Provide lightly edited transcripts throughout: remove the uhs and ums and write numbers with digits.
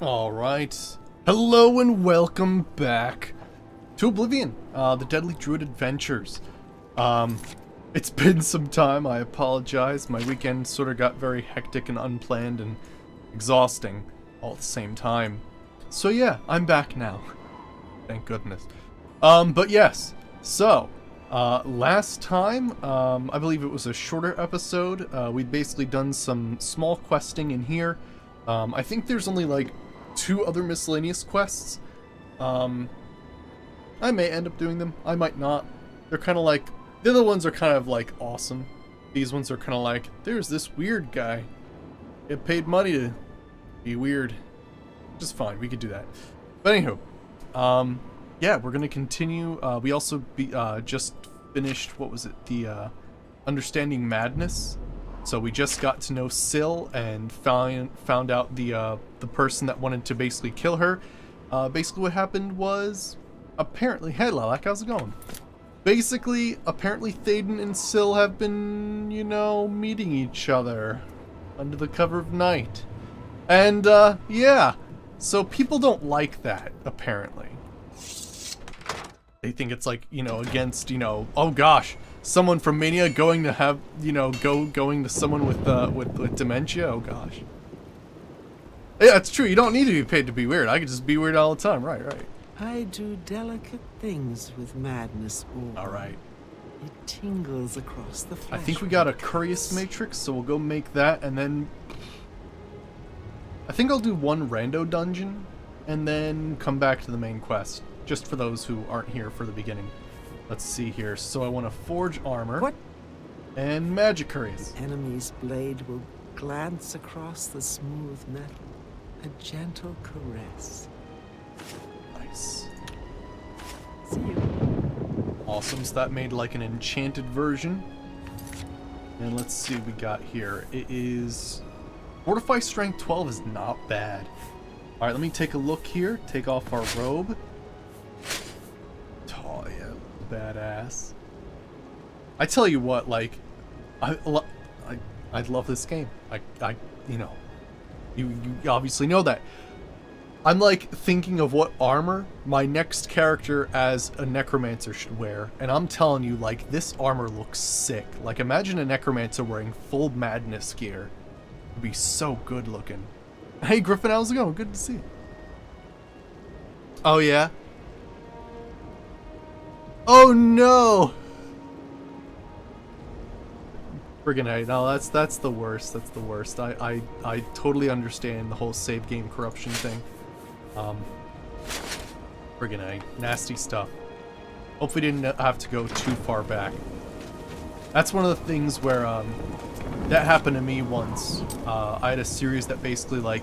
Alright. Hello and welcome back to Oblivion, the Deadly Druid Adventures. It's been some time, I apologize. My weekend sort of got very hectic and unplanned and exhausting all at the same time. So yeah, I'm back now. Thank goodness. But yes, so, last time, I believe it was a shorter episode. We'd basically done some small questing in here. I think there's only like 2 other miscellaneous quests. I may end up doing them. I might not. They're kind of like, the other ones are kind of like awesome. These ones are kind of like, there's this weird guy. Get paid money to be weird. Just fine, we could do that. But anywho, yeah, we're gonna continue. We also just finished, what was it? The Understanding Madness. So we just got to know Syl and found out the person that wanted to basically kill her. Basically what happened was, apparently, hey Lilac, how's it going? Basically, apparently Thaden and Syl have been, you know, meeting each other under the cover of night. And, yeah. So people don't like that, apparently. They think it's like, you know, against, you know, oh gosh, someone from Mania going to have, you know, going to someone with dementia, oh gosh. Yeah, it's true, you don't need to be paid to be weird. I could just be weird all the time, right. I do delicate things with madness. Alright. It tingles across the flesh. I think we got a Curious Matrix, so we'll go make that, and then I think I'll do one rando dungeon, and then come back to the main quest, just for those who aren't here for the beginning. Let's see here. So I want to forge armor. What? And magic curious. Enemy's blade will glance across the smooth metal. A gentle caress. Nice. See you. Awesome. So that made like an enchanted version. And let's see what we got here. It is Fortify Strength 12 is not bad. Alright, let me take a look here. Take off our robe. Oh yeah, badass. I tell you what, like, I love this game. I you know, you obviously know that. I'm like thinking of what armor my next character as a necromancer should wear, and I'm telling you, like, this armor looks sick. Like, imagine a necromancer wearing full madness gear. It'd be so good looking. Hey Griffin, how's it going? Good to see you. Oh yeah? Oh no! Friggin' hey, no, that's the worst. That's the worst. I totally understand the whole save game corruption thing. Friggin' hey, nasty stuff. Hopefully didn't have to go too far back. That's one of the things where that happened to me once. I had a series that basically, like,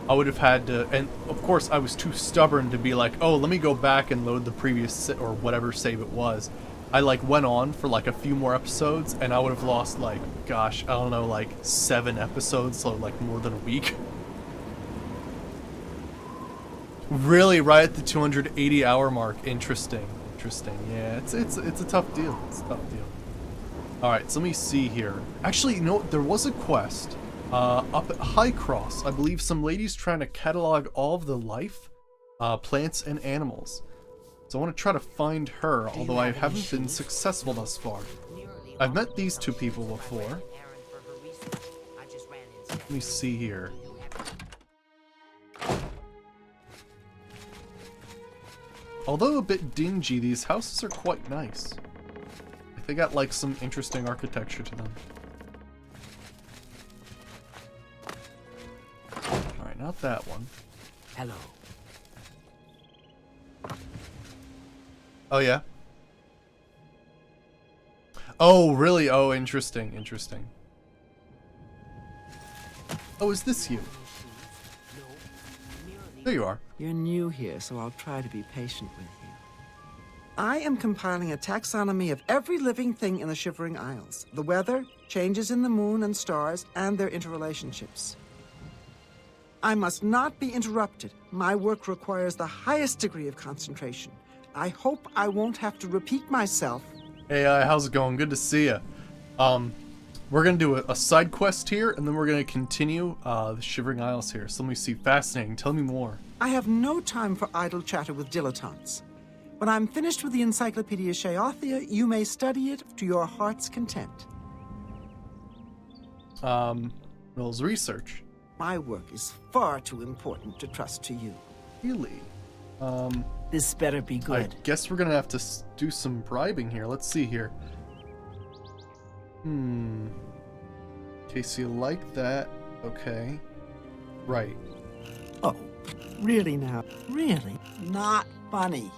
I would have had to, and of course I was too stubborn to be like, oh, let me go back and load the previous or whatever save it was. I like went on for like a few more episodes, and I would have lost, like, gosh, I don't know, like 7 episodes, so like more than a week. Really, right at the 280 hour mark. Interesting. Yeah, it's a tough deal. It's a tough deal. All right, so let me see here. Actually, you know, there was a quest up at High Cross. I believe some lady's trying to catalog all of the life, plants, and animals. So I want to try to find her, although I haven't been successful thus far. I've met these 2 people before. Let me see here. Although a bit dingy, these houses are quite nice. They got like some interesting architecture to them. Alright, not that one. Hello. Oh yeah? Oh really? Oh, interesting. Oh, is this you? There you are. You're new here, so I'll try to be patient with you. I am compiling a taxonomy of every living thing in the Shivering Isles. The weather, changes in the moon and stars, and their interrelationships. I must not be interrupted. My work requires the highest degree of concentration. I hope I won't have to repeat myself. Hey, how's it going? Good to see you. we're gonna do a side quest here, and then we're gonna continue the Shivering Isles here. So let me see. Fascinating. Tell me more. I have no time for idle chatter with dilettantes. When I'm finished with the Encyclopedia Sheothia, you may study it to your heart's content. Will's research. My work is far too important to trust to you. Really? This better be good. I guess we're gonna have to do some bribing here. Let's see here. Okay, so you like that. Okay. Right. Oh, really now? Really? Not funny.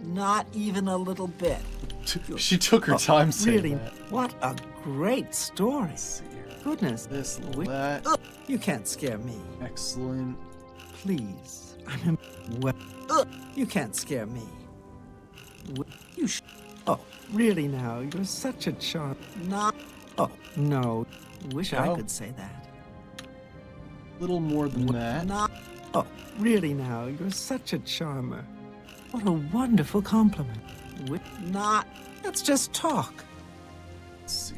Not even a little bit. She took her time saying really? that. What a great story. Let's see here. Goodness. This, that. You can't scare me. Excellent. Please. You can't scare me. Oh, really now? You're such a charm. Not. Oh, no. Wish I could say that. Little more than that. Not. Oh, really now? You're such a charmer. What a wonderful compliment. Not. Let's just talk. Let's see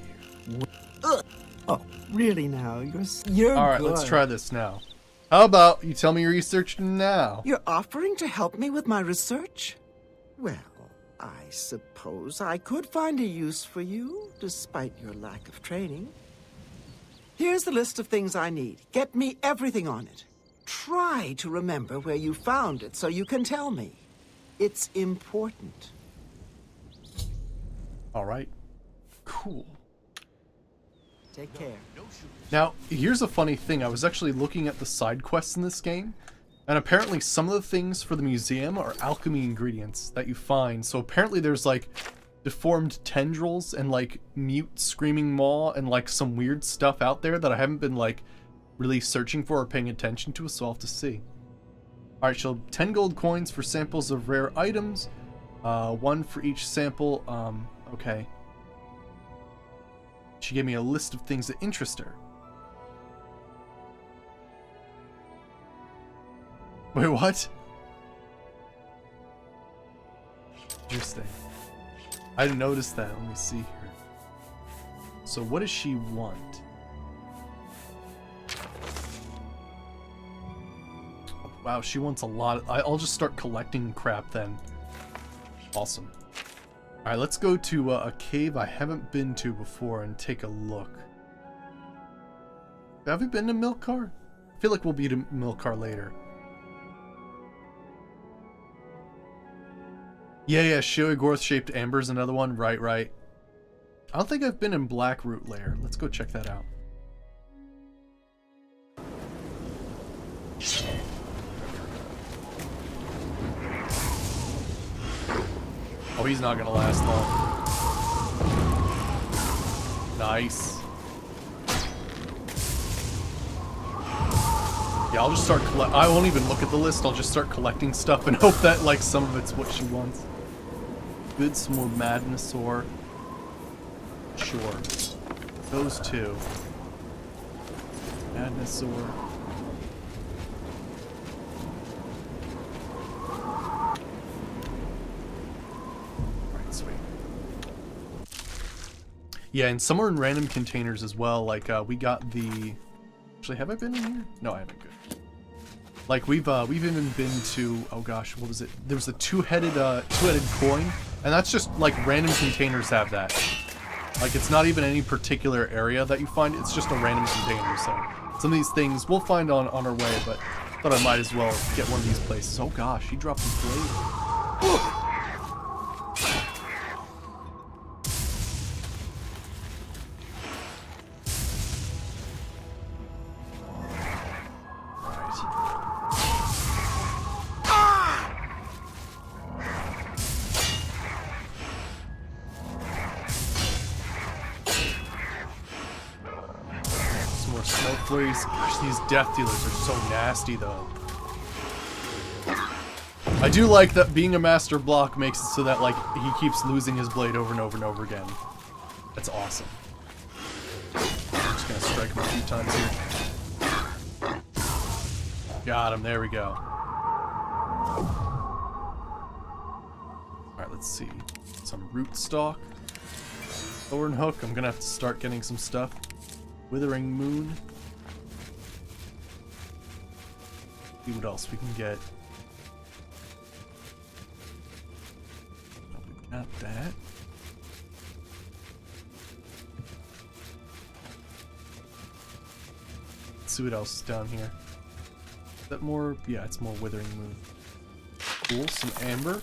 here. Oh, really now? You're All right, good. let's try this now. How about you tell me your research now? You're offering to help me with my research? Well, I suppose I could find a use for you, despite your lack of training. Here's the list of things I need. Get me everything on it. Try to remember where you found it so you can tell me. It's important. All right. Cool. Take care. Now, here's a funny thing. I was actually looking at the side quests in this game, and apparently some of the things for the museum are alchemy ingredients that you find. So apparently there's like deformed tendrils and like mute screaming maw and like some weird stuff out there that I haven't been like really searching for or paying attention to, so I'll have to see. Alright, so 10 gold coins for samples of rare items. 1 for each sample. Okay. She gave me a list of things that interest her. Wait, what? Interesting. I didn't notice that. Let me see here. So what does she want? Wow, she wants a lot. I'll just start collecting crap then. Awesome. Alright, let's go to a cave I haven't been to before and take a look. Have we been to Milkar? I feel like we'll be to Milkar later. Yeah, Sheogoth-shaped Amber's another one. Right. I don't think I've been in Blackroot Lair. Let's go check that out. Oh, he's not gonna last long. Nice. Yeah, I'll just start I won't even look at the list. I'll just start collecting stuff and hope that like some of it's what she wants. Good, some more Madnessaur. Sure. Those two. Madnessaur. Yeah, and some are in random containers as well. Like, we got the... Actually, have I been in here? No, I haven't. Good. Like, we've even been to... Oh gosh, what was it? There was a two-headed coin, and that's just, like, random containers have that. Like, it's not even any particular area that you find. It's just a random container, so... Some of these things we'll find on our way, but thought I might as well get one of these places. Oh gosh, he dropped his blade. Gosh, these death dealers are so nasty, though. I do like that being a master block makes it so that, like, he keeps losing his blade over and over and over again. That's awesome. I'm just gonna strike him a few times here. Got him, there we go. Alright, let's see. Some root stock. Thorn Hook. I'm gonna have to start getting some stuff. Withering Moon. See what else we can get. Oh, we got that. Let's see what else is down here. Is that more? Yeah, it's more Withering Moon. Cool, some amber.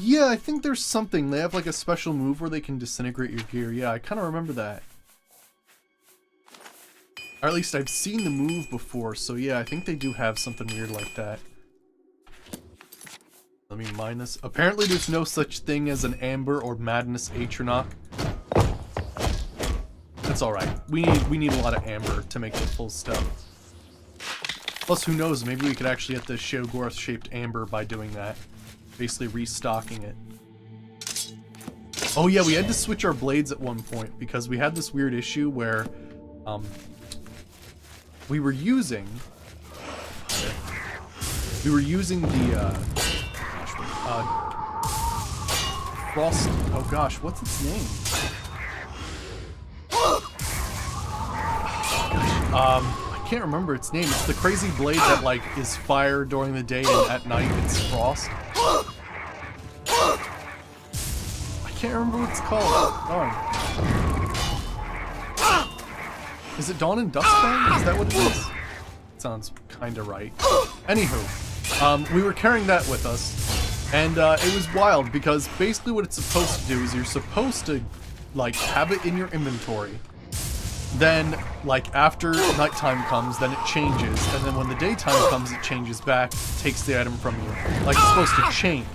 Yeah, I think there's something. They have like a special move where they can disintegrate your gear. Yeah, I kind of remember that. Or at least I've seen the move before, so yeah, I think they do have something weird like that. Let me mine this. Apparently there's no such thing as an Amber or Madness Atronach. That's alright. We need a lot of Amber to make the full stuff. Plus, who knows, maybe we could actually get the Sheogorath-shaped Amber by doing that. Basically restocking it. Oh yeah, we had to switch our blades at one point because we had this weird issue where we were using the frost. Oh gosh, what's its name? I can't remember its name. It's the crazy blade that like is fire during the day and at night it's frost. I can't remember what it's called. Darn. Is it Dawn and Duskfang? Is that what it is? It sounds kinda right. Anywho, we were carrying that with us, and it was wild because basically what it's supposed to do is you're supposed to like have it in your inventory. Then, like, after nighttime comes, then it changes, and then when the daytime comes, it changes back, takes the item from you. Like, it's supposed to change.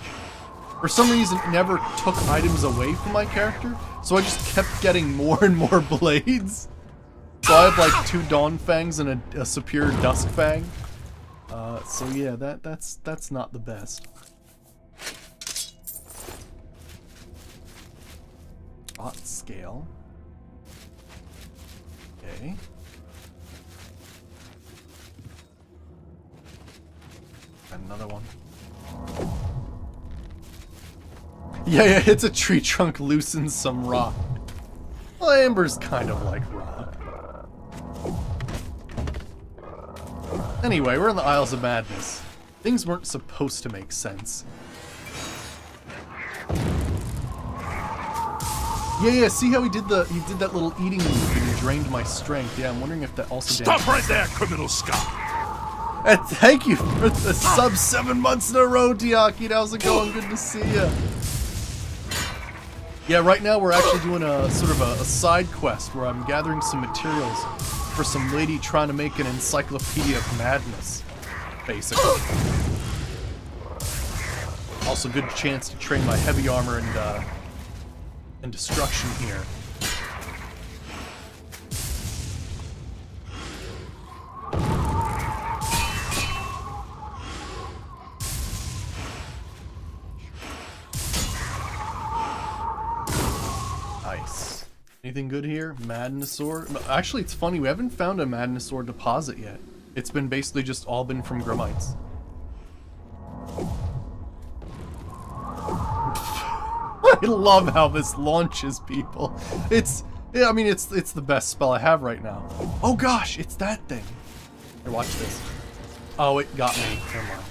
For some reason, it never took items away from my character, so I just kept getting more and more blades. So I have, like, 2 Dawn Fangs and a superior Dusk Fang. So yeah, that's not the best. Rot Scale. Okay. Another one. Yeah, it's a tree trunk loosens some rock. Well, amber's kind of like rock. Anyway, we're in the Isles of Madness. Things weren't supposed to make sense. Yeah, see how he did that little eating move and he drained my strength. Yeah, I'm wondering if that also Stop right there, criminal scum! And thank you for the sub 7 months in a row, Tiaki. How's it going? Good to see ya. Yeah, right now we're actually doing a sort of a side quest where I'm gathering some materials for some lady trying to make an encyclopedia of madness, basically. Also, good chance to train my heavy armor and destruction here. Nice. Anything good here? Madnesor? Actually, it's funny, we haven't found a Madnesor deposit yet. It's been basically just all been from Grimites. I love how this launches people. I mean, it's the best spell I have right now. Oh gosh, it's that thing. Here, watch this. Oh, it got me. Never mind.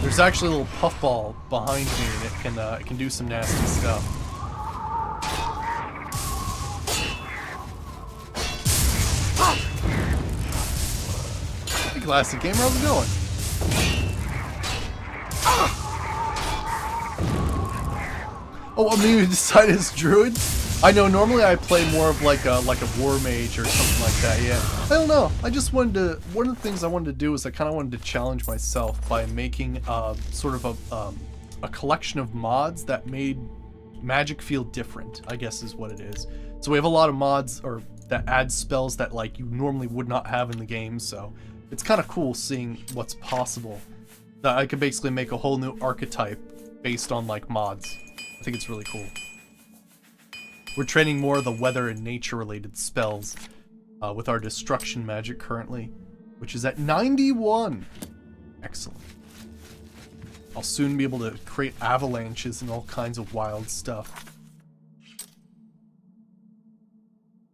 There's actually a little puffball behind me, and it can do some nasty stuff. Hey, Classic Gamer, how's it going? Oh, I mean, you decided it's Druid? I know, normally I play more of like a war mage or something like that, yeah. I don't know, I just wanted to, one of the things I wanted to do is I kind of wanted to challenge myself by making sort of a collection of mods that made magic feel different, I guess is what it is. So we have a lot of mods or that add spells that like you normally would not have in the game, so it's kind of cool seeing what's possible. That I could basically make a whole new archetype based on like mods. I think it's really cool. We're training more of the weather and nature related spells. with our destruction magic currently, which is at 91. Excellent. I'll soon be able to create avalanches and all kinds of wild stuff.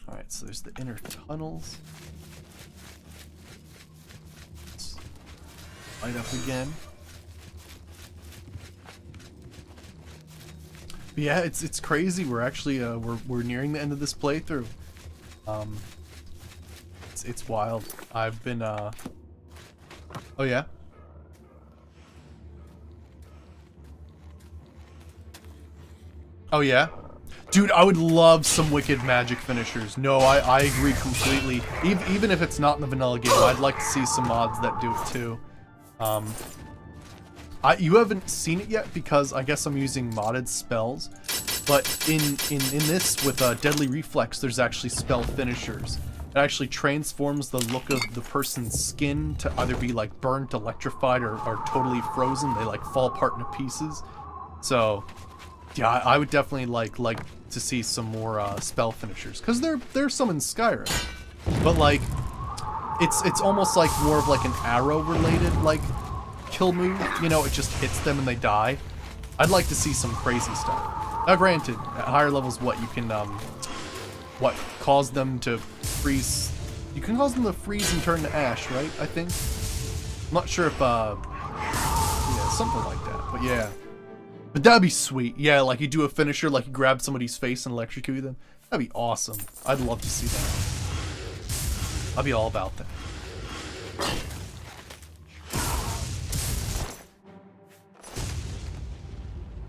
Alright, so there's the inner tunnels. Let's light up again. But yeah, it's crazy. We're actually we're nearing the end of this playthrough. It's wild. I've been oh yeah. Oh yeah? Dude, I would love some wicked magic finishers. No, I agree completely. Even if it's not in the vanilla game, I'd like to see some mods that do it too. You haven't seen it yet because I guess I'm using modded spells. But in this, with Deadly Reflex, there's actually spell finishers. It actually transforms the look of the person's skin to either be like burnt, electrified, or totally frozen. They like fall apart into pieces. So yeah, I would definitely like to see some more spell finishers, because there's some in Skyrim, but like it's almost like more of like an arrow related like kill move, you know, it just hits them and they die. I'd like to see some crazy stuff. Now granted, at higher levels, what you can cause them to freeze, you can cause them to freeze and turn to ash, right? I think, I'm not sure if yeah, something like that, but yeah. But that'd be sweet. Yeah, like you do a finisher, like you grab somebody's face and electrocute them. That'd be awesome. I'd love to see that. I'd be all about that.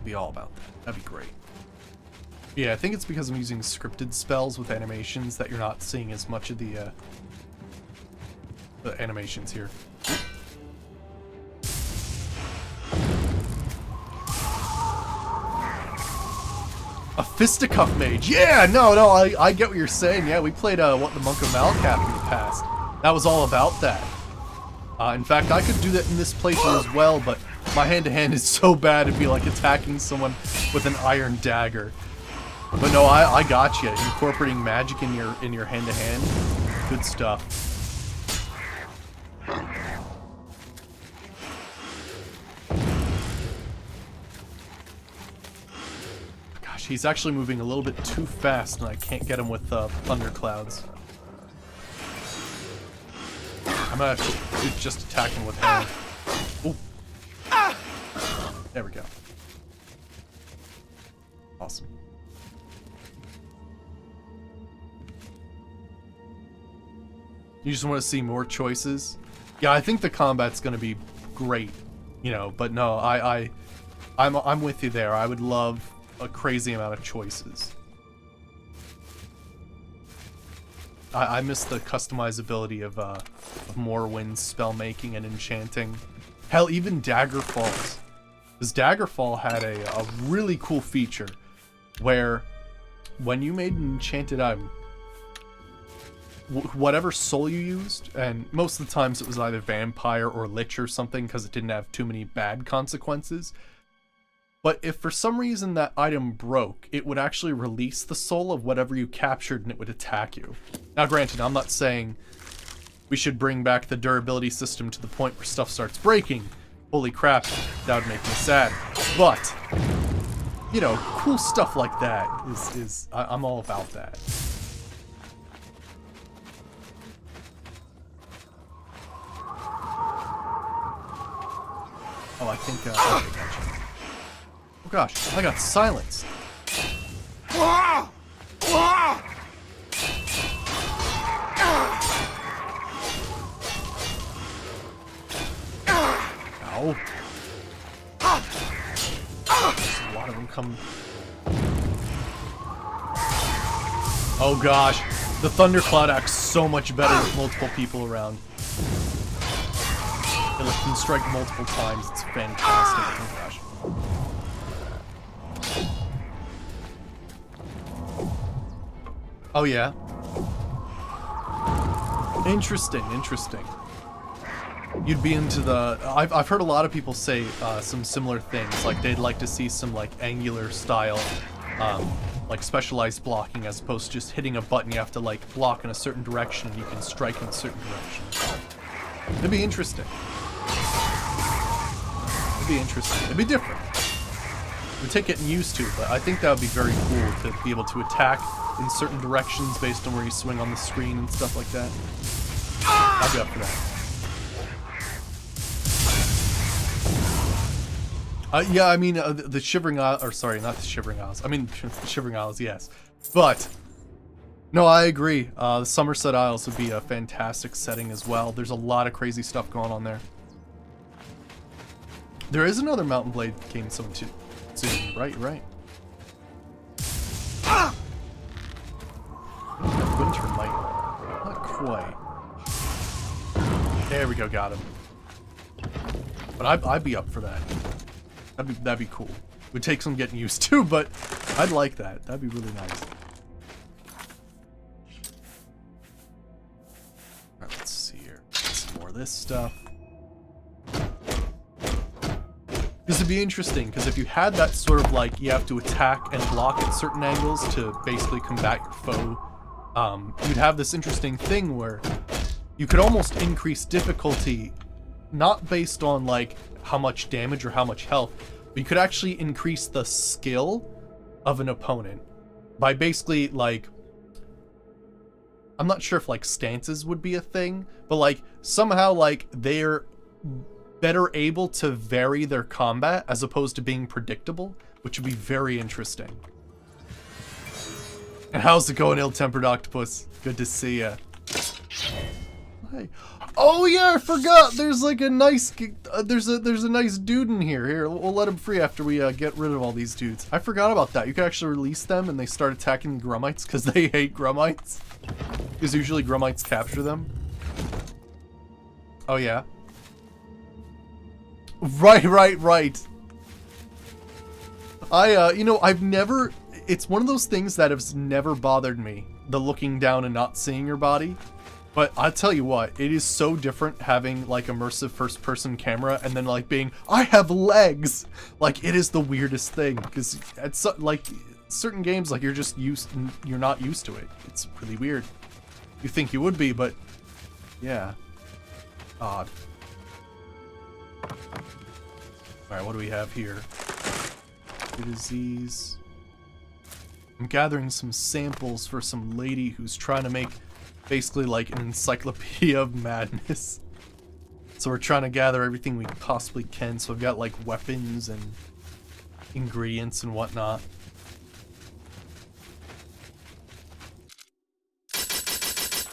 Be all about that. That'd be great. Yeah, I think it's because I'm using scripted spells with animations that you're not seeing as much of the animations here. A fisticuff mage. Yeah, no, I get what you're saying. Yeah, we played what the Monk of Malcath in the past. That was all about that. In fact, I could do that in this playthrough as well, but my hand-to-hand is so bad it'd be like attacking someone with an iron dagger. But no, I got you. Incorporating magic in your hand-to-hand, good stuff. Gosh, he's actually moving a little bit too fast, and I can't get him with thunderclouds. I'm gonna have to just attack him with hand. Ooh. There we go. Awesome. You just want to see more choices? Yeah, I think the combat's gonna be great, you know, but no, I'm with you there. I would love a crazy amount of choices. I miss the customizability of Morrowind's spell making and enchanting. Hell, even Daggerfall's. Because Daggerfall had a really cool feature where when you made an enchanted item, whatever soul you used, and most of the times it was either vampire or lich or something because it didn't have too many bad consequences. But if for some reason that item broke, it would actually release the soul of whatever you captured and it would attack you. Now granted, I'm not saying we should bring back the durability system to the point where stuff starts breaking. Holy crap, that would make me sad. But, you know, cool stuff like that is I'm all about that. Oh, I think, okay, gotcha. Oh gosh, I got silenced. Ow. There's a lot of them coming. Oh gosh, the thundercloud acts so much better with multiple people around. It can strike multiple times, it's fantastic. Oh gosh. Oh yeah. Interesting. You'd be into the... I've heard a lot of people say some similar things, like they'd like to see some like angular style like specialized blocking as opposed to just hitting a button. You have to like block in a certain direction and you can strike in a certain direction. It'd be interesting. It'd be interesting. It'd be different. It would take getting used to, but I think that would be very cool to be able to attack in certain directions based on where you swing on the screen and stuff like that. I'd be up for that. Yeah, I mean, the Shivering Isles, or sorry, not the Shivering Isles. I mean, the Shivering Isles, yes. But, no, I agree. The Somerset Isles would be a fantastic setting as well. There's a lot of crazy stuff going on there. There is another Mountain Blade game soon, right? Winter Light. Not quite. There we go, got him. But I'd be up for that. That'd be cool. Would take some getting used to, but I'd like that. That'd be really nice. Alright, let's see here. Some more of this stuff. This would be interesting, because if you had that sort of like, you have to attack and block at certain angles to basically combat your foe, you'd have this interesting thing where you could almost increase difficulty, not based on like how much damage or how much health, but you could actually increase the skill of an opponent by basically like, I'm not sure if like stances would be a thing, but like somehow like they're better able to vary their combat as opposed to being predictable, which would be very interesting. And how's it going, ill-tempered octopus? Good to see ya. Hi. Oh yeah, I forgot. There's like a nice, there's a nice dude in here. Here, we'll let him free after we get rid of all these dudes. I forgot about that. You can actually release them and they start attacking the Grummites because they hate Grummites. Because usually Grummites capture them. Oh yeah. Right. You know, I've never, it's one of those things that has never bothered me, the looking down and not seeing your body. But I'll tell you what, it is so different having like immersive first person camera and then like being, I have legs! Like, it is the weirdest thing, because at like certain games, like you're not used to it. It's really weird. You think you would be, but yeah. Odd. Alright, what do we have here? Disease. I'm gathering some samples for some lady who's trying to make basically like an encyclopedia of madness. So we're trying to gather everything we possibly can. So I've got like weapons and ingredients and whatnot.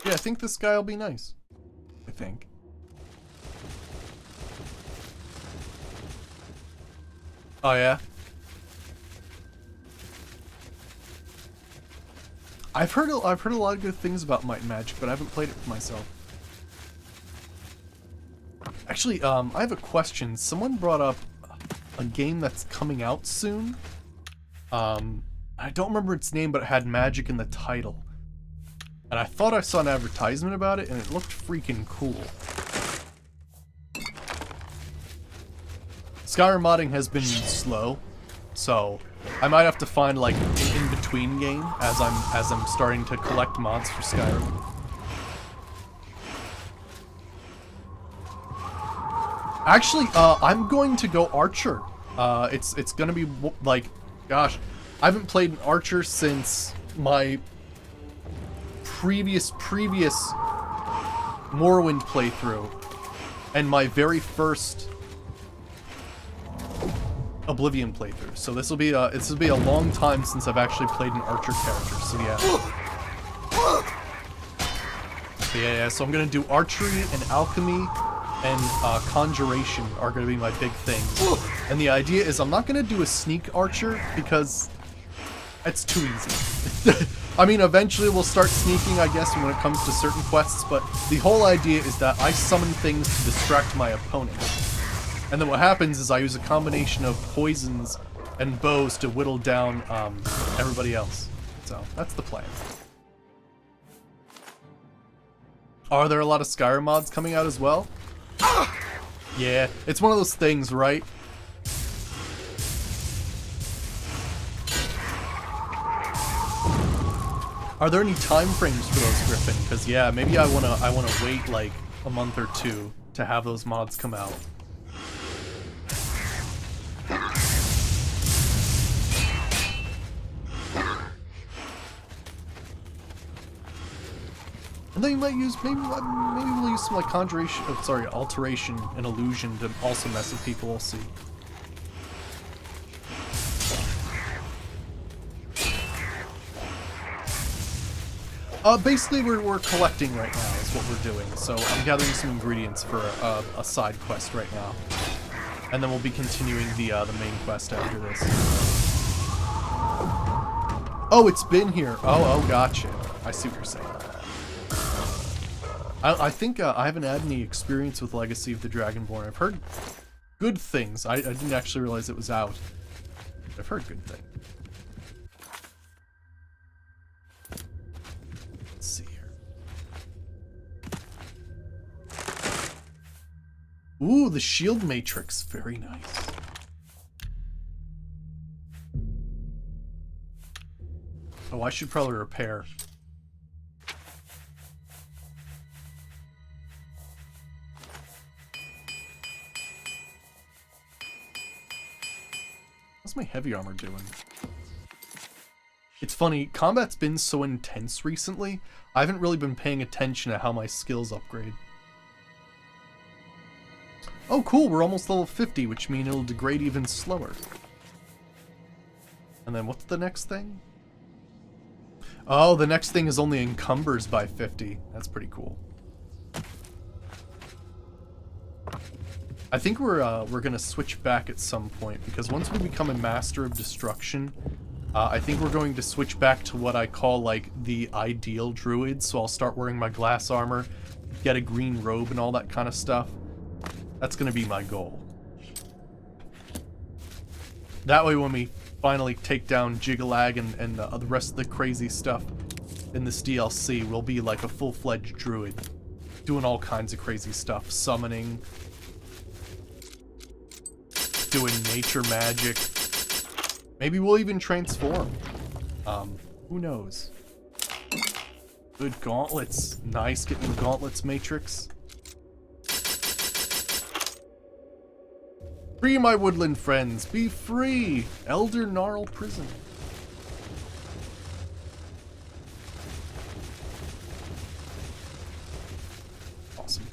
Yeah, I think this guy will be nice. I think. Oh yeah? I've heard a lot of good things about Might and Magic, but I haven't played it for myself. Actually, I have a question. Someone brought up a game that's coming out soon. I don't remember its name, but it had magic in the title. And I thought I saw an advertisement about it, and it looked freaking cool. Skyrim modding has been slow, so I might have to find like an in-between game as I'm starting to collect mods for Skyrim. Actually, I'm going to go Archer. It's gonna be like, gosh, I haven't played an Archer since my previous Morrowind playthrough and my very first Oblivion playthrough. So this will be a long time since I've actually played an Archer character. So yeah. So I'm gonna do archery and alchemy and conjuration are gonna be my big things. And the idea is I'm not gonna do a sneak archer because it's too easy. I mean, eventually we'll start sneaking, I guess, when it comes to certain quests, but the whole idea is that I summon things to distract my opponent. And then what happens is I use a combination of poisons and bows to whittle down everybody else. So, that's the plan. Are there a lot of Skyrim mods coming out as well? Yeah, it's one of those things, right? Are there any time frames for those, Griffin? Because yeah, maybe I wanna wait like a month or two to have those mods come out. And then you might use maybe we'll use some like conjuration, alteration and illusion to also mess with people. We'll see. Basically, we're collecting right now is what we're doing. So I'm gathering some ingredients for a side quest right now, and then we'll be continuing the main quest after this. Oh, it's been here. Oh, gotcha. I see what you're saying. I think I haven't had any experience with Legacy of the Dragonborn. I've heard good things. I didn't actually realize it was out. I've heard good things. Let's see here. Ooh, the shield matrix. Very nice. Oh, I should probably repair. What's my heavy armor doing? It's funny, combat's been so intense recently, I haven't really been paying attention to how my skills upgrade. Oh cool, we're almost level 50, which means it'll degrade even slower. And then what's the next thing? Oh, the next thing is only encumbers by 50. That's pretty cool. I think we're gonna switch back at some point, because once we become a master of destruction, I think we're going to switch back to what I call like the ideal druid. So I'll start wearing my glass armor, get a green robe and all that kind of stuff. That's gonna be my goal. That way when we finally take down Jigalag and the rest of the crazy stuff in this DLC, we'll be like a full-fledged druid, doing all kinds of crazy stuff, summoning, doing nature magic. Maybe we'll even transform. Who knows? Good gauntlets. Nice getting the gauntlets matrix. Free my woodland friends, be free! Elder Gnarl Prison. Awesome.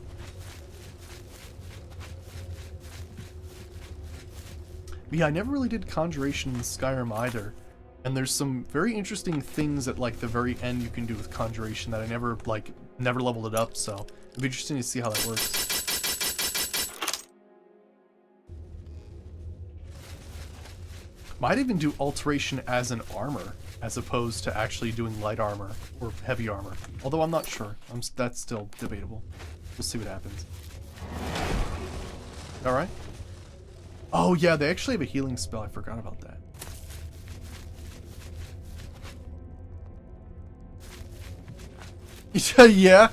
But yeah, I never really did Conjuration in Skyrim either. And there's some very interesting things at like the very end you can do with Conjuration that I never leveled it up, so it'd be interesting to see how that works. Might even do alteration as an armor, as opposed to actually doing light armor or heavy armor. Although I'm not sure. That's still debatable. We'll see what happens. Alright. Oh yeah, they actually have a healing spell. I forgot about that. Yeah.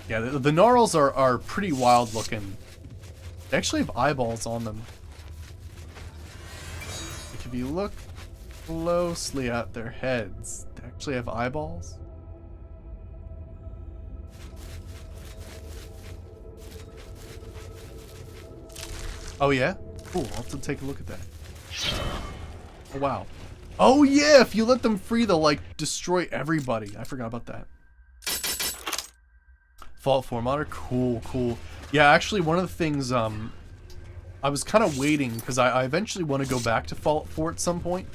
Yeah, the gnarls are pretty wild looking. They actually have eyeballs on them. Like if you look closely at their heads, they actually have eyeballs. Oh yeah? Cool, I'll have to take a look at that. Oh wow. Oh yeah, if you let them free, they'll like destroy everybody. I forgot about that. Fallout 4 modder? Cool, cool. Yeah, actually one of the things, I was kind of waiting, because I eventually want to go back to Fallout 4 at some point,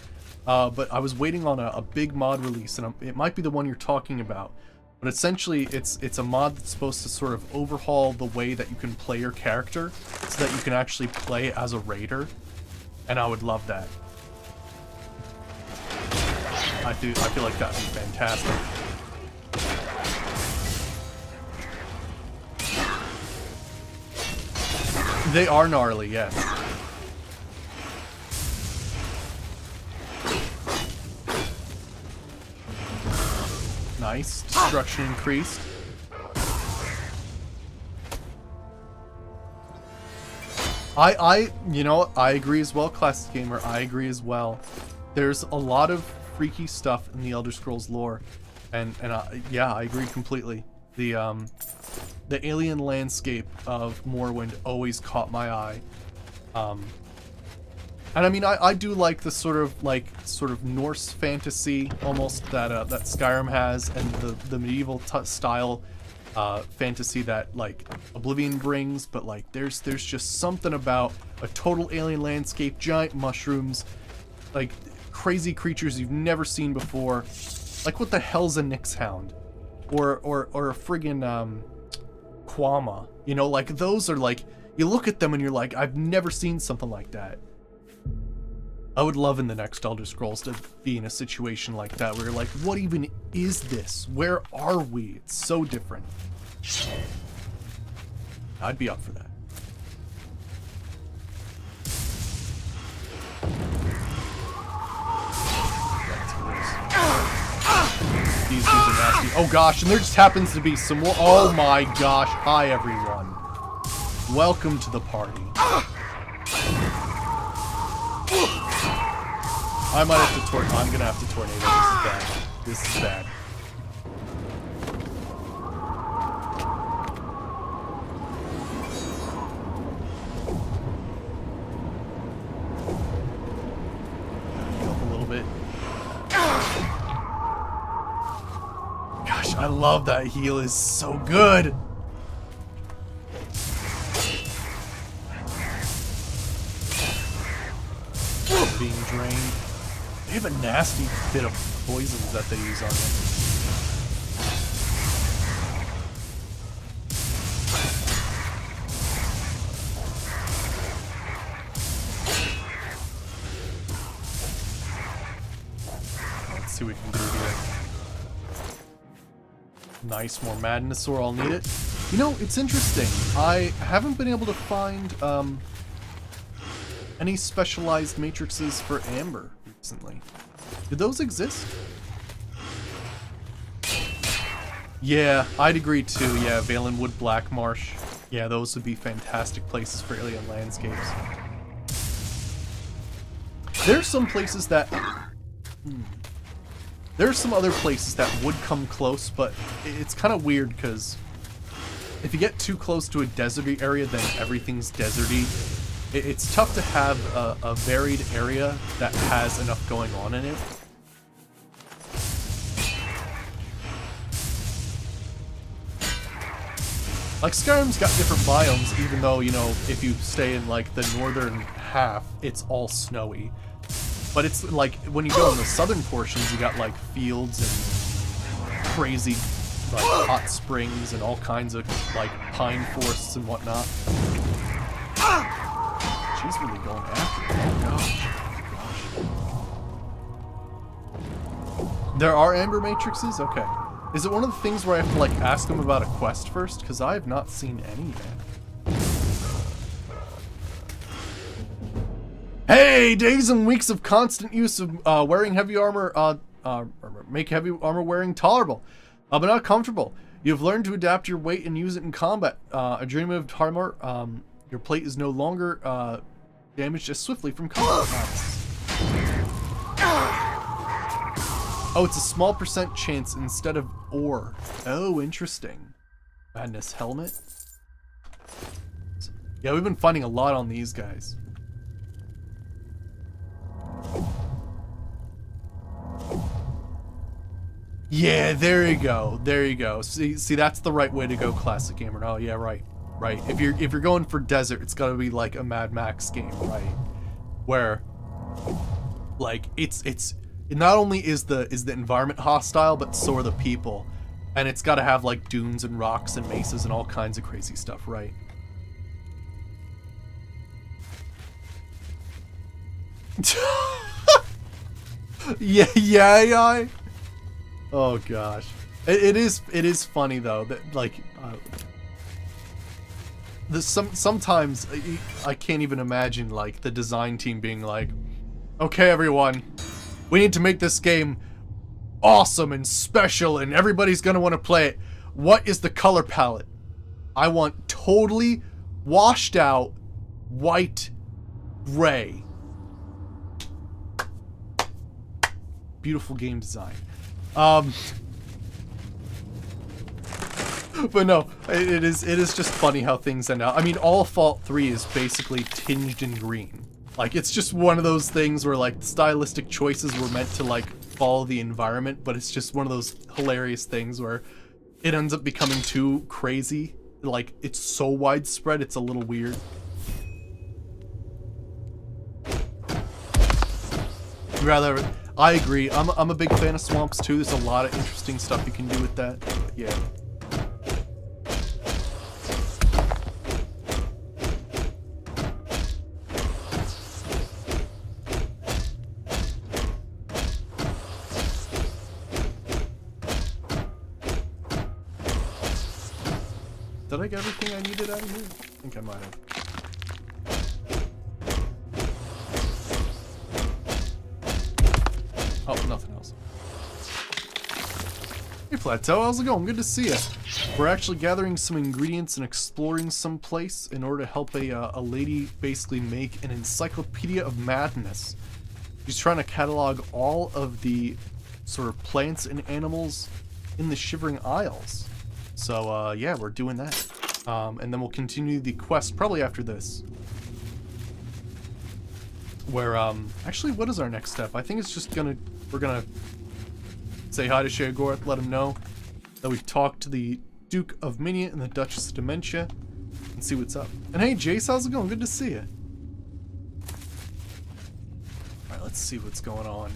but I was waiting on a big mod release, and it might be the one you're talking about, but essentially it's a mod that's supposed to sort of overhaul the way that you can play your character, so that you can actually play as a raider, and I would love that. I feel like that'd be fantastic. They are gnarly, yes. Nice. Destruction increased. You know, I agree as well, Classic Gamer. I agree as well. there's a lot of freaky stuff in the Elder Scrolls lore, and yeah, I agree completely. The alien landscape of Morrowind always caught my eye. And I mean, I do like the sort of Norse fantasy almost that that Skyrim has, and the medieval style fantasy that like Oblivion brings. But like, there's just something about a total alien landscape, giant mushrooms, like crazy creatures you've never seen before. Like, what the hell's a Nyx Hound, or a friggin' Quama? You know, like those are like, you look at them and you're like, I've never seen something like that. I would love in the next Elder Scrolls to be in a situation like that where you're like, what even is this? Where are we? It's so different. I'd be up for that. These dudes are nasty. Oh gosh, and there just happens to be some more. Oh my gosh. Hi everyone. Welcome to the party. I might have to tornado. I'm gonna have to tornado. This is bad. Help a little bit. Gosh, I love that heal. Is so good. Being drained. They have a nasty bit of poisons that they use on it. Let's see what we can do here. Nice, more Madnessaur, I'll need it. You know, it's interesting. I haven't been able to find any specialized matrices for Amber recently. Do those exist? Yeah, I'd agree too. Yeah, Valenwood, Black Marsh. Yeah, those would be fantastic places for alien landscapes. There's some places that... There's some other places that would come close, but it's kind of weird because if you get too close to a deserty area, then everything's deserty. It's tough to have a varied area that has enough going on in it. Like, Skyrim's got different biomes, even though, you know, if you stay in, like, the northern half, it's all snowy. But it's, like, when you go in the southern portions, you got, like, fields and crazy, like, hot springs and all kinds of, like, pine forests and whatnot. She's really going after it. Oh, gosh. There are Amber Matrices? Okay. Is it one of the things where I have to, like, ask them about a quest first? Because I have not seen any yet. Hey! Days and weeks of constant use of wearing heavy armor, make heavy armor wearing tolerable, but not comfortable. You've learned to adapt your weight and use it in combat. A dream of armor, your plate is no longer, damaged as swiftly from combat. Oh, it's a small % chance instead of ore. Oh, interesting. Madness helmet. Yeah, we've been finding a lot on these guys. Yeah, there you go. There you go. See, that's the right way to go, Classic Gamer. Oh, yeah, right. Right. If you're going for desert, it's gotta be like a Mad Max game, right? Where, like, it not only is the environment hostile, but so are the people, and it's gotta have like dunes and rocks and mesas and all kinds of crazy stuff, right? yeah. Oh gosh, it is funny though that like. Sometimes I can't even imagine like the design team being like, okay everyone, we need to make this game awesome and special and everybody's gonna want to play it. What is the color palette? I want totally washed out white gray. beautiful game design. But no, it is just funny how things end out. I mean, all Fallout 3 is basically tinged in green. Like, it's just one of those things where, like, stylistic choices were meant to, like, follow the environment, but it's just one of those hilarious things where it ends up becoming too crazy. Like, it's so widespread, it's a little weird. I agree. I'm a big fan of swamps too. There's a lot of interesting stuff you can do with that. But yeah. Did I get everything I needed out of here? I think I might have. Oh, nothing else. Hey Plateau, how's it going? Good to see you. We're actually gathering some ingredients and exploring some place in order to help a lady basically make an encyclopedia of madness. She's trying to catalog all of the sort of plants and animals in the Shivering Isles. So yeah, we're doing that. And then we'll continue the quest probably after this. Where, actually, what is our next step? I think it's just we're gonna say hi to Sheogorath, let him know that we've talked to the Duke of Minia and the Duchess of Dementia, and see what's up. And hey, Jace, how's it going? Good to see you. Alright, let's see what's going on.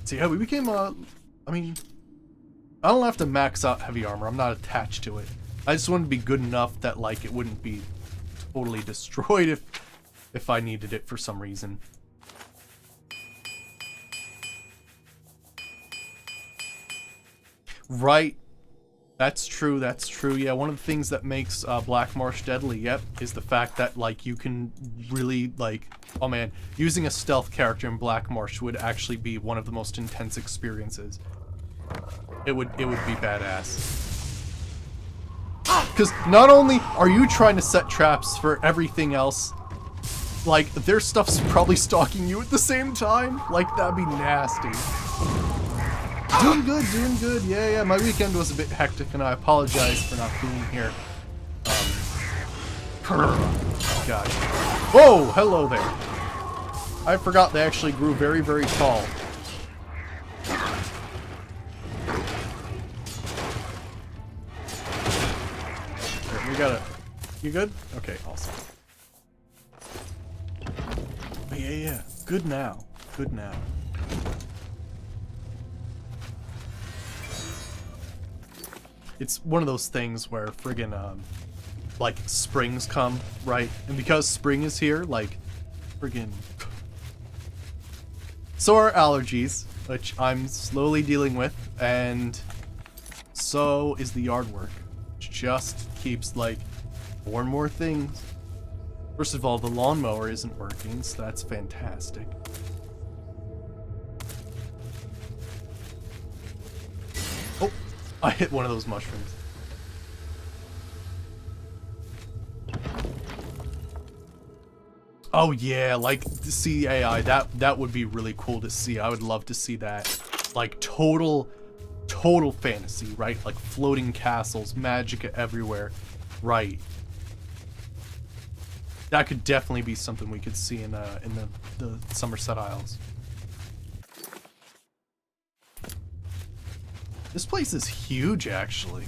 So yeah, we became, I mean, I don't have to max out heavy armor. I'm not attached to it. I just wanted to be good enough that, like, it wouldn't be totally destroyed if I needed it for some reason. Right. That's true, that's true. Yeah, one of the things that makes Black Marsh deadly, yep, is the fact that, like, you can really, like, oh man, using a stealth character in Black Marsh would actually be one of the most intense experiences. It would be badass. Because not only are you trying to set traps for everything else, like, their stuff's probably stalking you at the same time. Like, that'd be nasty. Doing good, doing good. Yeah, yeah, my weekend was a bit hectic, and I apologize for not being here. Gosh. Whoa, hello there. I forgot they actually grew very, very tall. Here, we got it. You good? Okay, awesome. But yeah, yeah. Good now. Good now. It's one of those things where friggin' like springs come, right? And because spring is here, like friggin' so are allergies, which I'm slowly dealing with, and so is the yard work, which just keeps like more and more things. First of all, the lawnmower isn't working, so that's fantastic. Oh, I hit one of those mushrooms. Oh yeah, like to see AI, that would be really cool to see. I would love to see that. Like total fantasy, right? Like floating castles, magic everywhere, right? That could definitely be something we could see in the Somerset Isles. This place is huge, actually.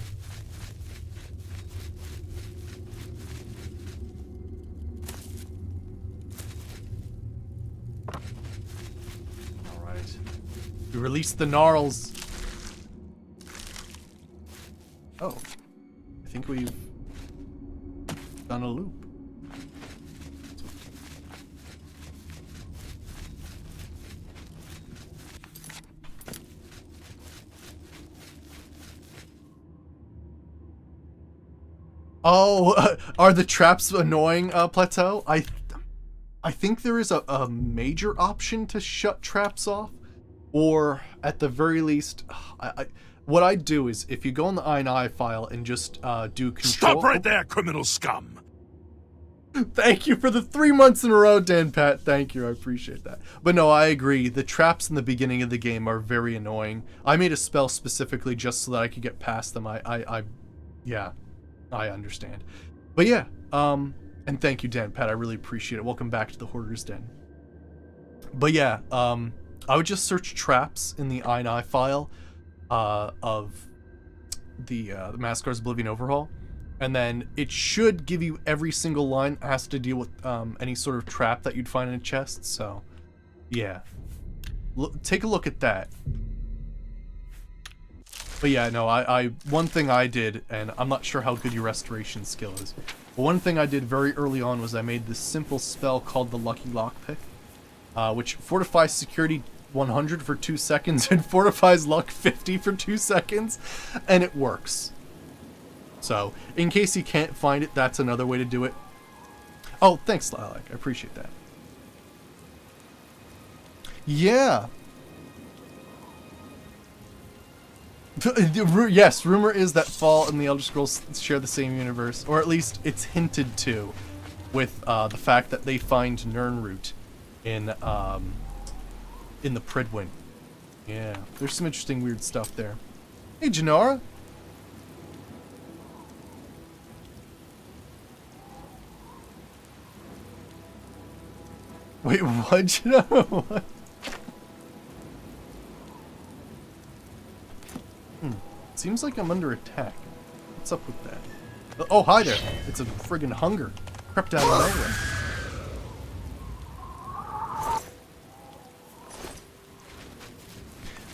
Alright. We released the gnarls. Oh. I think we've done a loop. Oh, are the traps annoying, Plateau? I think there is a major option to shut traps off, or at the very least, what I'd do is if you go in the INI file and just do control. Stop right there, criminal scum! Thank you for the 3 months in a row, Dan Pat. Thank you. I appreciate that. But no, I agree. The traps in the beginning of the game are very annoying. I made a spell specifically just so that I could get past them. Yeah, I understand. But yeah, and thank you, Dan Pat. I really appreciate it. Welcome back to the Hoarder's Den. But yeah, I would just search traps in the INI file of the Mascar's Oblivion Overhaul. And then it should give you every single line has to deal with any sort of trap that you'd find in a chest. So, yeah. Take a look at that. But yeah, no, one thing I did, and I'm not sure how good your restoration skill is, but one thing I did very early on was I made this simple spell called the Lucky Lockpick, which fortifies security 100 for 2 seconds and fortifies luck 50 for 2 seconds, and it works. So, in case you can't find it, that's another way to do it. Oh, thanks, Lilac. I appreciate that. Yeah. Yes, rumor is that Fall and the Elder Scrolls share the same universe, or at least it's hinted to, with the fact that they find Nirnroot in the Pridwin. Yeah, there's some interesting weird stuff there. Hey, Janara. Wait, what? You know what? Seems like I'm under attack. What's up with that? Oh, hi there. It's a friggin' hunger. Crept out of nowhere.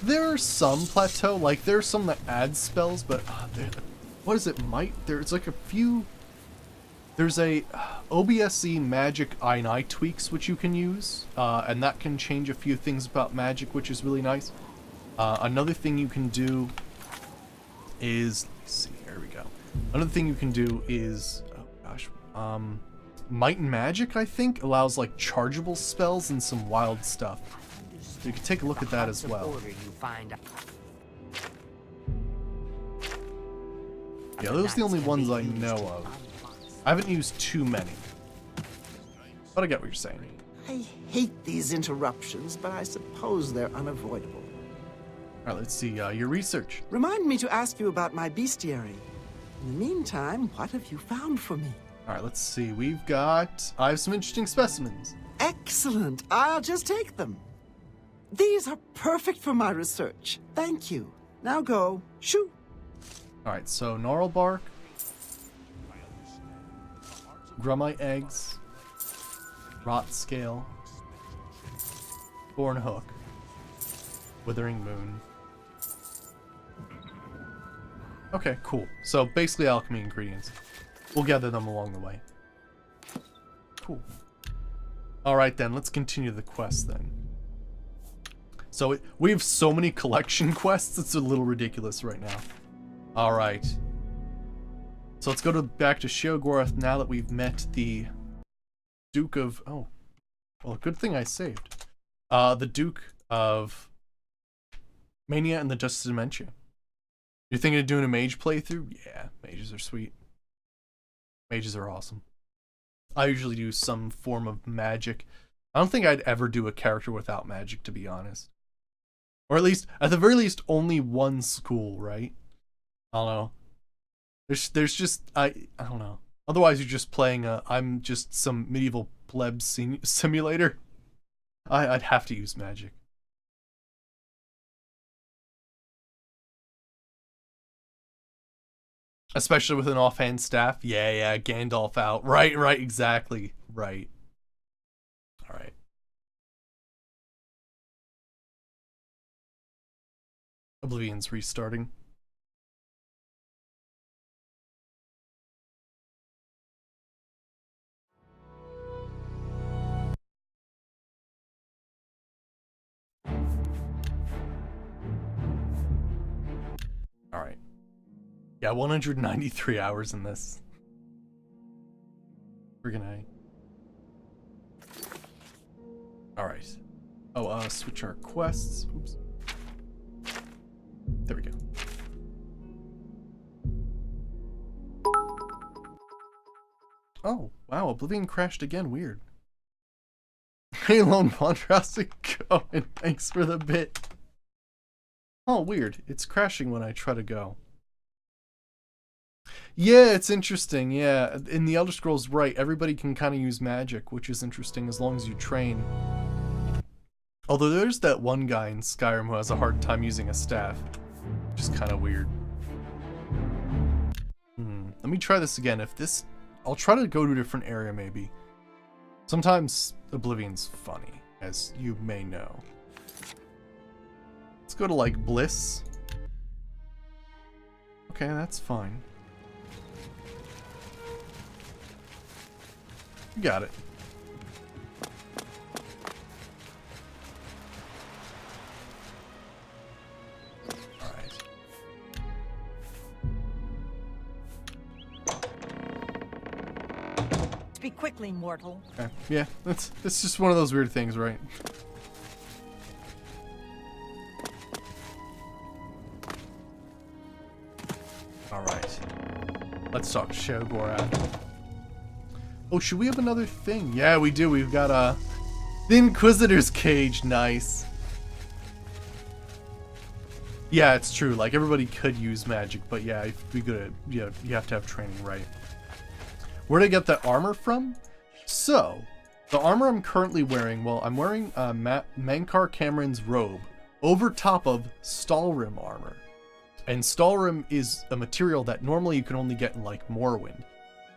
There are some plateau, like there are some that add spells, but what is it? There's like a few. There's a OBSE magic INI tweaks which you can use, and that can change a few things about magic, which is really nice. Another thing you can do is, let's see, here we go. Another thing you can do is, oh gosh, Might and Magic, I think, allows like chargeable spells and some wild stuff. So you can take a look at that as well. Yeah, those are the only ones I know of. I haven't used too many, but I get what you're saying. I hate these interruptions, but I suppose they're unavoidable. All right, let's see your research. Remind me to ask you about my bestiary. In the meantime, what have you found for me? All right, let's see. I have some interesting specimens. Excellent. I'll just take them. These are perfect for my research. Thank you. Now go. Shoo. All right, so gnarl bark, grumite eggs, rot scale, thorn hook, withering moon. Okay, cool. So basically alchemy ingredients. We'll gather them along the way. Cool. Alright then, let's continue the quest then. So we have so many collection quests, it's a little ridiculous right now. Alright. So let's go back to Sheogorath now that we've met the Duke of... Oh. Well, good thing I saved. The Duke of Mania and the Justice of Dementia. You're thinking of doing a mage playthrough? Yeah, mages are sweet. Mages are awesome. I usually do some form of magic. I don't think I'd ever do a character without magic, to be honest. Or at least, at the very least, only one school, right? I don't know. There's just, I don't know. Otherwise, you're just playing I'm just some medieval pleb simulator. I'd have to use magic. Especially with an offhand staff. Yeah, Gandalf out. Right, exactly. Right. Alright. Oblivion's restarting. Alright. Yeah, 193 hours in this. Friggin' A. Alright. Oh, switch our quests. Oops. There we go. Oh, wow, Oblivion crashed again. Weird. Hey, Lone Ponder, how's it going? Thanks for the bit. Oh, weird. It's crashing when I try to go. Yeah, it's interesting. Yeah, in the Elder Scrolls, right, everybody can kind of use magic, which is interesting as long as you train. Although there's that one guy in Skyrim who has a hard time using a staff, which is kind of weird. Let me try this again. I'll try to go to a different area maybe. Sometimes Oblivion's funny, as you may know. Let's go to like Bliss. Okay, that's fine. You got it. Speak quickly, mortal. Okay. Yeah, it's just one of those weird things, right? Alright. Let's talk Sheogorath. Oh, should we have another thing? Yeah, we do. We've got the Inquisitor's Cage. Nice. Yeah, it's true. Like, everybody could use magic, but yeah, if we could, yeah, you have to have training, right? Where did I get that armor from? So, the armor I'm currently wearing, well, I'm wearing Mankar Cameron's robe over top of Stalrim armor. And Stalrim is a material that normally you can only get in, like, Morrowind.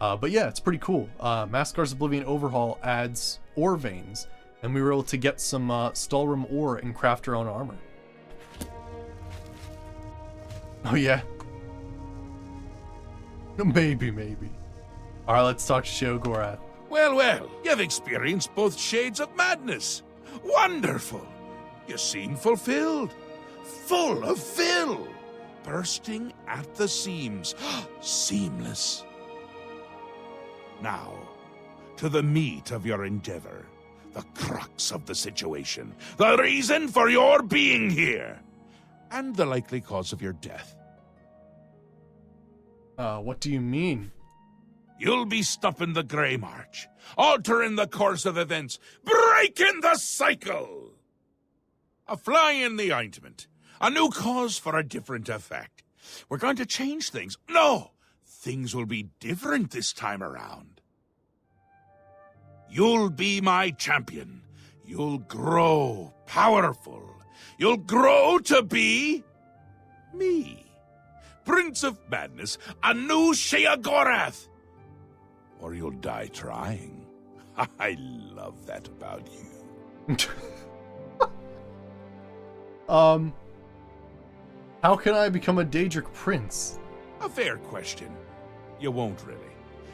But yeah, it's pretty cool. Maskar's Oblivion Overhaul adds ore veins, and we were able to get some Stalrim ore and craft our own armor. Oh yeah? Maybe. Alright, let's talk to Sheogorath. Well, you've experienced both shades of madness. Wonderful. You seem fulfilled. Full of fill. Bursting at the seams. Seamless. Now, to the meat of your endeavor. The crux of the situation. The reason for your being here. And the likely cause of your death. What do you mean? You'll be stopping the Grey March, altering the course of events, breaking the cycle! A fly in the ointment, a new cause for a different effect. We're going to change things. No! Things will be different this time around. You'll be my champion. You'll grow powerful. You'll grow to be... me. Prince of Madness, a new Sheogorath. Or you'll die trying. I love that about you. How can I become a Daedric prince? A fair question. You won't really.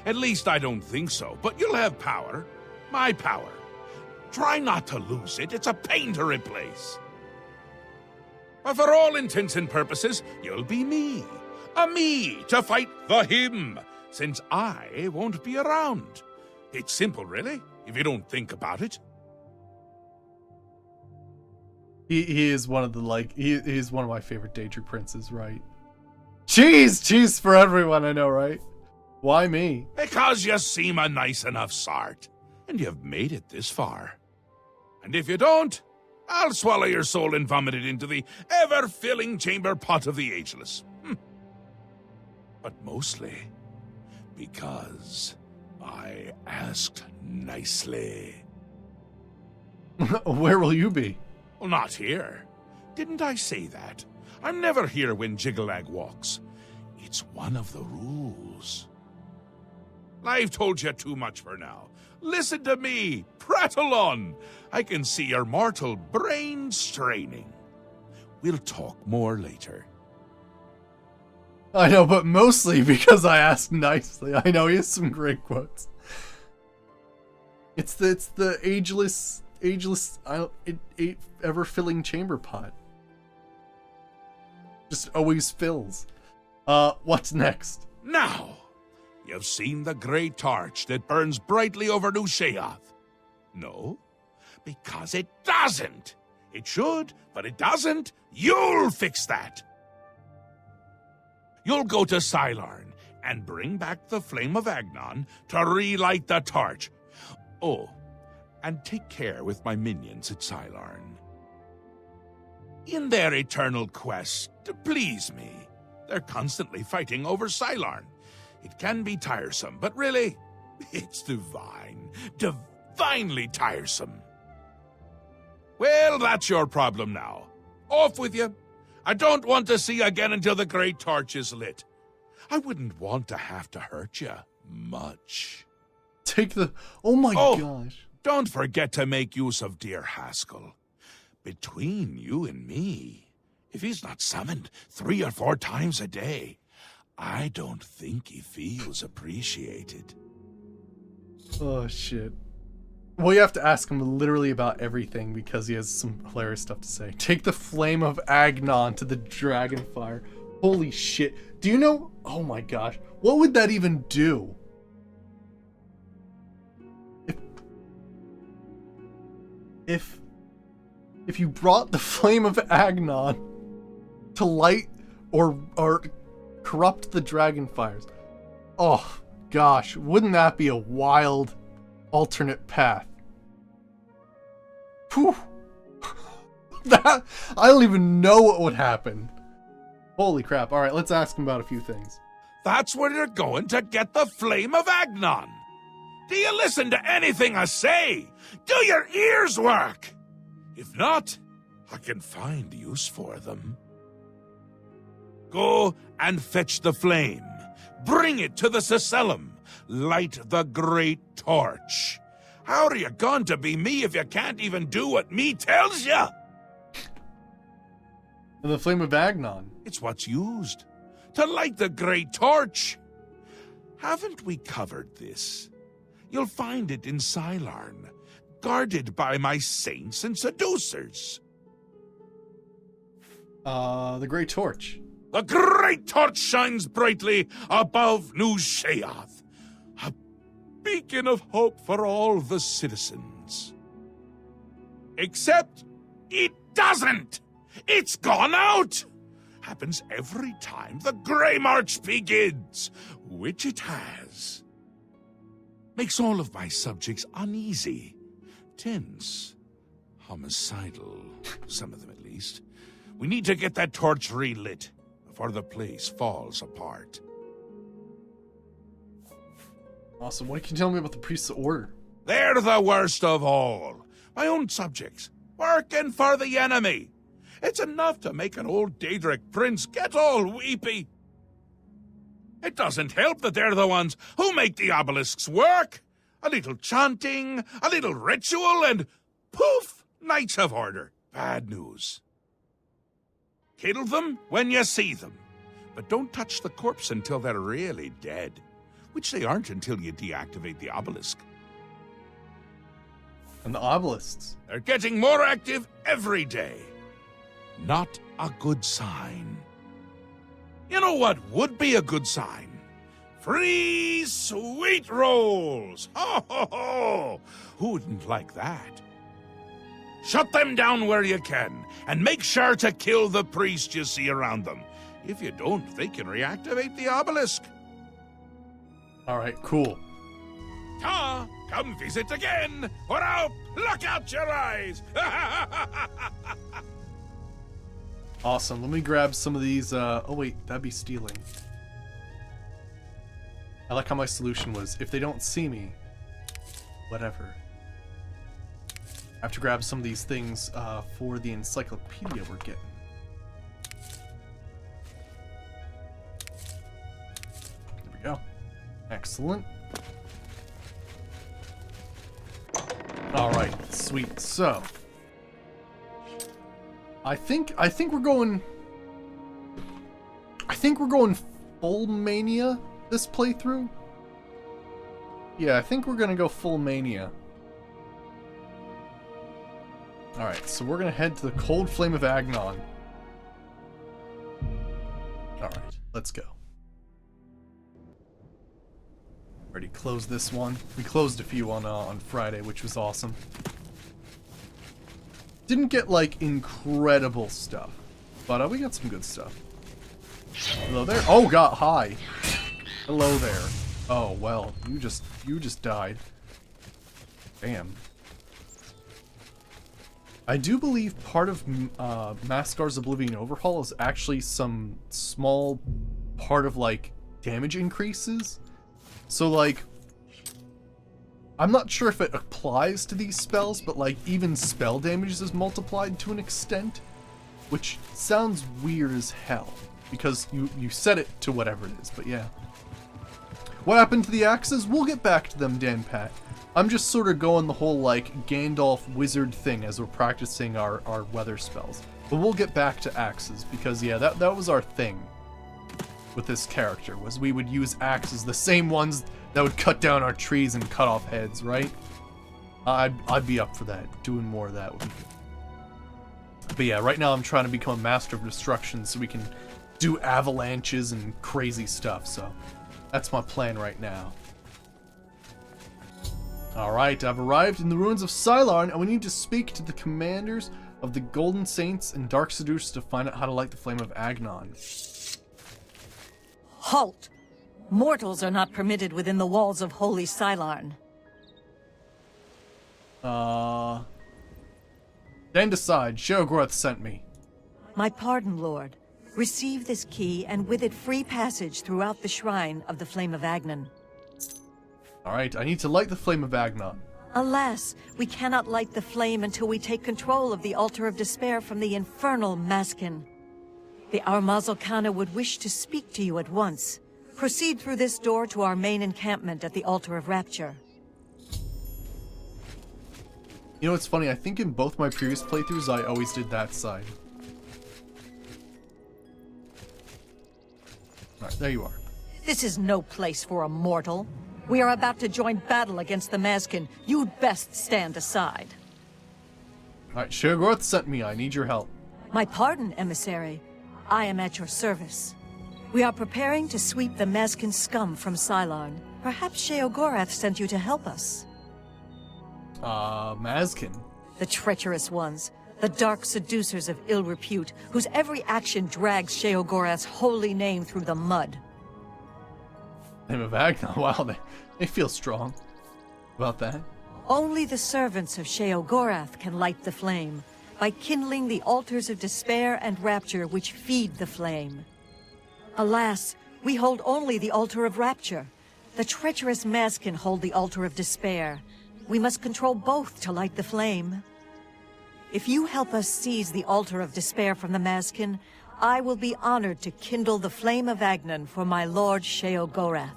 At least I don't think so, but you'll have power. My power. Try not to lose it. It's a pain to replace. But for all intents and purposes, you'll be me. A me to fight the him, since I won't be around. It's simple, really, if you don't think about it. He is one of the, like, he is one of my favorite Daedric princes, right? Cheese for everyone, I know, right? Why me? Because you seem a nice enough sort, and you've made it this far. And if you don't, I'll swallow your soul and vomit it into the ever-filling chamber pot of the ageless. But mostly because I asked nicely. Where will you be? Well, not here. Didn't I say that? I'm never here when Jiggelag walks. It's one of the rules. I've told you too much for now. Listen to me. Prattle on. I can see your mortal brain straining. We'll talk more later. I know, but mostly because I asked nicely. I know, he has some great quotes. It's the ageless, ever-filling chamber pot. Just always fills. What's next? Now, you've seen the great torch that burns brightly over New Sheoth. No, because it doesn't. It should, but it doesn't. You'll fix that. You'll go to Sylarn, and bring back the flame of Agnon to relight the torch. Oh, and take care with my minions at Silarn. In their eternal quest to please me, they're constantly fighting over Silarn. It can be tiresome, but really, it's divine. Divinely tiresome. Well, that's your problem now. Off with you. I don't want to see you again until the great torch is lit. I wouldn't want to have to hurt you much. Take the... Oh my gosh. Don't forget to make use of dear Haskell. Between you and me, if he's not summoned 3 or 4 times a day, I don't think he feels appreciated. Oh, shit. Well, you have to ask him literally about everything because he has some hilarious stuff to say. Take the flame of Agnon to the Dragonfire. Holy shit. Do you know... Oh my gosh. What would that even do? If you brought the flame of Agnon to light or corrupt the Dragonfires. Oh gosh, wouldn't that be a wild alternate path? Whew. That, I don't even know what would happen. Holy crap. Alright, let's ask him about a few things. That's where you're going to get the flame of Agnon. Do you listen to anything I say? Do your ears work? If not, I can find use for them. Go and fetch the flame. Bring it to the Cecellum. Light the great torch. How are you going to be me if you can't even do what me tells you? The flame of Agnon. It's what's used to light the great torch. Haven't we covered this? You'll find it in Silarn, guarded by my saints and seducers. The great torch. The great torch shines brightly above New Sheath, a beacon of hope for all the citizens. Except it doesn't! It's gone out! Happens every time the Grey March begins, which it has. Makes all of my subjects uneasy, tense, homicidal, some of them at least. We need to get that torch relit before the place falls apart. Awesome. What can you tell me about the Priests of Order? They're the worst of all. My own subjects, working for the enemy. It's enough to make an old Daedric prince get all weepy. It doesn't help that they're the ones who make the obelisks work. A little chanting, a little ritual, and poof, Knights of Order. Bad news. Kill them when you see them, but don't touch the corpse until they're really dead, which they aren't until you deactivate the obelisk. And the obelisks. They're getting more active every day. Not a good sign. You know what would be a good sign? Free sweet rolls! Ho, ho, ho! Who wouldn't like that? Shut them down where you can, and make sure to kill the priest you see around them. If you don't, they can reactivate the obelisk. Alright, cool. Ta! Come visit again, or I'll pluck out your eyes! Awesome. Let me grab some of these. Oh wait, that'd be stealing. I like how my solution was, if they don't see me, whatever. I have to grab some of these things for the encyclopedia we're getting. There we go. Excellent. Alright, sweet. So I think we're going full mania this playthrough. Yeah, I think we're gonna go full mania. Alright, so we're gonna head to the Cold Flame of Agnon. Alright, let's go. Already closed this one. We closed a few on Friday, which was awesome. Didn't get, like, incredible stuff, but we got some good stuff. Hello there. Oh, got high. Hello there. Oh, well, you just died. Damn. I do believe part of Mascar's Oblivion Overhaul is actually some small part of, like, damage increases. So, like, I'm not sure if it applies to these spells, but, like, even spell damage is multiplied to an extent, which sounds weird as hell, because you set it to whatever it is, but yeah. What happened to the axes? We'll get back to them, Dan Pat. I'm just sort of going the whole, like, Gandalf wizard thing as we're practicing our weather spells. But we'll get back to axes, because, yeah, that was our thing with this character, was we would use axes, the same ones that would cut down our trees and cut off heads, right? I'd be up for that. Doing more of that would be good. But yeah, right now I'm trying to become a master of destruction so we can do avalanches and crazy stuff, so that's my plan right now. Alright, I've arrived in the ruins of Cylon, and we need to speak to the commanders of the Golden Saints and Dark Seducers to find out how to light the flame of Agnon. Halt! Mortals are not permitted within the walls of Holy Cylon. Stand aside. Sheogorath sent me. My pardon, Lord. Receive this key, and with it free passage throughout the shrine of the Flame of Agnon. Alright, I need to light the flame of Agnon. Alas, we cannot light the flame until we take control of the Altar of Despair from the infernal Maskin. The Armazal would wish to speak to you at once. Proceed through this door to our main encampment at the Altar of Rapture. You know what's funny? I think in both my previous playthroughs, I always did that side. Alright, there you are. This is no place for a mortal. We are about to join battle against the Maskin. You'd best stand aside. Alright, Sheogorath sent me. I need your help. My pardon, emissary. I am at your service. We are preparing to sweep the Maskin scum from Cylon. Perhaps Sheogorath sent you to help us. Maskin? The treacherous ones. The dark seducers of ill repute, whose every action drags Sheogorath's holy name through the mud. Name of Agnon? Wow, they feel strong about that. Only the servants of Sheogorath can light the flame, by kindling the altars of despair and rapture which feed the flame. Alas, we hold only the altar of rapture. The treacherous Maskin hold the altar of despair. We must control both to light the flame. If you help us seize the altar of despair from the Maskin, I will be honored to kindle the flame of Agnon for my lord Sheogorath.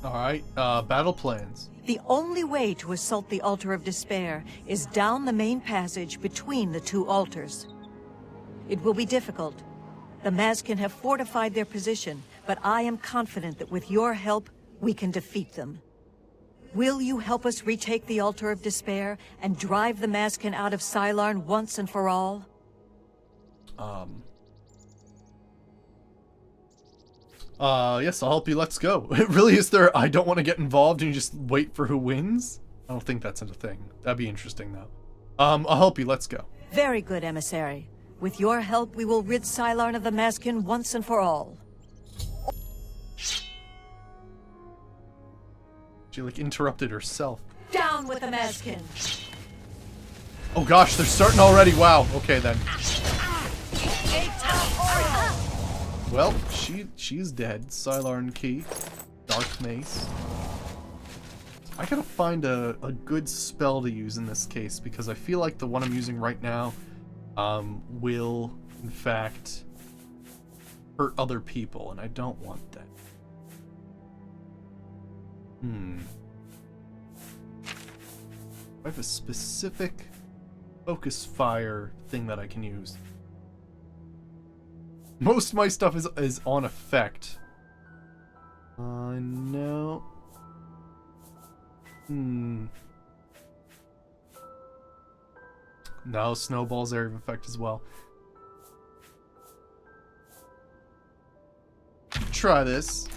Alright, battle plans. The only way to assault the altar of despair is down the main passage between the two altars. It will be difficult. The Maskin have fortified their position, but I am confident that with your help, we can defeat them. Will you help us retake the altar of despair and drive the Maskin out of Cylon once and for all? Yes, I'll help you. Let's go. Really, is there, I don't want to get involved and you just wait for who wins? I don't think that's a thing. That'd be interesting, though. I'll help you. Let's go. Very good, emissary. With your help, we will rid Cylon of the Maskin once and for all. She, like, interrupted herself. Down with the Maskin! Oh gosh, they're starting already. Wow. Okay, then. Well, she's dead. Cylon Key. Dark Mace. I gotta find a good spell to use in this case, because I feel like the one I'm using right now will, in fact, hurt other people, and I don't want that. I have a specific focus fire thing that I can use. Most of my stuff is on effect. No. No, snowball's area of effect as well. Try this.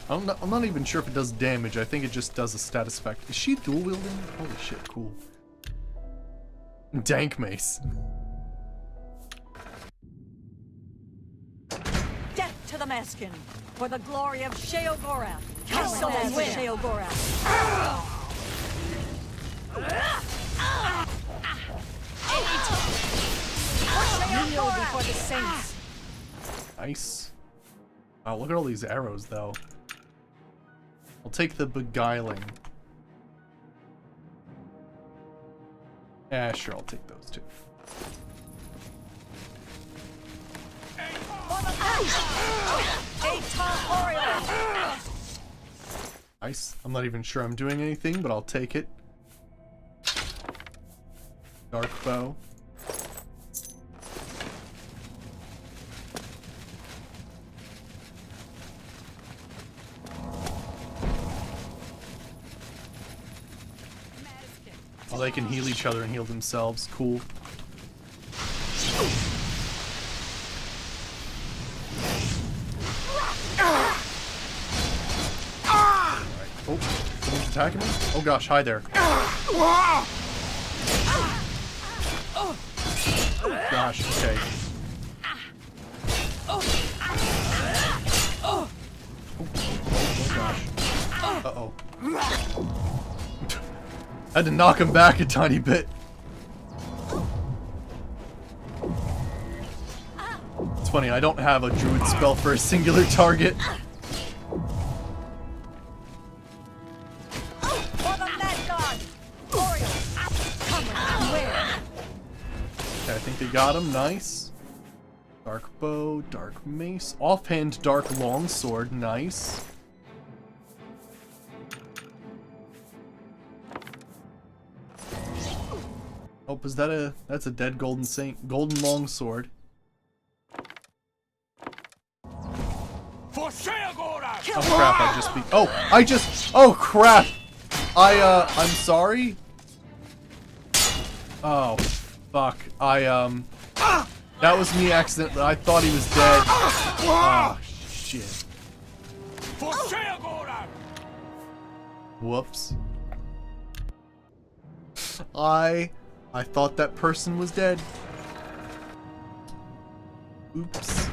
I'm not even sure if it does damage. I think it just does a status effect. Is she dual wielding? Holy shit, cool. Dank mace. Death to the the Maskin, for the glory of Sheogorath. My soul for Sheogorath. Kneel before the saints. Nice. Wow, look at all these arrows, though. I'll take the beguiling. Yeah, sure, I'll take those two. Nice. I'm not even sure I'm doing anything, but I'll take it. Dark bow. Oh, they can heal each other and heal themselves. Cool. Oh, someone's attacking me? Oh gosh, hi there. Gosh, okay. Oh gosh. Uh-oh. I had to knock him back a tiny bit. It's funny, I don't have a druid spell for a singular target. Okay, I think they got him. Nice. Dark bow, dark mace, offhand dark longsword. Nice. Oh, is that that's a dead golden saint, golden longsword. For Oh crap! Oh crap! I'm sorry. Oh, fuck! That was me accidentally. I thought he was dead. Oh shit! Whoops. I thought that person was dead. Oops.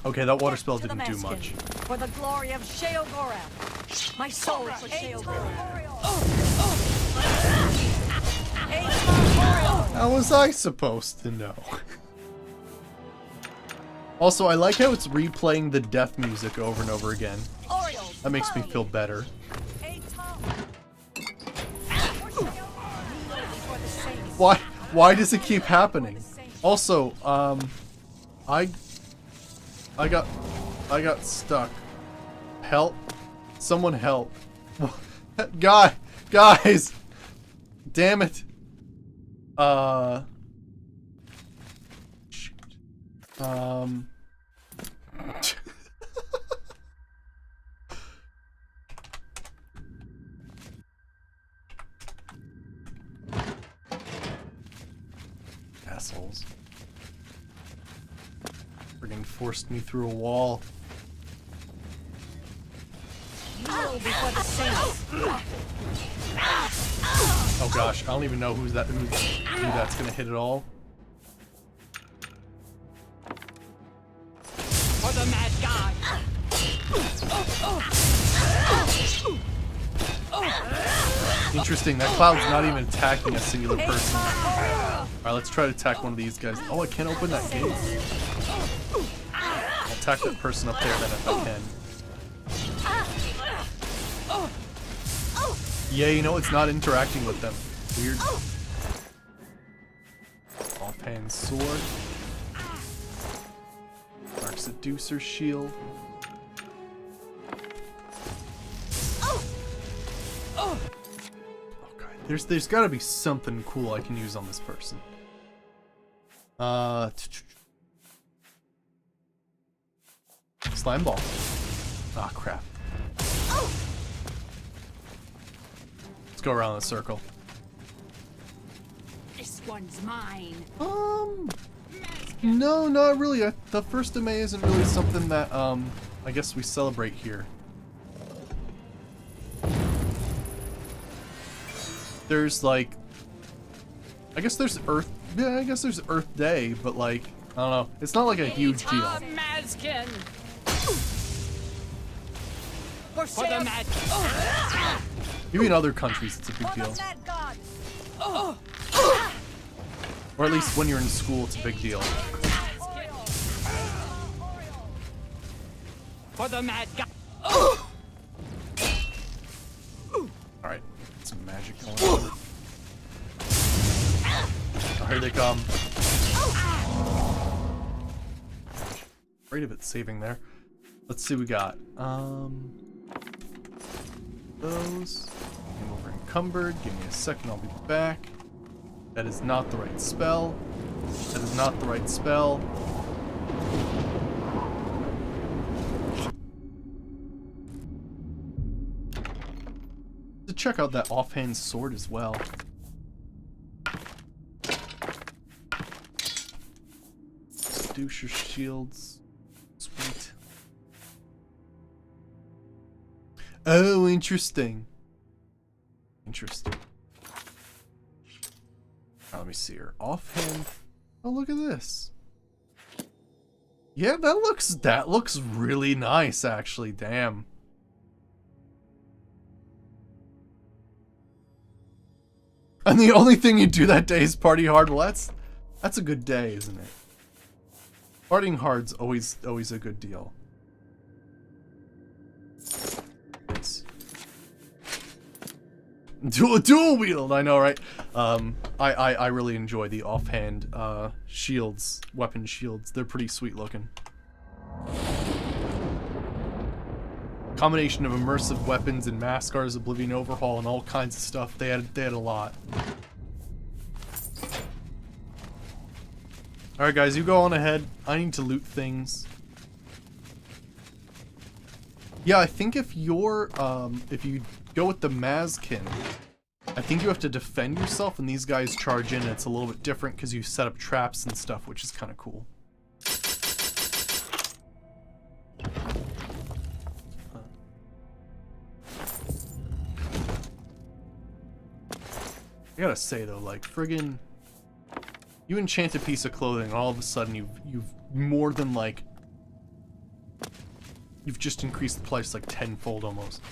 Okay, that water spell didn't do much. For the glory of Sheogorath. My soul for Sheogorath. How was I supposed to know? Also, I like how it's replaying the death music over and over again. That makes me feel better. Why does it keep happening? Also, I got stuck. Help. Someone help. Guys! Damn it. Shoot. Assholes. Friggin' forced me through a wall. Oh gosh, I don't even know who that's gonna hit at all. For the mad god. Interesting, that cloud's not even attacking a singular person. Alright, let's try to attack one of these guys. Oh, I can't open that gate. I'll attack that person up there then if I can. Yeah, you know, it's not interacting with them. Weird. Offhand sword. Dark Seducer shield. Okay, there's gotta be something cool I can use on this person. Slime ball. Ah, crap. Let's go around the circle. This one's mine. No, not really. The 1st of May isn't really something that, I guess we celebrate here. There's, like, I guess there's Earth Day, but, like, I don't know. It's not, like, a huge deal. Mazkin! For the Shale- mad Maybe in other countries it's a big deal. God. Or at least when you're in school it's a big deal. For the mad god! Alright, some magic going on. Oh, here they come. Afraid of it saving there. Let's see what we got. Those. Game over encumbered. Give me a second, I'll be back. That is not the right spell. That is not the right spell. To check out that offhand sword as well. Seducer shields. Sweet. Oh, interesting. Interesting. Now, let me see her. Offhand. Oh, look at this. Yeah, that looks really nice, actually. Damn. And the only thing you do that day is party hard. Well, that's a good day, isn't it? Partying hard's always a good deal. Nice. Dual wield, I know, right? I really enjoy the offhand shields, weapon shields. They're pretty sweet looking. Combination of immersive weapons and Mascar's Oblivion overhaul and all kinds of stuff. They had a lot. Alright guys, you go on ahead. I need to loot things. Yeah, I think if you're if you go with the Mazkin, I think you have to defend yourself and these guys charge in and it's a little bit different because you set up traps and stuff, which is kinda cool. I gotta say though, like friggin', you enchant a piece of clothing, and all of a sudden you've more than like, you've just increased the price like tenfold almost.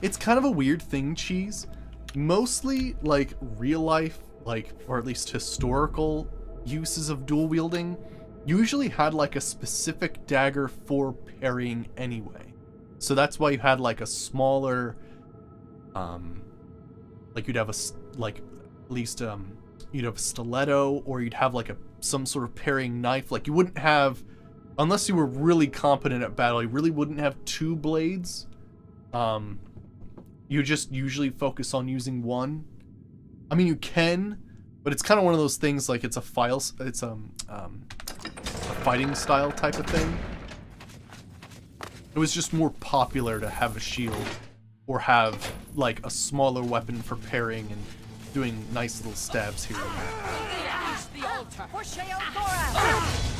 It's kind of a weird thing, Cheese. Mostly like real life, like, or at least historical uses of dual wielding usually had like a specific dagger for parrying anyway. So that's why you had like a smaller, like you'd have a, like, at least, you'd have a stiletto, or you'd have like some sort of parrying knife. Like you wouldn't have, unless you were really competent at battle, you really wouldn't have two blades. You just usually focus on using one. I mean, you can, but it's kind of one of those things, like it's a fighting style type of thing. It was just more popular to have a shield or have like a smaller weapon for parrying and doing nice little stabs here and there. The altar! For Shale Gorath!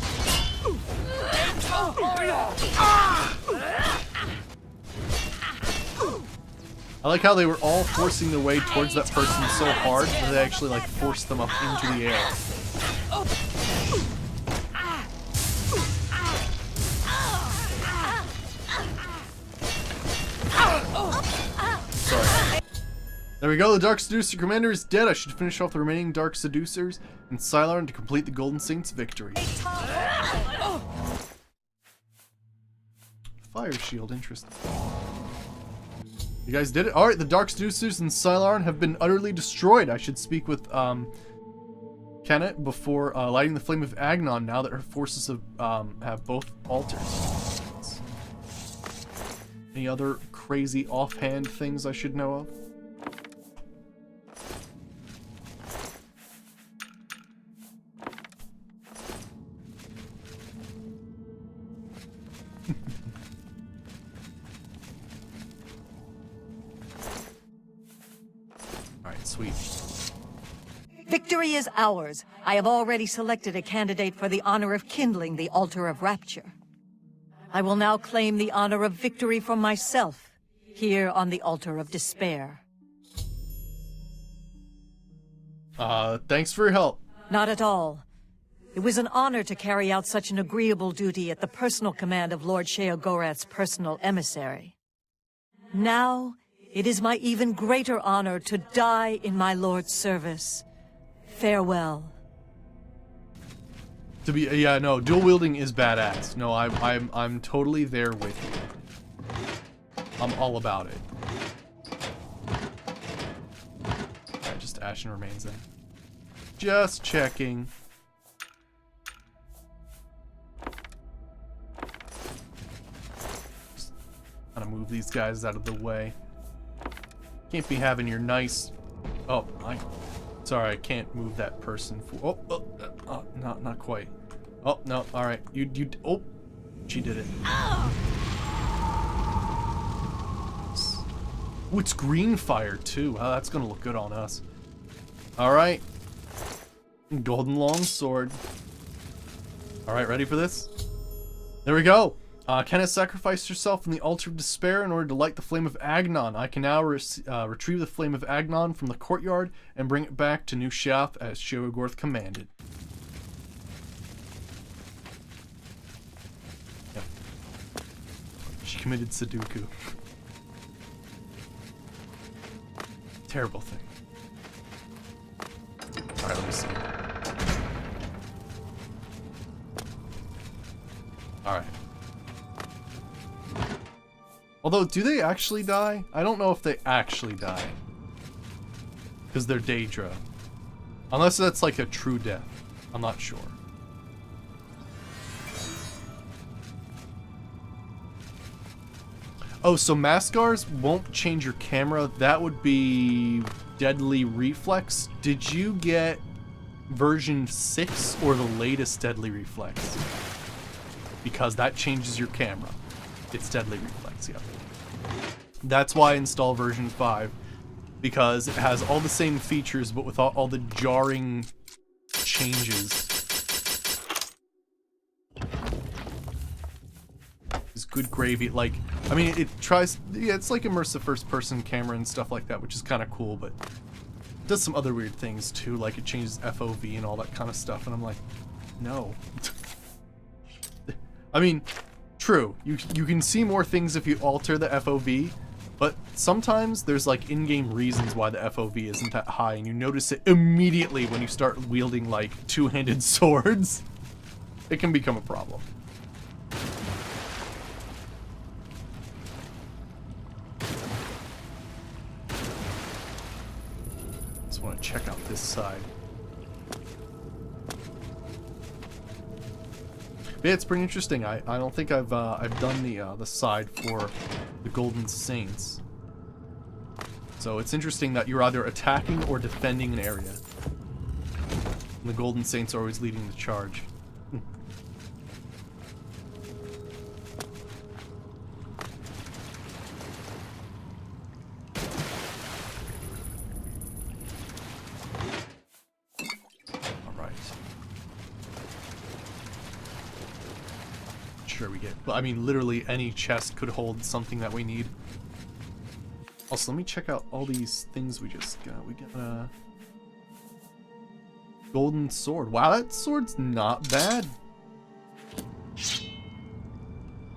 I like how they were all forcing their way towards that person so hard that they actually like forced them up into the air. Sorry. There we go, the Dark Seducer Commander is dead. I should finish off the remaining Dark Seducers in Sylarn to complete the Golden Saint's victory. Fire shield, interesting. You guys did it? Alright, the Dark Seducers in Sylarn have been utterly destroyed. I should speak with Kennet before lighting the Flame of Agnon now that her forces have both altars. Any other crazy offhand things I should know of? Alright, sweet. Victory is ours. I have already selected a candidate for the honor of kindling the altar of rapture. I will now claim the honor of victory for myself, here on the altar of despair. Thanks for your help. Not at all. It was an honor to carry out such an agreeable duty at the personal command of Lord Sheogorath's personal emissary. Now, it is my even greater honor to die in my lord's service. Farewell. Yeah, no, dual wielding is badass. No, I'm totally there with you. I'm all about it. Alright, just Ashen Remains then. Just checking. Just gotta move these guys out of the way. Can't be having your nice... Oh, sorry, I can't move that person. Not quite. Oh, no, alright. Oh, she did it. Oh, it's green fire, too. Oh, that's gonna look good on us. Alright. Golden longsword. Alright, ready for this? There we go. Kenna sacrificed herself in the altar of despair in order to light the flame of Agnon. I can now retrieve the flame of Agnon from the courtyard and bring it back to New Sheoth as Sheogorath commanded. Yep. She committed Sudoku. Terrible thing. Alright, let me see. Alright. Although, do they actually die? I don't know if they actually die. Because they're Daedra. Unless that's like a true death. I'm not sure. Oh, so Maskars won't change your camera. That would be Deadly Reflex. Did you get version 6 or the latest Deadly Reflex? Because that changes your camera. It's Deadly Reflex, yeah. That's why I install version 5. Because it has all the same features, but with all the jarring changes. It's good gravy. Like, I mean, it tries... Yeah, it's like immersive first-person camera and stuff like that, which is kind of cool, but... It does some other weird things, too. Like, it changes FOV and all that kind of stuff, and I'm like, no. I mean... True, you can see more things if you alter the FOV, but sometimes there's like in-game reasons why the FOV isn't that high, and you notice it immediately when you start wielding like two-handed swords. It can become a problem. Just want to check out this side. Yeah, it's pretty interesting. I don't think I've done the side for the Golden Saints. So it's interesting that you're either attacking or defending an area. And the Golden Saints are always leading the charge. We get, but I mean, literally any chest could hold something that we need. Also, let me check out all these things we just got. We got a golden sword. Wow, that sword's not bad.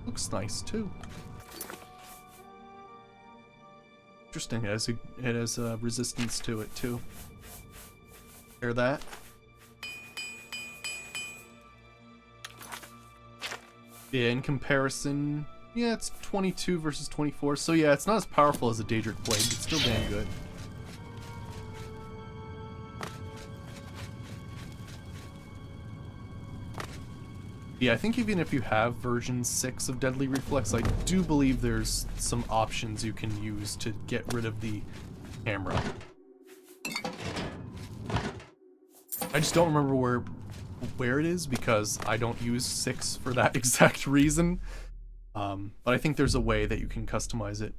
Looks nice too. Interesting. It has a resistance to it too. Hear that? Yeah, in comparison, yeah, it's 22 versus 24, so yeah, it's not as powerful as a Daedric Blade, but still damn good. Yeah, I think even if you have version 6 of Deadly Reflex, I do believe there's some options you can use to get rid of the camera. I just don't remember where it is because I don't use 6 for that exact reason. But I think there's a way that you can customize it.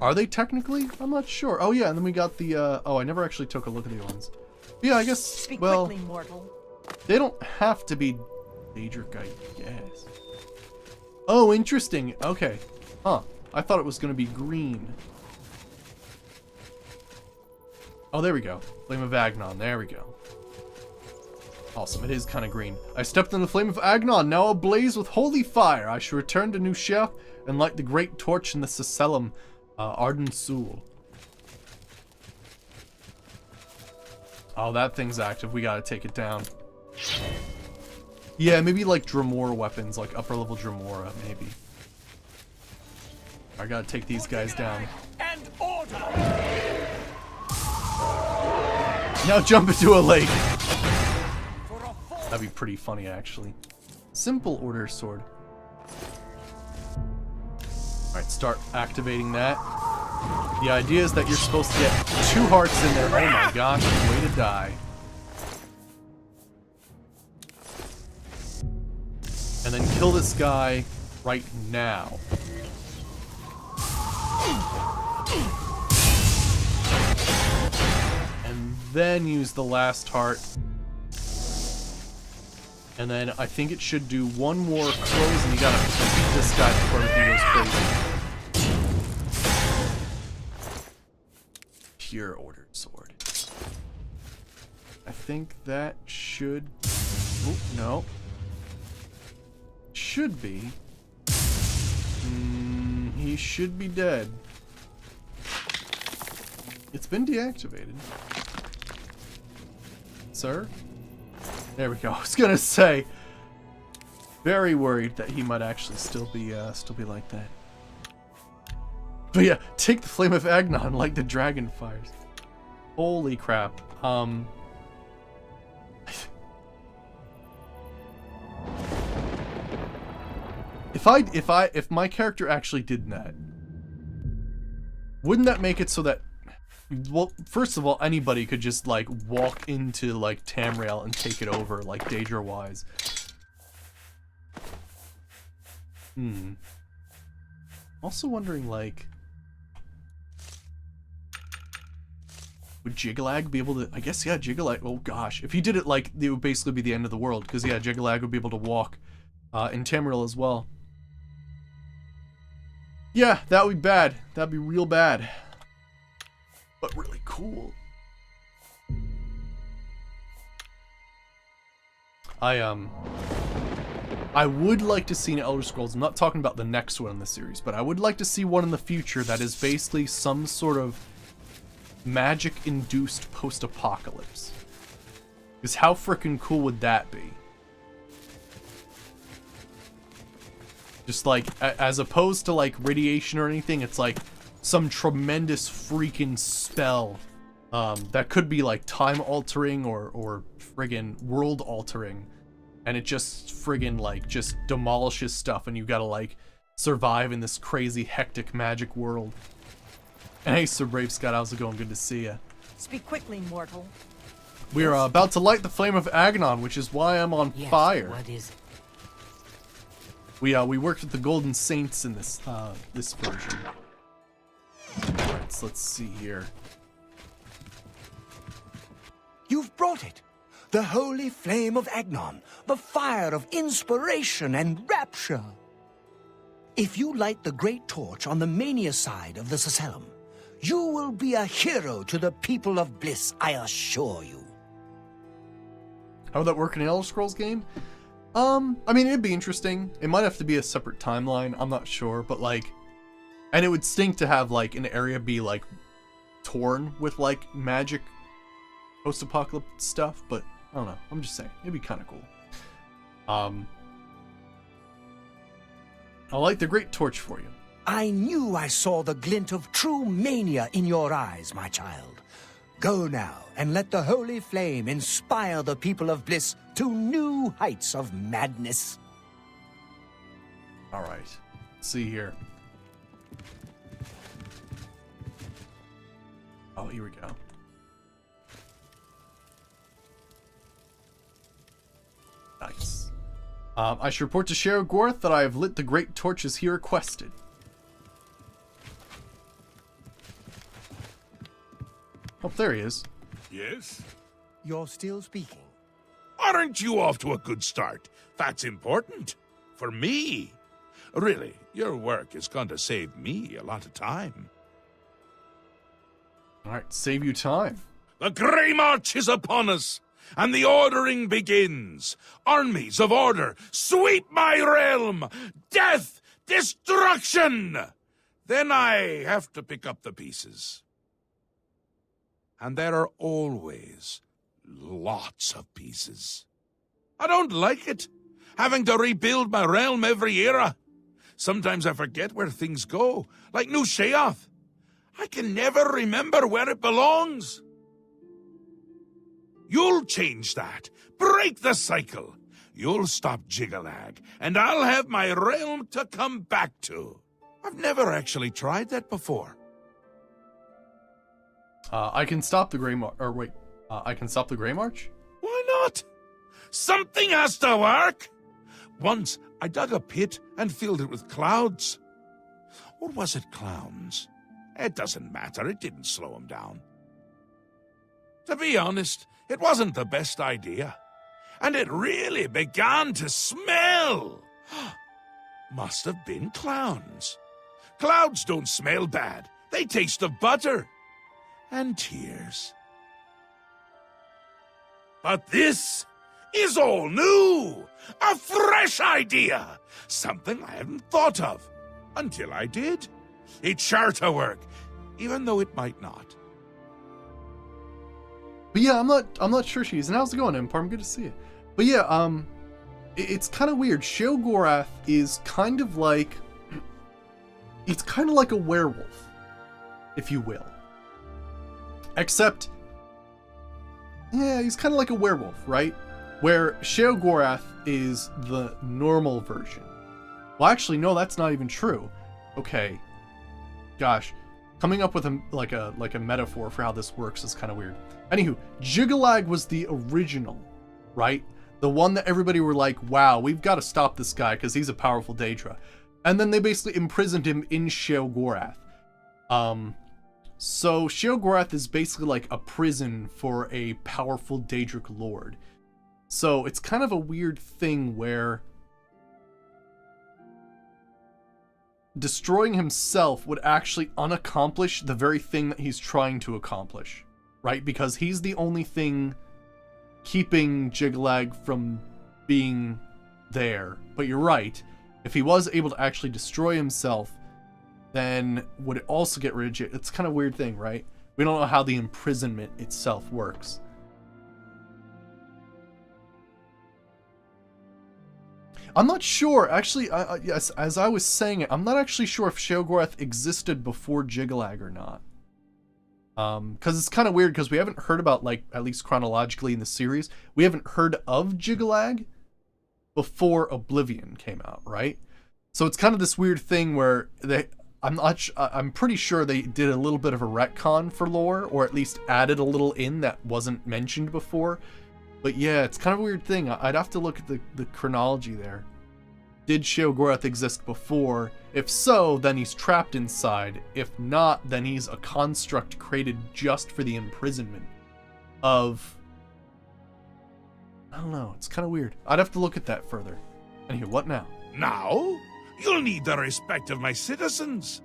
Are they technically? I'm not sure. Oh yeah, and then we got the oh, I never actually took a look at the ones. Yeah, I guess Speak well quickly, mortal. they don't have to be Daedric, I guess. Oh, interesting. Okay. Huh. I thought it was gonna be green. Oh, there we go. Flame of Agnon. There we go. Awesome. It is kind of green. I stepped in the flame of Agnon, now ablaze with holy fire. I shall return to New Sheriff and light the great torch in the Sicellum Arden Sul. Oh, that thing's active. We gotta take it down. Yeah, maybe like Dremora weapons, like upper level Dremora, maybe. I gotta take these guys down. And order. Now jump into a lake. That'd be pretty funny, actually. Simple order sword. Alright, start activating that. The idea is that you're supposed to get 2 hearts in there. Oh my gosh, way to die. And then kill this guy right now. And then use the last heart. And then I think it should do 1 more close, and you gotta beat this guy before everything goes crazy. Pure ordered sword. I think that should... Oh, no. Should be. He should be dead. It's been deactivated. Sir? There we go. I was gonna say, very worried that he might actually still be like that. But yeah, take the flame of Agnon like the dragon fires. Holy crap. If my character actually did that, wouldn't that make it so that, well, first of all, anybody could just like walk into like Tamriel and take it over, like Daedra wise. Also wondering, like, would Jiggalag be able to? I guess, yeah, Jiggalag. Oh gosh, if he did it, like, it would basically be the end of the world, because yeah, Jiggalag would be able to walk in Tamriel as well. Yeah, that would be bad. That'd be real bad. But really cool. I would like to see an Elder Scrolls. I'm not talking about the next one in the series, but I would like to see one in the future that is basically some sort of magic-induced post-apocalypse. Because how freaking cool would that be? Just like, as opposed to like radiation or anything, it's like some tremendous freaking spell that could be like time altering or friggin' world altering, and it just friggin' like just demolishes stuff, and you gotta like survive in this crazy hectic magic world. And hey, Sir Brave Scott, how's it going? Good to see ya. Speak quickly, mortal. We're about to light the flame of Agnon, which is why I'm on fire. What is it? We worked with the Golden Saints in this this version. Alright, so let's see here. You've brought it. The holy flame of Agnon, the fire of inspiration and rapture. If you light the great torch on the mania side of the Sicellum, you will be a hero to the people of Bliss, I assure you. How would that work in an Elder Scrolls game? I mean, it'd be interesting. It might have to be a separate timeline, I'm not sure, but like, and it would stink to have like an area be like torn with like magic post-apocalypse stuff, but I don't know, I'm just saying, it'd be kind of cool. I'll light the great torch for you. I knew I saw the glint of true mania in your eyes, my child. Go now and let the holy flame inspire the people of Bliss to new heights of madness. All right, let's see here. Oh, here we go. Nice. I should report to Sheriff Gorth that I have lit the great torches he requested. Oh, there he is. Yes? You're still speaking. Aren't you off to a good start? That's important. For me. Really, your work is going to save me a lot of time. All right, save you time. The Grey March is upon us, and the ordering begins. Armies of order, sweep my realm! Death! Destruction! Then I have to pick up the pieces. And there are always lots of pieces. I don't like it, having to rebuild my realm every era. Sometimes I forget where things go, like New Sheoth. I can never remember where it belongs. You'll change that. Break the cycle. You'll stop Jiggalag, and I'll have my realm to come back to. I've never actually tried that before. I can stop the Grey March. I can stop the Grey March? Why not? Something has to work. Once, I dug a pit and filled it with clouds. Or was it clowns? It doesn't matter. It didn't slow them down. To be honest, it wasn't the best idea. And it really began to smell. Must have been clowns. Clouds don't smell bad. They taste of butter. And tears. But this is all new. A fresh idea. Something I hadn't thought of. Until I did. It's sure to work, even though it might not. But yeah, I'm not sure she's. And how's it going, Empar? I'm good to see you. But yeah, it's kind of weird. Sheogorath is kind of like, it's kind of like a werewolf, if you will. Except, yeah, he's kind of like a werewolf, right? Where Sheogorath is the normal version. Well, actually, no, that's not even true. Okay, gosh, coming up with a metaphor for how this works is kind of weird. Anywho, Jiggalag was the original, right? The one that everybody were like, wow, we've got to stop this guy because he's a powerful Daedra. And then they basically imprisoned him in Sheogorath. So Sheogorath is basically like a prison for a powerful Daedric lord. So it's kind of a weird thing where destroying himself would actually unaccomplish the very thing that he's trying to accomplish, right? Because he's the only thing keeping Jiggalag from being there. But you're right, if he was able to actually destroy himself, then would it also get rid of it? It's kind of a weird thing, right? We don't know how the imprisonment itself works. I'm not sure, actually, yes, as I was saying it, I'm not actually sure if Sheogorath existed before Jiggalag or not. Because it's kind of weird, because we haven't heard about, like, at least chronologically in the series, we haven't heard of Jiggalag before Oblivion came out, right? So it's kind of this weird thing where I'm pretty sure they did a little bit of a retcon for lore, or at least added a little in that wasn't mentioned before. But yeah, it's kind of a weird thing. I'd have to look at the chronology there. Did Sheogorath exist before? If so, then he's trapped inside. If not, then he's a construct created just for the imprisonment of... I don't know, it's kind of weird. I'd have to look at that further. Anyway, what now? Now? You'll need the respect of my citizens.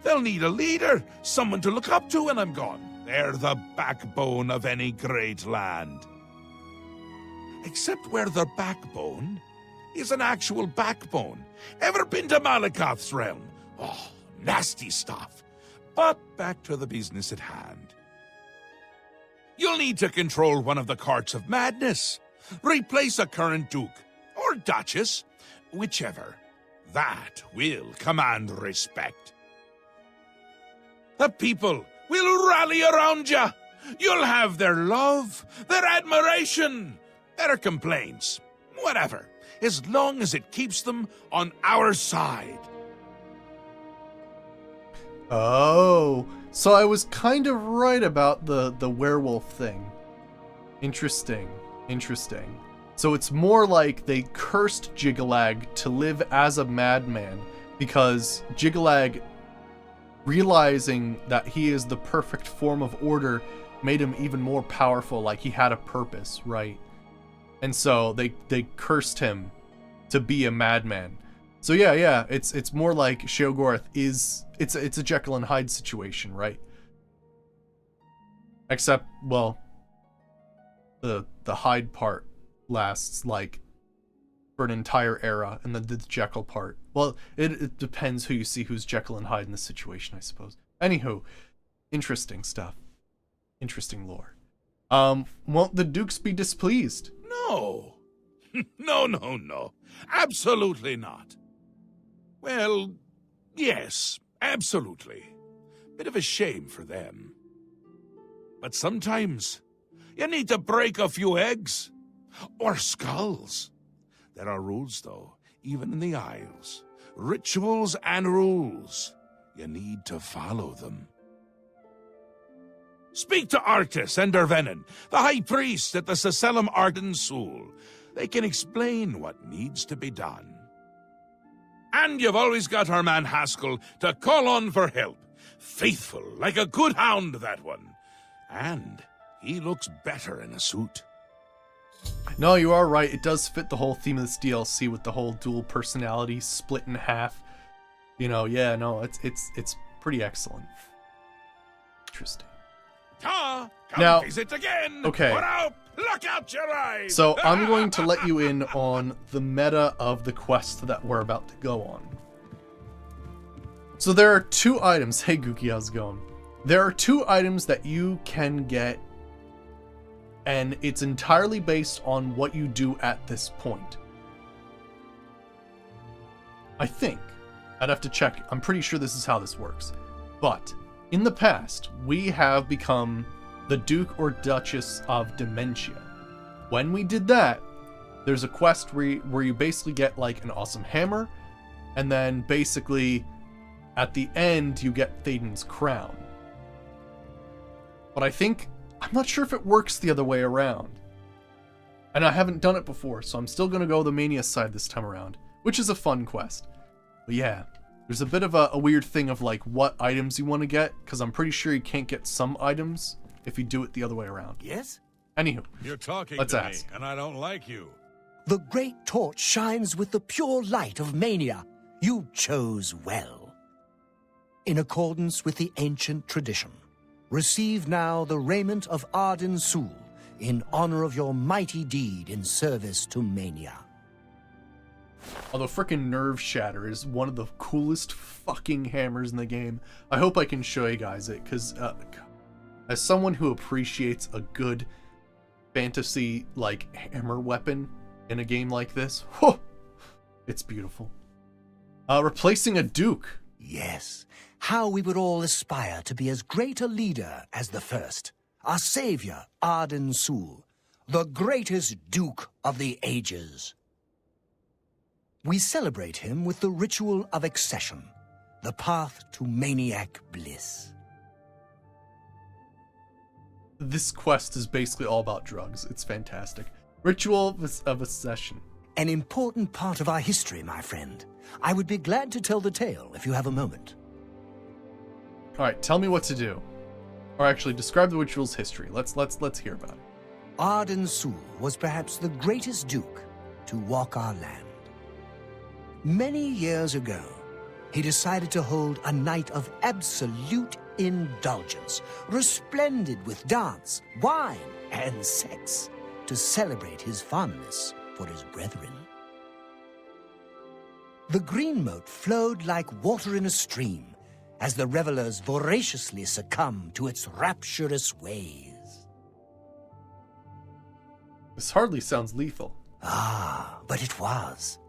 They'll need a leader, someone to look up to when I'm gone. They're the backbone of any great land. Except where the backbone is an actual backbone. Ever been to Malakoth's realm? Oh, nasty stuff. But back to the business at hand. You'll need to control one of the carts of madness. Replace a current duke, or duchess, whichever. That will command respect. The people will rally around you. You'll have their love, their admiration, their complaints, whatever, as long as it keeps them on our side. Oh, so I was kind of right about the werewolf thing. Interesting. So it's more like they cursed Jiggalag to live as a madman because Jiggalag, realizing that he is the perfect form of order, made him even more powerful, like he had a purpose, right? And so they cursed him to be a madman. So yeah, it's more like Sheogorath is it's a Jekyll and Hyde situation, right? Except, well, the Hyde part lasts like for an entire era, and then the Jekyll part. Well, it depends who you see, who's Jekyll and Hyde in this situation, I suppose. Anywho, interesting stuff. Interesting lore. Won't the Dukes be displeased? No. No. Absolutely not. Well, yes, absolutely. Bit of a shame for them. But sometimes you need to break a few eggs. Or skulls. There are rules, though, even in the Isles. Rituals and rules. You need to follow them. Speak to Artis and Dervenin, the High Priest at the Sacellum Arden Sul. They can explain what needs to be done. And you've always got our man Haskell to call on for help. Faithful, like a good hound, that one. And he looks better in a suit. No, you are right. It does fit the whole theme of this DLC with the whole dual personality split in half. You know, yeah, no, it's pretty excellent. Interesting. Come Now, visit again. okay. Put out, look out your eyes. So I'm going to let you in on the meta of the quest that we're about to go on. So there are 2 items. Hey Gookie, how's it going? There are 2 items that you can get, and it's entirely based on what you do at this point. I think. I'd have to check. I'm pretty sure this is how this works. But in the past, we have become the Duke or Duchess of Dementia. When we did that, there's a quest where you basically get like an awesome hammer, and then basically at the end you get Thaden's crown. But I'm not sure if it works the other way around. And I haven't done it before, so I'm still going to go the Mania side this time around, which is a fun quest. But yeah, there's a bit of a weird thing of like what items you want to get, because I'm pretty sure you can't get some items if you do it the other way around. Yes? Anywho, You're talking let's to ask. me, and I don't like you. The great torch shines with the pure light of mania. You chose well. In accordance with the ancient tradition, receive now the raiment of Arden Sul in honor of your mighty deed in service to mania. Although frickin' Nerve Shatter is one of the coolest fucking hammers in the game. I hope I can show you guys it, because as someone who appreciates a good fantasy like hammer weapon in a game like this, whew, it's beautiful. Replacing a Duke. Yes, how we would all aspire to be as great a leader as the first, our savior, Arden Sul, the greatest Duke of the ages. We celebrate him with the ritual of accession, the path to maniac bliss. This quest is basically all about drugs. It's fantastic. Ritual of accession. An important part of our history, my friend. I would be glad to tell the tale if you have a moment. Alright, tell me what to do. Or actually, describe the ritual's history. Let's hear about it. Arden Sul was perhaps the greatest duke to walk our land. Many years ago, he decided to hold a night of absolute indulgence, resplendent with dance, wine, and sex, to celebrate his fondness for his brethren. The green moat flowed like water in a stream as the revelers voraciously succumbed to its rapturous ways. This hardly sounds lethal. Ah, but it was.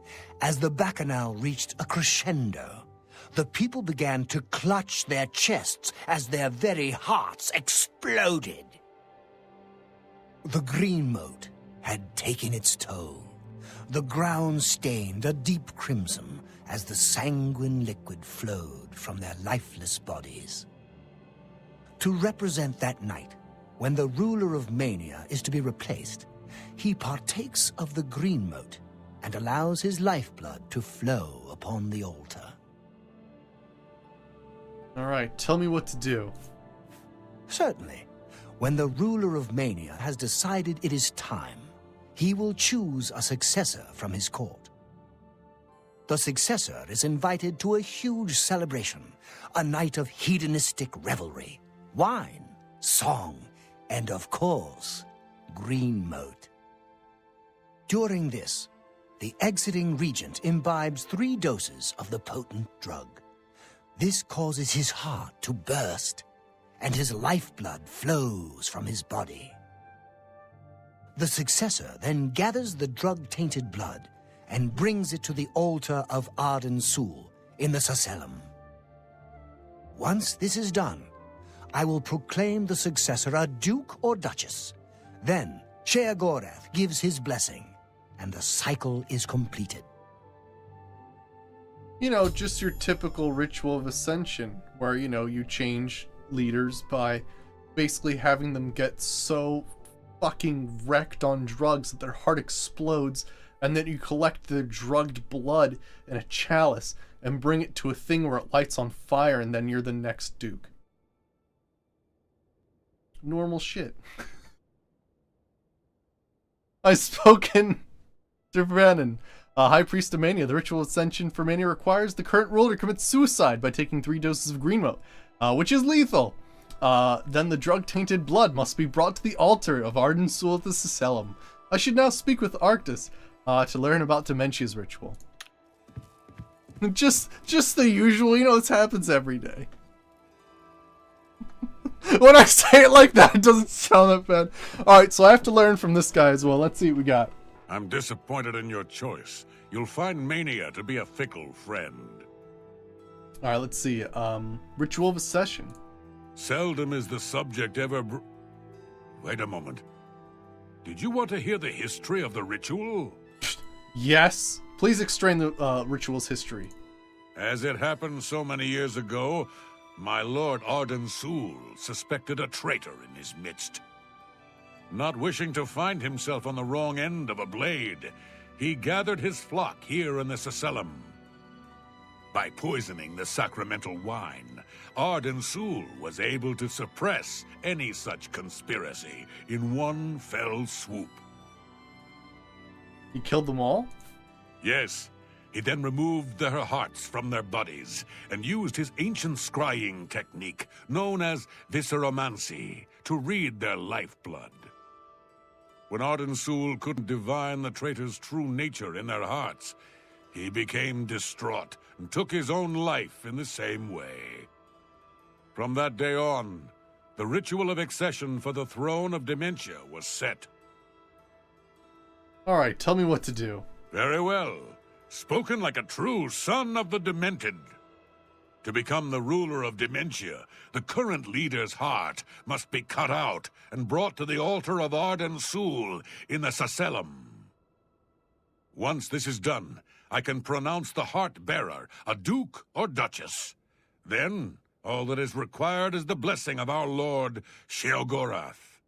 As the bacchanal reached a crescendo, the people began to clutch their chests as their very hearts exploded. The green moat had taken its toll. The ground stained a deep crimson as the sanguine liquid flowed from their lifeless bodies. To represent that night, when the ruler of mania is to be replaced, he partakes of the green moat and allows his lifeblood to flow upon the altar. Alright, tell me what to do. Certainly, when the ruler of mania has decided it is time, he will choose a successor from his court. The successor is invited to a huge celebration, a night of hedonistic revelry, wine, song, and of course, green moat. During this, the exiting regent imbibes 3 doses of the potent drug. This causes his heart to burst, and his lifeblood flows from his body. The successor then gathers the drug-tainted blood and brings it to the altar of Arden Sul in the Sacellum. Once this is done, I will proclaim the successor a duke or duchess. Then Sheogorath gives his blessing, and the cycle is completed. You know, just your typical ritual of ascension, where, you know, you change leaders by basically having them get so fucking wrecked on drugs that their heart explodes, and then you collect their drugged blood in a chalice and bring it to a thing where it lights on fire, and then you're the next duke. Normal shit. I've spoken to Brennan. High Priest of Mania. The ritual ascension for Mania requires the current ruler commit suicide by taking 3 doses of green moat, which is lethal. Then the drug-tainted blood must be brought to the altar of Arden Sul at the Sacellum. I should now speak with Arctis to learn about Dementia's ritual. Just the usual, you know, this happens every day. When I say it like that, it doesn't sound that bad. Alright, so I have to learn from this guy as well. Let's see what we got. I'm disappointed in your choice. You'll find Mania to be a fickle friend. Alright, let's see. Ritual of Accession. Seldom is the subject ever Wait a moment. Did you want to hear the history of the ritual? Yes. Please explain the ritual's history. As it happened so many years ago, my lord Arden Sul suspected a traitor in his midst. Not wishing to find himself on the wrong end of a blade, he gathered his flock here in the Sacellum. By poisoning the sacramental wine, Arden Sul was able to suppress any such conspiracy in one fell swoop. He killed them all? Yes. He then removed their hearts from their bodies and used his ancient scrying technique, known as visceromancy, to read their lifeblood. When Arden Sul couldn't divine the traitor's true nature in their hearts, he became distraught and took his own life in the same way. From that day on, the ritual of accession for the throne of Dementia was set. Alright, tell me what to do. Very well. Spoken like a true son of the Demented. To become the ruler of Dementia, the current leader's heart must be cut out and brought to the altar of Arden Sul in the Sacellum. Once this is done, I can pronounce the heart-bearer a duke or duchess. Then, all that is required is the blessing of our lord, Sheogorath.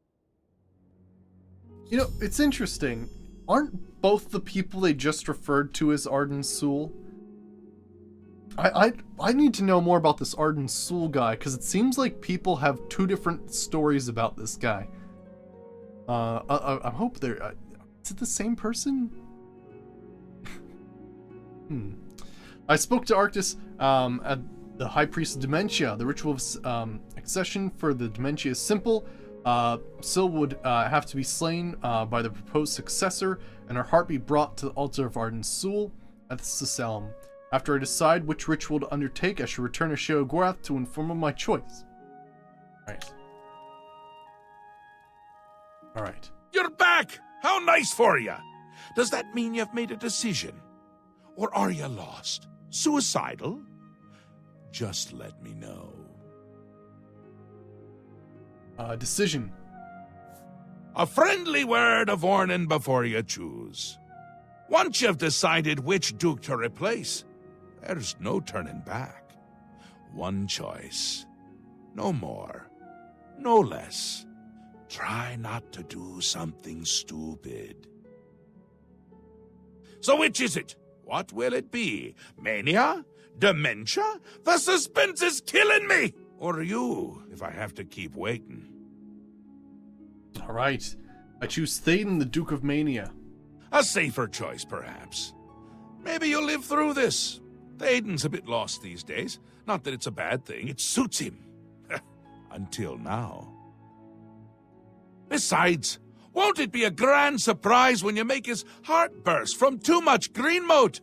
You know, it's interesting. Aren't both the people they just referred to as Arden Sul? I need to know more about this Arden Sul guy, because it seems like people have 2 different stories about this guy. I hope they're... is it the same person? I spoke to Arctis at the High Priest of Dementia. The ritual of accession for the Dementia is simple. Sil would have to be slain by the proposed successor, and her heart be brought to the altar of Arden Sul at the Sacellum. After I decide which ritual to undertake, I should return to Sheogorath to inform of my choice. Alright. You're back! How nice for you! Does that mean you've made a decision? Or are you lost? Suicidal? Just let me know. Decision. A friendly word of warning before you choose. Once you've decided which duke to replace, there's no turning back. One choice. No more. No less. Try not to do something stupid. So which is it? What will it be? Mania? Dementia? The suspense is killing me! Or you, if I have to keep waiting. Alright. I choose Thaden, the Duke of Mania. A safer choice, perhaps. Maybe you'll live through this. Thaden's a bit lost these days. Not that it's a bad thing. It suits him. Until now. Besides, Won't it be a grand surprise when you make his heart burst from too much green moat?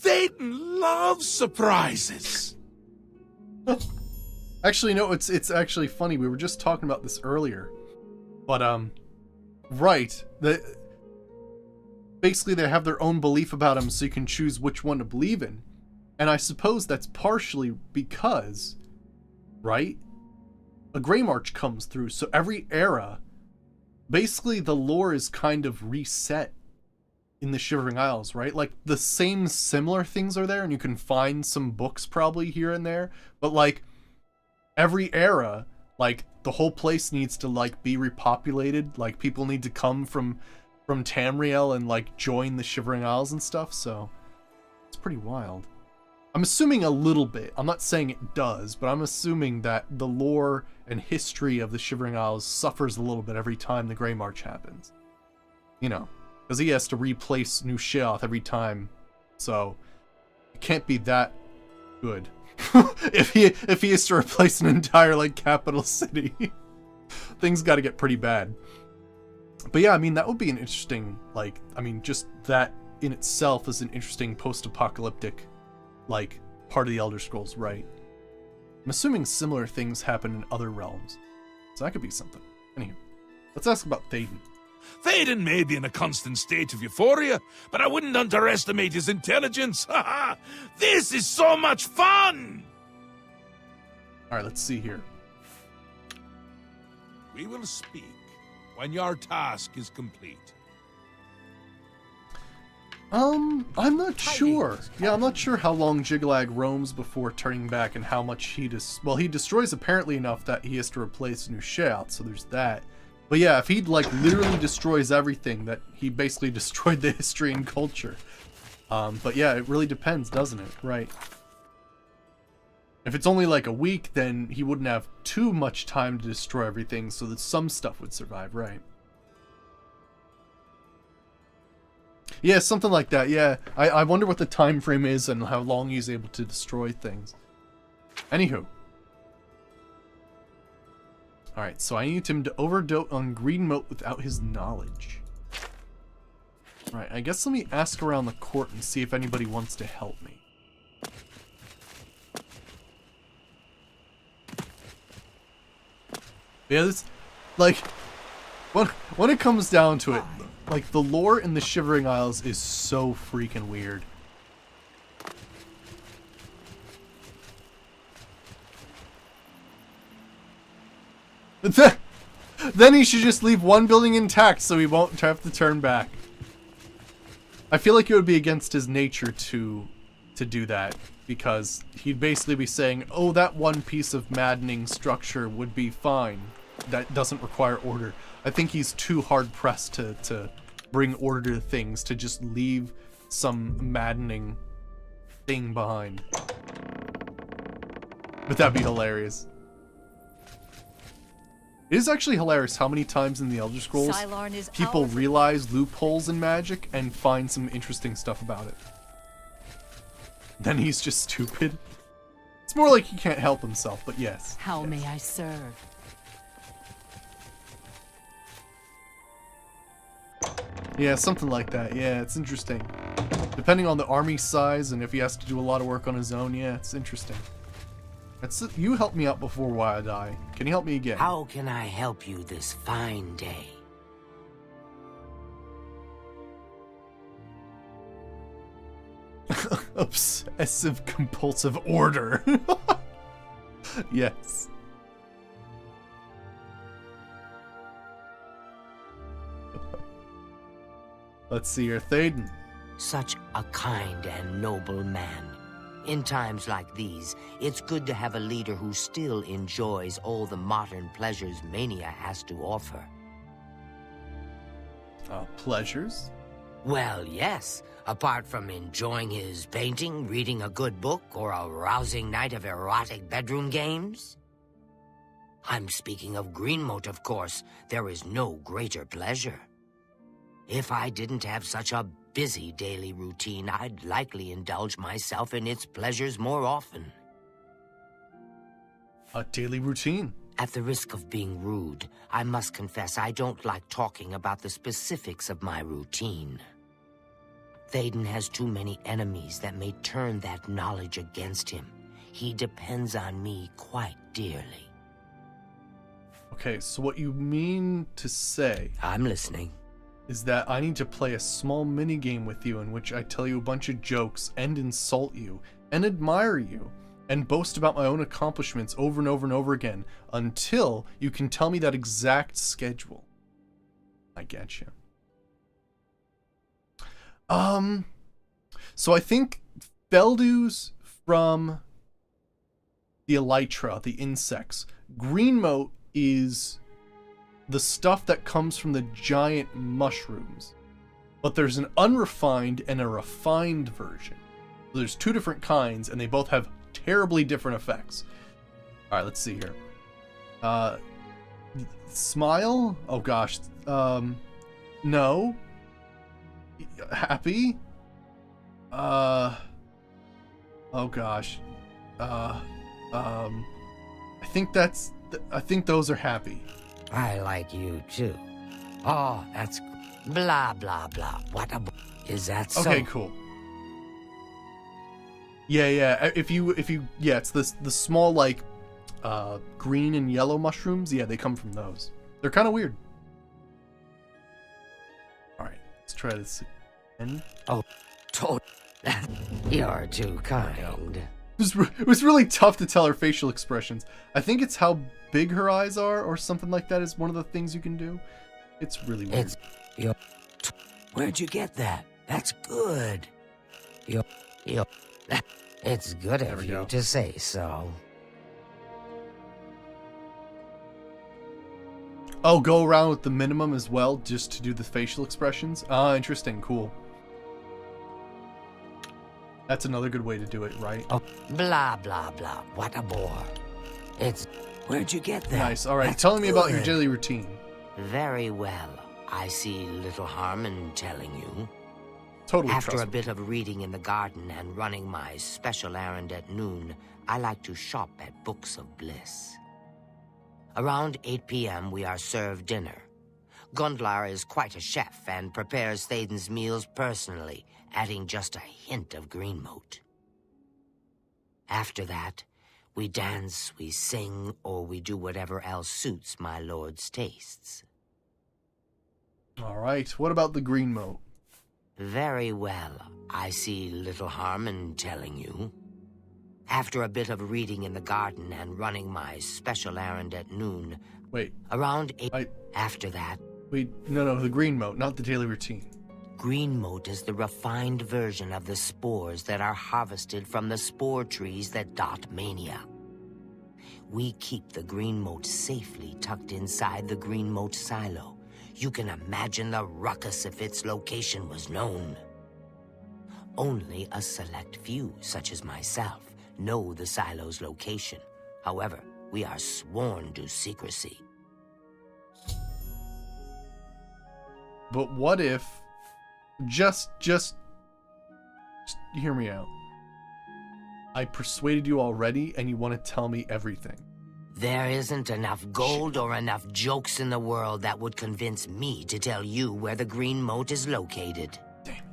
Théoden loves surprises. Actually, no, it's actually funny. We were just talking about this earlier. But, right. Basically, they have their own belief about him, so you can choose which one to believe in. And I suppose that's partially because, right? A Grey March comes through, so every era, basically the lore is kind of reset in the Shivering Isles, right? Like, the same similar things are there, and you can find some books probably here and there, but, like, every era, like, the whole place needs to, like, be repopulated. Like, people need to come from Tamriel and, like, join the Shivering Isles and stuff, so it's pretty wild. I'm assuming a little bit. I'm not saying it does, but I'm assuming that the lore and history of the Shivering Isles suffers a little bit every time the Grey March happens. You know, because he has to replace New Sheoth every time, so it can't be that good. if he has to replace an entire, like, capital city, things got to get pretty bad. But yeah, I mean, that would be an interesting, like, I mean, just that in itself is an interesting post-apocalyptic, like, part of the Elder Scrolls, right? I'm assuming similar things happen in other realms, so that could be something. Anywho, let's ask about Théoden. Théoden may be in a constant state of euphoria, but I wouldn't underestimate his intelligence. This is so much fun! Alright, let's see here. We will speak when your task is complete. I'm not sure. Yeah, I'm not sure how long Jiglag roams before turning back and how much he he destroys apparently enough that he has to replace New Sheoth, so there's that. But yeah, if he, like, literally destroys everything, that he basically destroyed the history and culture. But yeah, it really depends, doesn't it? Right. If it's only like a week, then he wouldn't have too much time to destroy everything, so that some stuff would survive, right? Yeah, something like that, yeah. I wonder what the time frame is and how long he's able to destroy things. Anywho. Alright, so I need him to overdote on green moat without his knowledge. Alright, I guess let me ask around the court and see if anybody wants to help me. Yeah, this, like, when it comes down to it, like, the lore in the Shivering Isles is so freaking weird. Then he should just leave one building intact so he won't have to turn back. I feel like it would be against his nature to do that, because he'd basically be saying, oh, that one piece of maddening structure would be fine. That doesn't require order. I think he's too hard-pressed to bring order to things, to just leave some maddening thing behind. But that'd be hilarious. It is actually hilarious how many times in the Elder Scrolls people realize loopholes in magic and find some interesting stuff about it. Then he's just stupid. It's more like he can't help himself, but yes. How may I serve? Yeah, something like that. Yeah, it's interesting. Depending on the army size and if he has to do a lot of work on his own, yeah, it's interesting. You helped me out before while I die. Can you help me again? How can I help you this fine day? Obsessive compulsive order. Yes. Let's see here, Théoden. Such a kind and noble man. In times like these, it's good to have a leader who still enjoys all the modern pleasures Mania has to offer. Pleasures? Well, yes. Apart from enjoying his painting, reading a good book, or a rousing night of erotic bedroom games. I'm speaking of Greenmote, of course. There is no greater pleasure. If I didn't have such a busy daily routine, I'd likely indulge myself in its pleasures more often. A daily routine. At the risk of being rude, I must confess I don't like talking about the specifics of my routine. Théoden has too many enemies that may turn that knowledge against him. He depends on me quite dearly. Okay, so what you mean to say... I'm listening. ...is that I need to play a small minigame with you in which I tell you a bunch of jokes and insult you and admire you and boast about my own accomplishments over and over and over again until you can tell me that exact schedule. I get you. So I think Feldus from the Elytra, the insects. Greenmote is the stuff that comes from the giant mushrooms. But there's an unrefined and a refined version. So there's two different kinds, and they both have terribly different effects. Alright, let's see here. Smile? Oh gosh. No. Happy? Oh gosh. I think those are happy. I like you too. Oh, that's blah blah blah. What a is that so? Okay, cool. Yeah. If you it's the small like green and yellow mushrooms. Yeah, they come from those. They're kind of weird. All right, let's try this again. Oh, you're too kind. It was really tough to tell her facial expressions. I think it's how big her eyes are, or something like that. Is one of the things you can do. It's really weird. Where'd you get that? That's good. It's good of you to say so. Oh, go around with the minimum as well, just to do the facial expressions? Ah, interesting, cool. That's another good way to do it, right? Oh, blah, blah, blah. What a bore. Where'd you get that? Nice, alright. That's Tell me about your good. daily routine. Very well. I see little harm in telling you. Totally After a trust me. bit of reading in the garden and running my special errand at noon, I like to shop at Books of Bliss. Around 8 p.m. we are served dinner. Gundlar is quite a chef and prepares Théoden's meals personally, adding just a hint of greenmote. After that, we dance, we sing, or we do whatever else suits my lord's tastes. Alright, what about the green moat? Very well. I see little harm in telling you. After a bit of reading in the garden and running my special errand at noon, Wait, around 8 after that, no, the green moat, not the daily routine. greenmote is the refined version of the spores that are harvested from the spore trees that dot Mania. We keep the greenmote safely tucked inside the greenmote silo. You can imagine the ruckus if its location was known. Only a select few, such as myself, know the silo's location. However, we are sworn to secrecy. But what if... Just hear me out. I persuaded you already, and you want to tell me everything. There isn't enough gold or enough jokes in the world that would convince me to tell you where the green moat is located. Damn.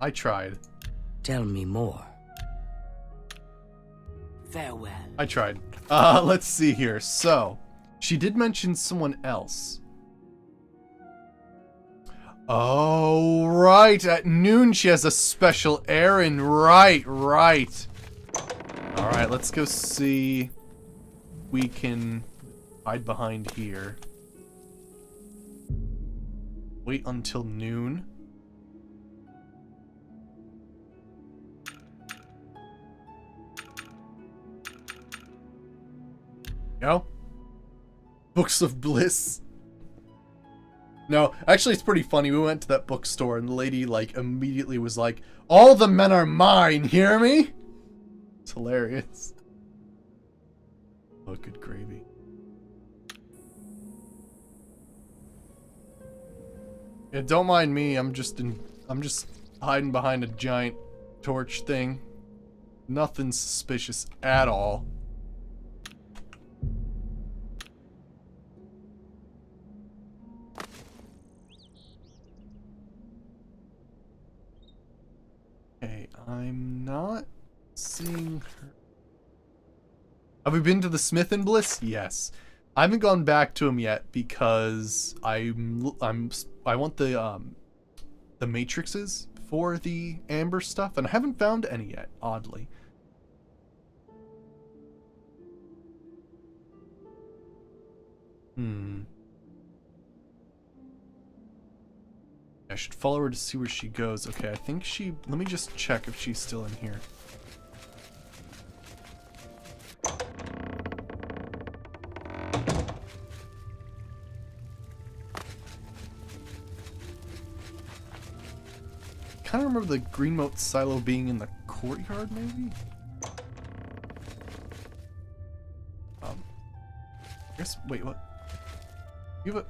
I tried. Tell me more. Farewell. I tried. Let's see here. So, she did mention someone else. Oh, right. At noon, she has a special errand. Right. Alright, let's go see. We can hide behind here. Wait until noon. Go. Books of Bliss. No, actually it's pretty funny. We went to that bookstore and the lady like immediately was like, "All the men are mine, hear me?" It's hilarious. Oh, good gravy. Yeah, don't mind me. I'm just hiding behind a giant torch thing. Nothing suspicious at all. I'm not seeing her. Have we been to the Smith and Bliss? Yes. I haven't gone back to him yet because I want the matrices for the amber stuff, and I haven't found any yet, oddly. I should follow her to see where she goes. Okay, I think she... Let me just check if she's still in here. I kind of remember the green moat silo being in the courtyard, maybe? I guess... Wait, what? You have a...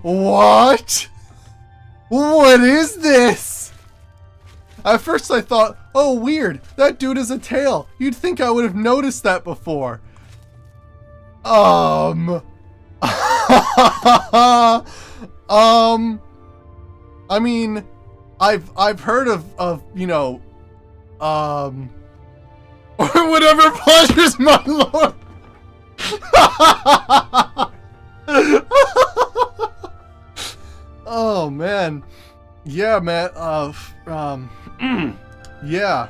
what? What is this? At first I thought, oh weird, that dude has a tail. You'd think I would have noticed that before. I mean, I've heard of, you know, or whatever pleasures my lord. Oh man, yeah, man. Yeah.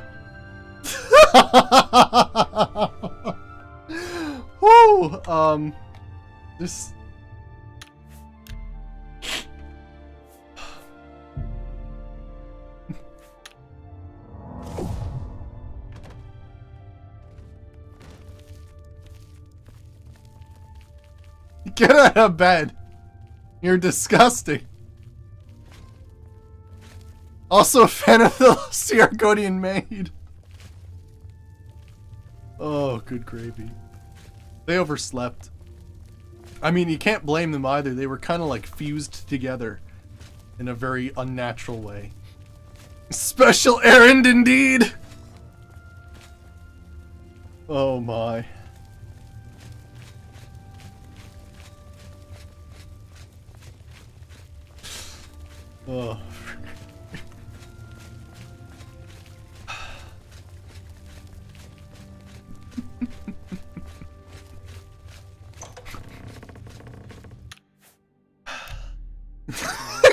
Woo. This. Get out of bed. You're disgusting. Also a fan of the Argonian maid. Oh, good gravy. They overslept. I mean, you can't blame them either. They were kind of like fused together in a very unnatural way. Special errand indeed. Oh my. Oh.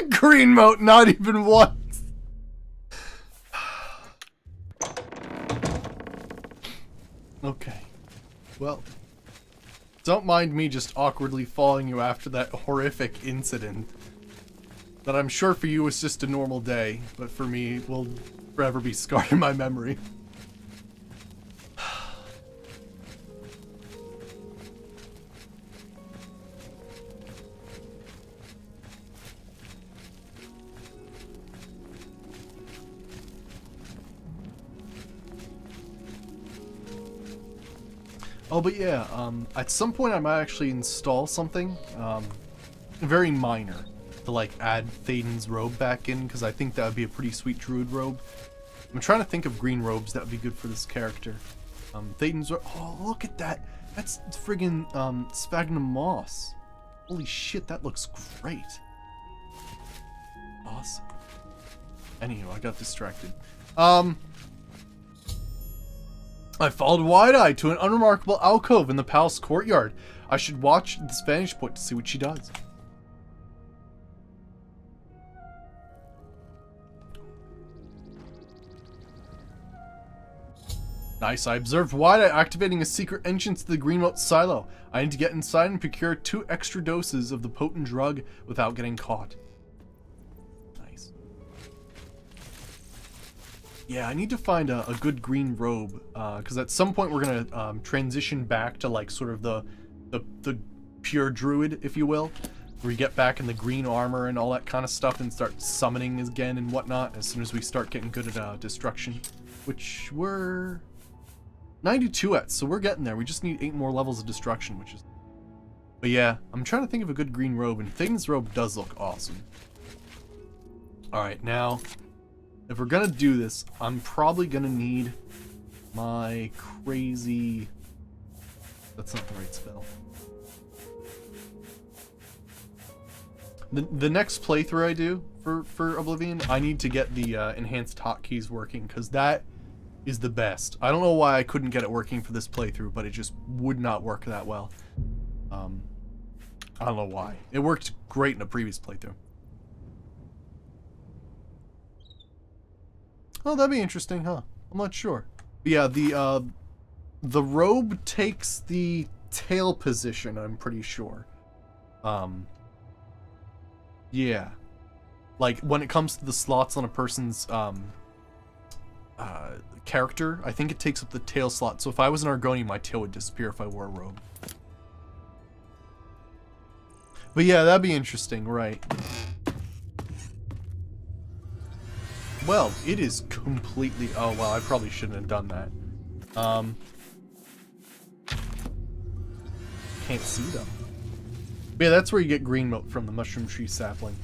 Green moat, not even once. Okay. Well, don't mind me just awkwardly following you after that horrific incident. That I'm sure for you was just a normal day, but for me will forever be scarred in my memory. Oh, but yeah, at some point I might actually install something, very minor, to like add Thaden's robe back in, because I think that would be a pretty sweet druid robe. I'm trying to think of green robes that would be good for this character. Thaden's robe, oh look at that, that's friggin' sphagnum moss. Holy shit, that looks great. Awesome. Anywho, I got distracted. I followed Wide-Eye to an unremarkable alcove in the palace courtyard. I should watch this vantage point to see what she does. Nice, I observed Wide-Eye activating a secret entrance to the Greenmote silo. I need to get inside and procure 2 extra doses of the potent drug without getting caught. Nice. Yeah, I need to find a good green robe, because at some point we're gonna transition back to like sort of the pure druid, if you will, where we get back in the green armor and all that kind of stuff and start summoning again and whatnot as soon as we start getting good at destruction, which we're 92 at, so we're getting there. We just need 8 more levels of destruction, which is... But yeah, I'm trying to think of a good green robe, and Thaden's robe does look awesome. Alright, now... if we're gonna do this, I'm probably gonna need my crazy... That's not the right spell. The next playthrough I do for Oblivion, I need to get the enhanced hotkeys working, because that is the best. I don't know why I couldn't get it working for this playthrough, but it just would not work that well. I don't know why. It worked great in a previous playthrough. Oh, that'd be interesting, huh? I'm not sure. But yeah, the robe takes the tail position, I'm pretty sure. Yeah. Like, when it comes to the slots on a person's, character, I think it takes up the tail slot. So if I was an Argonian, my tail would disappear if I wore a robe. But yeah, that'd be interesting, right? Well, it is completely... Oh, well, I probably shouldn't have done that. Can't see them. But yeah, that's where you get green mote from, the mushroom tree sapling.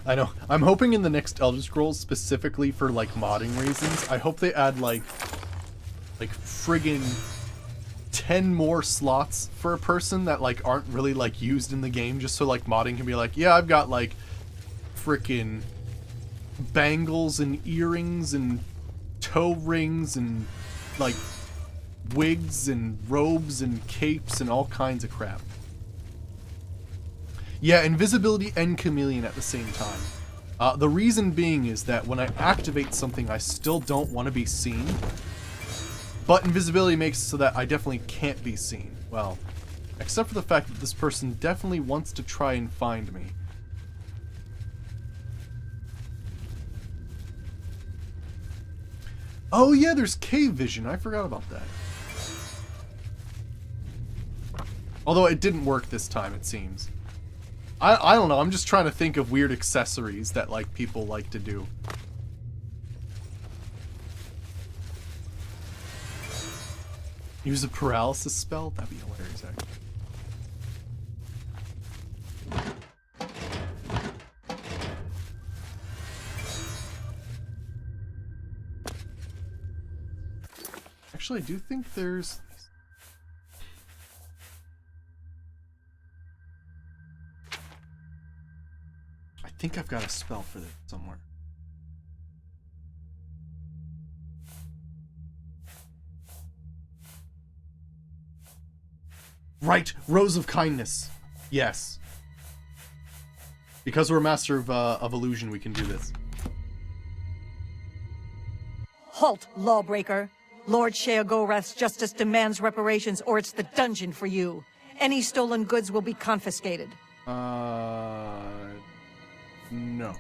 I know. I'm hoping in the next Elder Scrolls, specifically for, like, modding reasons, I hope they add, like friggin' 10 more slots for a person that, like, aren't really, like, used in the game, just so, like, modding can be like, yeah, I've got, like, frickin' bangles and earrings and toe rings and, like, wigs and robes and capes and all kinds of crap. Yeah, invisibility and chameleon at the same time. The reason being is that when I activate something, I still don't want to be seen. But invisibility makes it so that I definitely can't be seen. Well, except for the fact that this person definitely wants to try and find me. Oh yeah, there's cave vision. I forgot about that. Although it didn't work this time, it seems. I don't know, I'm just trying to think of weird accessories that, like, people like to do. Use a paralysis spell? That'd be hilarious, actually, I do think there's... I think I've got a spell for this somewhere. Right! Rose of Kindness! Yes. Because we're a master of illusion, we can do this. Halt, lawbreaker. Lord Sheogorath's justice demands reparations, or it's the dungeon for you. Any stolen goods will be confiscated. No.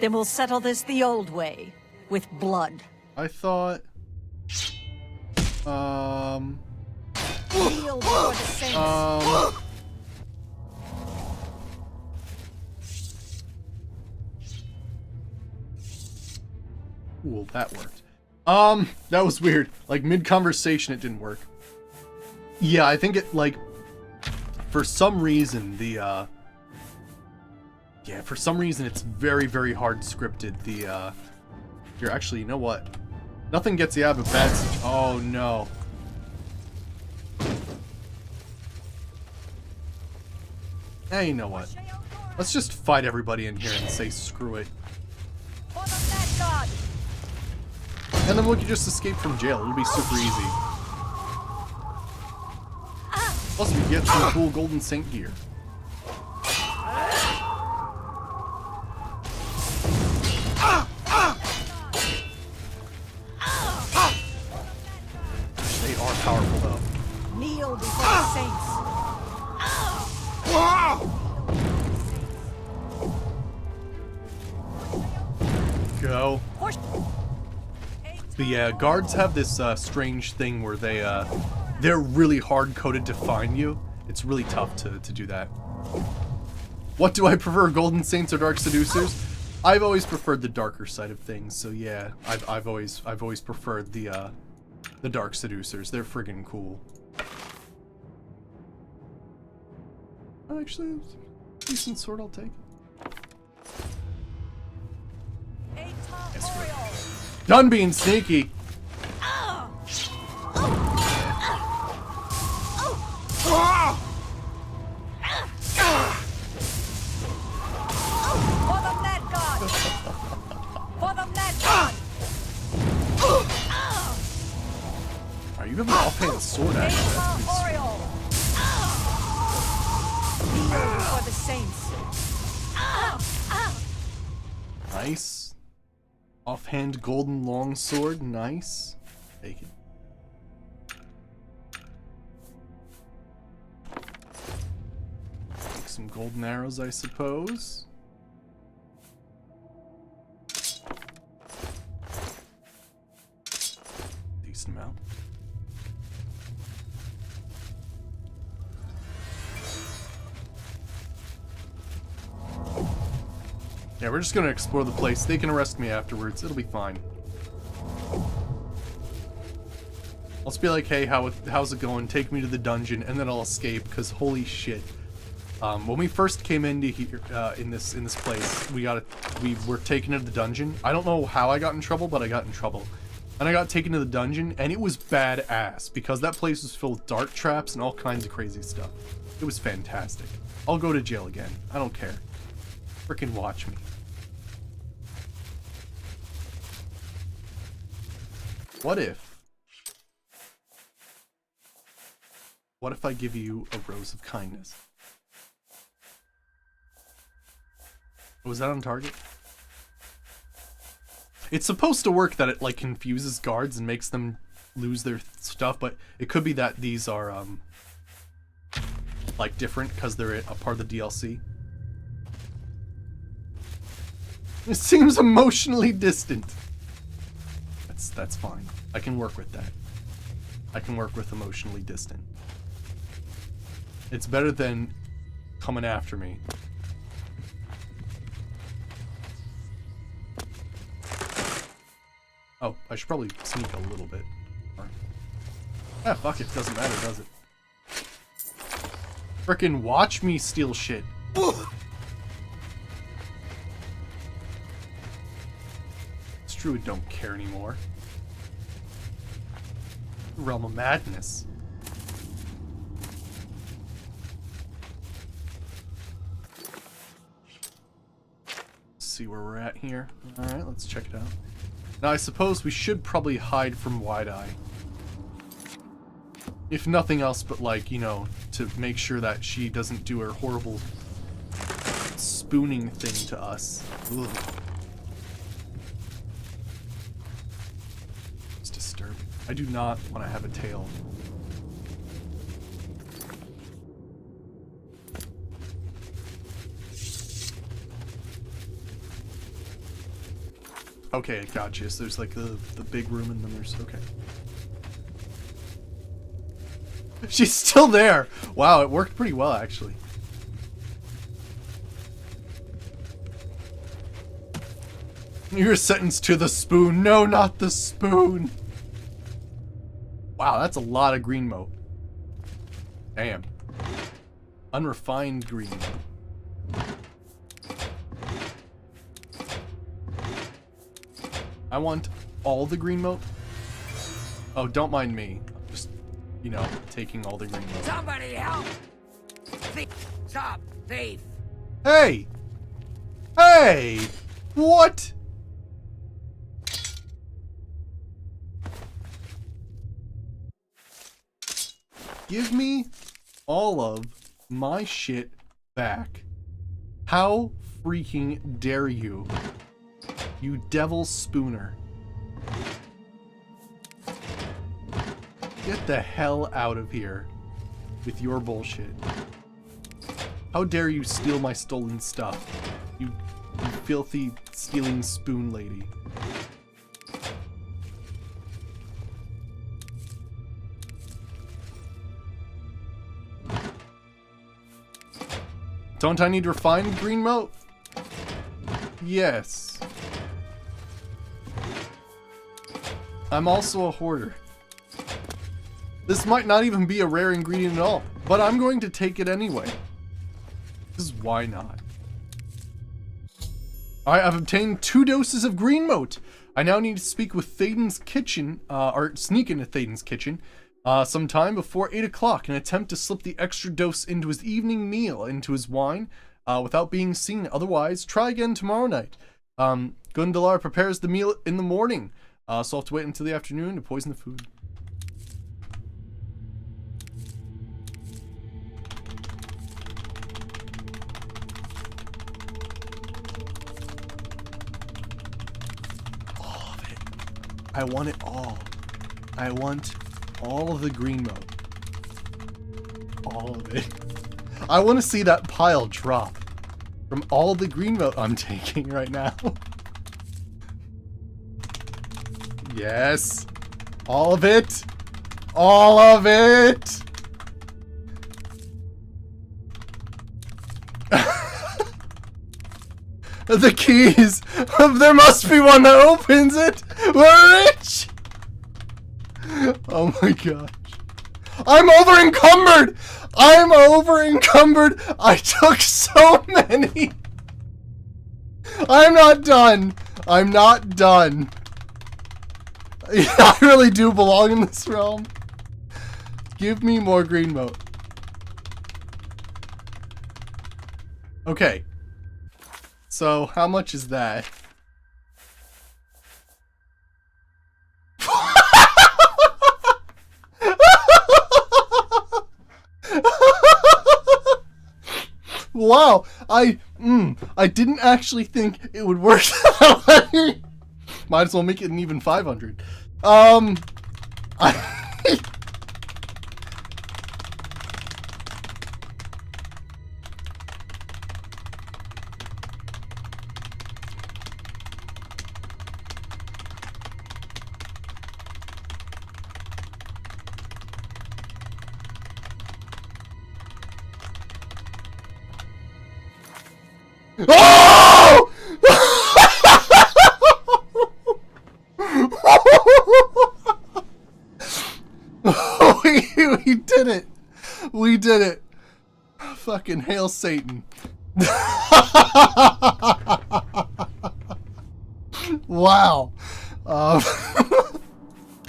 Then we'll settle this the old way, with blood. I thought... Kneel before the saints. Cool, that worked. That was weird. Like, mid-conversation, it didn't work. Yeah, I think it, like... For some reason, the, yeah, for some reason, it's very, very hard scripted. The, Here, actually, you know what? Nothing gets you out of a bad situation. Oh, no. Hey, you know what? Let's just fight everybody in here and say screw it. And then we can just escape from jail. It'll be super easy. Plus, we get some cool Golden Saint gear. They are powerful, though. Kneel before the saints. Go. But yeah, guards have this strange thing where they're really hard-coded to find you. It's really tough to do that. What do I prefer, Golden Saints or Dark Seducers? I've always preferred the darker side of things, so yeah, I've always preferred the Dark Seducers. They're friggin' cool. Actually, decent sword, I'll take it. Done being sneaky. For the mad god! For the mad god! Are you have an offhand sword action? That's pretty sweet. For the saints. Nice. Offhand golden longsword, nice. Take it. Take some golden arrows, I suppose. Decent amount. Yeah, we're just gonna explore the place. They can arrest me afterwards. It'll be fine. I'll just be like, hey, how's it going? Take me to the dungeon, and then I'll escape. Because holy shit, when we first came into here, in this place, we were taken to the dungeon. I don't know how I got in trouble, but I got in trouble, and I got taken to the dungeon, and it was badass because that place was filled with dart traps and all kinds of crazy stuff. It was fantastic. I'll go to jail again. I don't care. Frickin' watch me. What if I give you a rose of kindness? Was that on target? It's supposed to work that it like confuses guards and makes them lose their stuff, but it could be that these are like different because they're a part of the DLC. It seems emotionally distant. That's fine. I can work with that. I can work with emotionally distant. It's better than coming after me. Oh, I should probably sneak a little bit. Ah, fuck it. Doesn't matter, does it? Frickin' watch me steal shit. This Druid don't care anymore. Realm of madness. Let's see where we're at here. Alright, let's check it out. Now I suppose we should probably hide from Wide-Eye. If nothing else but like, you know, to make sure that she doesn't do her horrible spooning thing to us. Ugh. It's disturbing. I do not want to have a tail. Okay, gotcha. So there's like the big room and then there's... okay. She's still there! Wow, it worked pretty well, actually. You're sentenced to the spoon. No, not the spoon! Wow, that's a lot of green moat. Damn. Unrefined green. I want all the green moat. Oh, don't mind me. I'm just, you know, taking all the green moat. Somebody help! Stop, thief! Hey! Hey! What? Give me all of my shit back. How freaking dare you? You devil spooner. Get the hell out of here with your bullshit. How dare you steal my stolen stuff, you filthy stealing spoon lady. Don't I need refined green moat? Yes. I'm also a hoarder. This might not even be a rare ingredient at all, but I'm going to take it anyway. Because why not? Alright, I've obtained 2 doses of green moat. I now need to speak with Thaden's kitchen, or sneak into Thaden's kitchen, sometime before 8 o'clock and attempt to slip the extra dose into his evening meal, into his wine, without being seen. Otherwise, try again tomorrow night. Gundalar prepares the meal in the morning, so I'll have to wait until the afternoon to poison the food. All of it. I want it all. I want all of the green mode. All of it. I want to see that pile drop from all the green mode I'm taking right now. Yes. All of it. All of it. The keys. There must be one that opens it. We're rich. Oh my gosh. I'm over encumbered. I'm over encumbered. I took so many. I'm not done. I'm not done. I really do belong in this realm. Give me more green moat. Okay. So, how much is that? Wow, I didn't actually think it would work that way. Might as well make it an even 500. Oh! we did it. We did it. Fucking hail Satan. Wow.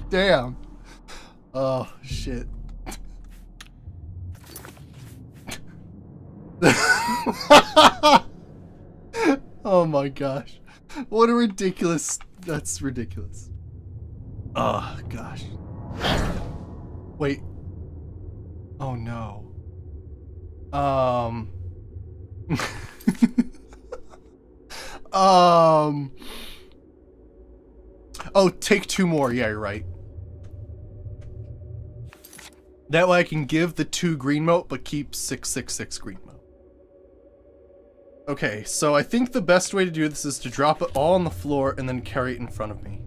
Damn. Oh, shit. Oh my gosh. What a ridiculous... That's ridiculous. Oh, gosh. Wait. Oh, no. Oh, take 2 more. Yeah, you're right. That way I can give the 2 green moat, but keep 666 green moat. Okay, so I think the best way to do this is to drop it all on the floor and then carry it in front of me.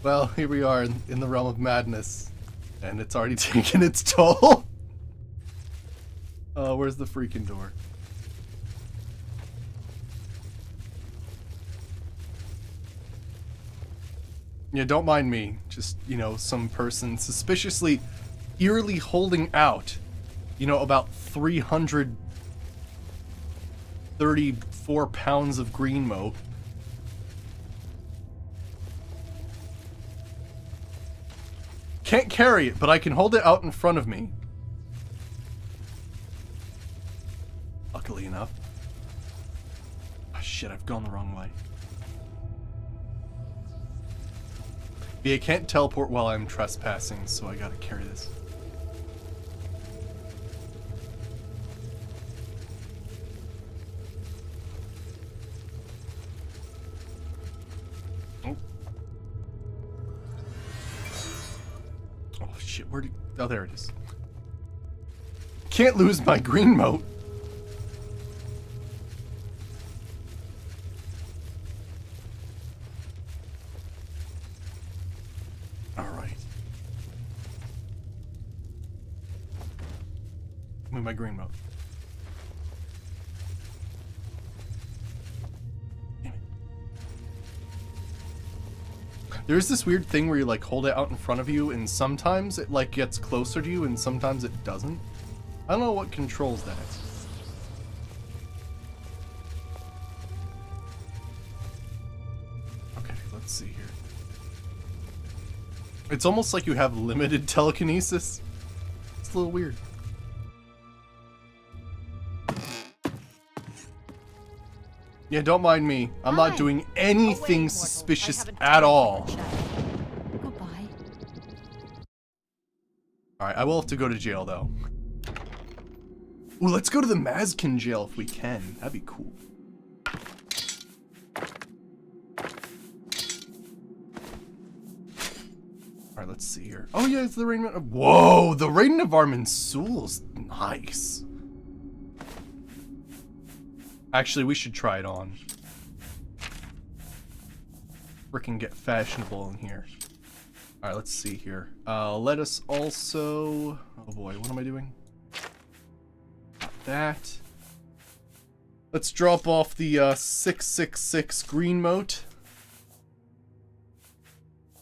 Well, here we are in the realm of madness, and it's already taken its toll. Oh, where's the freaking door? Yeah, don't mind me. Just, you know, some person suspiciously, eerily holding out, you know, about 334 pounds of green moat. Can't carry it, but I can hold it out in front of me. Luckily enough. Oh, shit, I've gone the wrong way. Yeah, I can't teleport while I'm trespassing, so I gotta carry this. Shit, where do... Oh, there it is. Can't lose my green moat. Move my green mode. There's this weird thing where you like hold it out in front of you and sometimes it like gets closer to you and sometimes it doesn't. I don't know what controls that. Okay, let's see here. It's almost like you have limited telekinesis. It's a little weird. Yeah, don't mind me. I'm not doing anything suspicious at all. Goodbye. Alright, I will have to go to jail, though. Ooh, let's go to the Mazkin jail if we can. That'd be cool. Alright, let's see here. Oh, yeah, it's the Rain of... Whoa! The Rain of Armansul's nice. Actually, we should try it on. Frickin' get fashionable in here. Alright, let's see here. Let us also... Oh boy, what am I doing? Not that. Let's drop off the 666 green mote.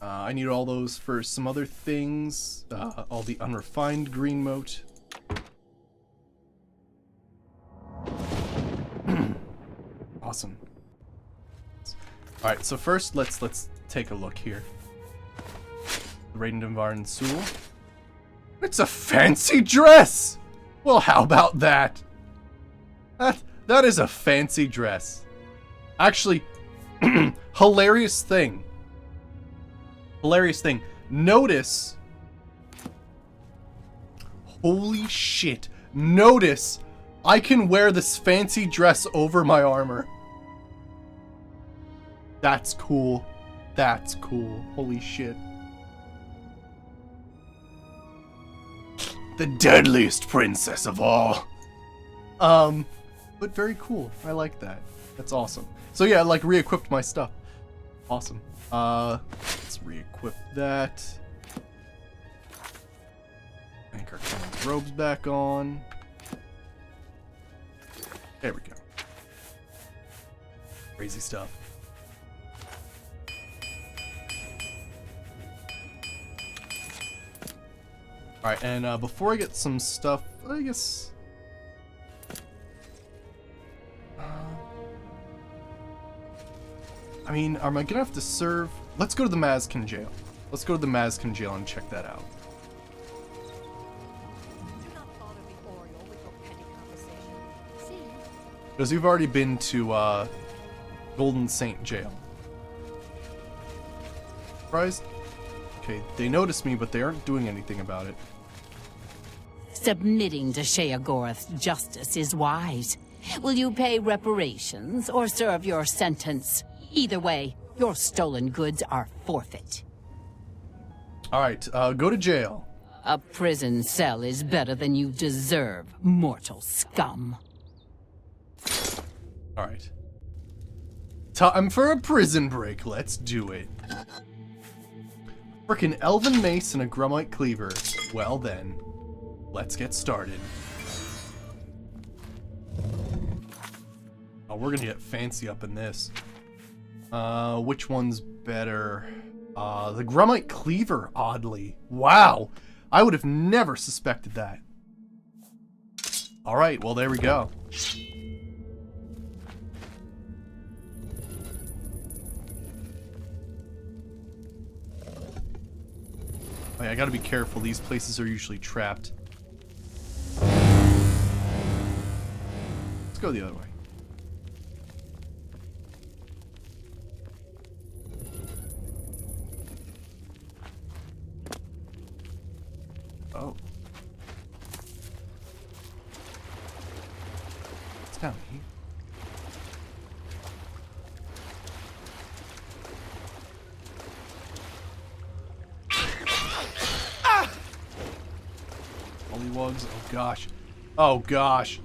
I need all those for some other things. All the unrefined green mote. Awesome. Alright, so first let's take a look here. Raiden of Armansul. It's a fancy dress! Well, how about that? That is a fancy dress. Actually, hilarious thing. Hilarious thing. Notice. Holy shit. Notice I can wear this fancy dress over my armor. That's cool. That's cool. Holy shit. The deadliest princess of all. But very cool. I like that. That's awesome. So yeah, I like re-equipped my stuff. Awesome. Let's re-equip that. Anchor Cannon's robes back on. There we go. Crazy stuff. Alright, and before I get some stuff, I guess... I mean, am I gonna have to serve... Let's go to the Mazkin jail. Let's go to the Mazkin jail and check that out. Because we've already been to Golden Saint jail. Surprised? Okay, they noticed me, but they aren't doing anything about it. Submitting to Sheogorath's justice is wise. Will you pay reparations or serve your sentence? Either way, your stolen goods are forfeit. Alright, go to jail. A prison cell is better than you deserve, mortal scum. Alright. Time for a prison break. Let's do it. Frickin' Elven Mace and a Grummite Cleaver. Well then, let's get started. Oh, we're gonna get fancy up in this. Which one's better? The Grummite Cleaver, oddly. Wow! I would have never suspected that. Alright, well there we go. Oh, yeah, I gotta be careful, these places are usually trapped. Let's go the other way. Oh. What's down here? Bullywugs. Oh gosh. Oh gosh.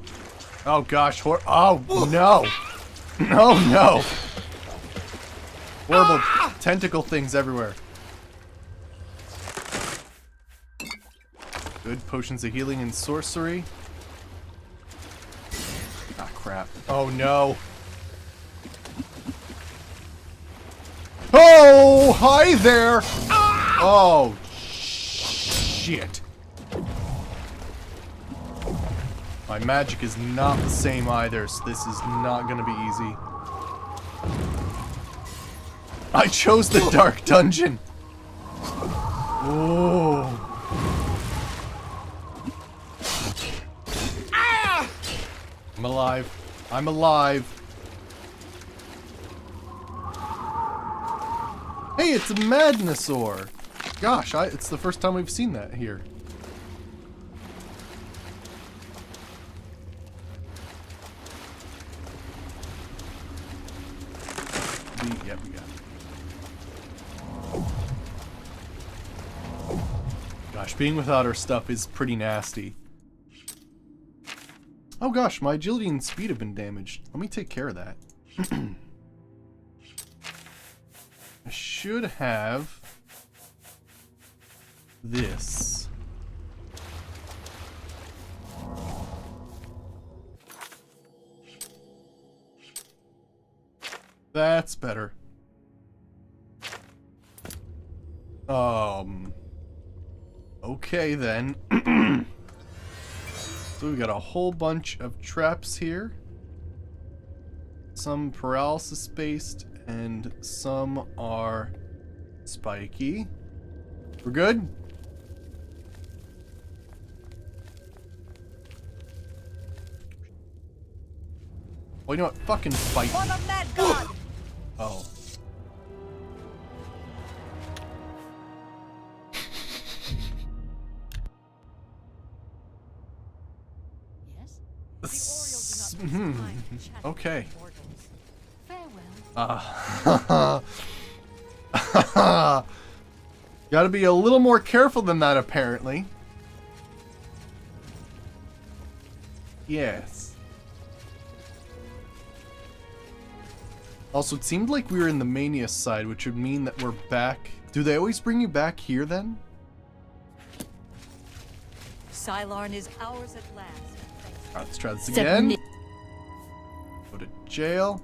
Oh gosh. Oh no. Oh no. Horrible tentacle things everywhere. Good potions of healing and sorcery. Oh no. Oh, hi there. Oh, shit. My magic is not the same either, so this is not gonna be easy. I chose the dark dungeon. Oh. I'm alive. I'm alive. Hey, it's a Madnosaur. Gosh, it's the first time we've seen that here. Yep, we got it. Gosh, being without our stuff is pretty nasty. Oh gosh, my agility and speed have been damaged. Let me take care of that. I should have this. That's better. Okay then. So we got a whole bunch of traps here. Some paralysis based and some are spiky. We're good? Well, you know what? Fucking fight me. Oh. Okay. Gotta be a little more careful than that, apparently. Yes. Also, it seemed like we were in the Mania side, which would mean that we're back. Do they always bring you back here, then? Sylarn is ours at last. Alright, let's try this again. Go to jail.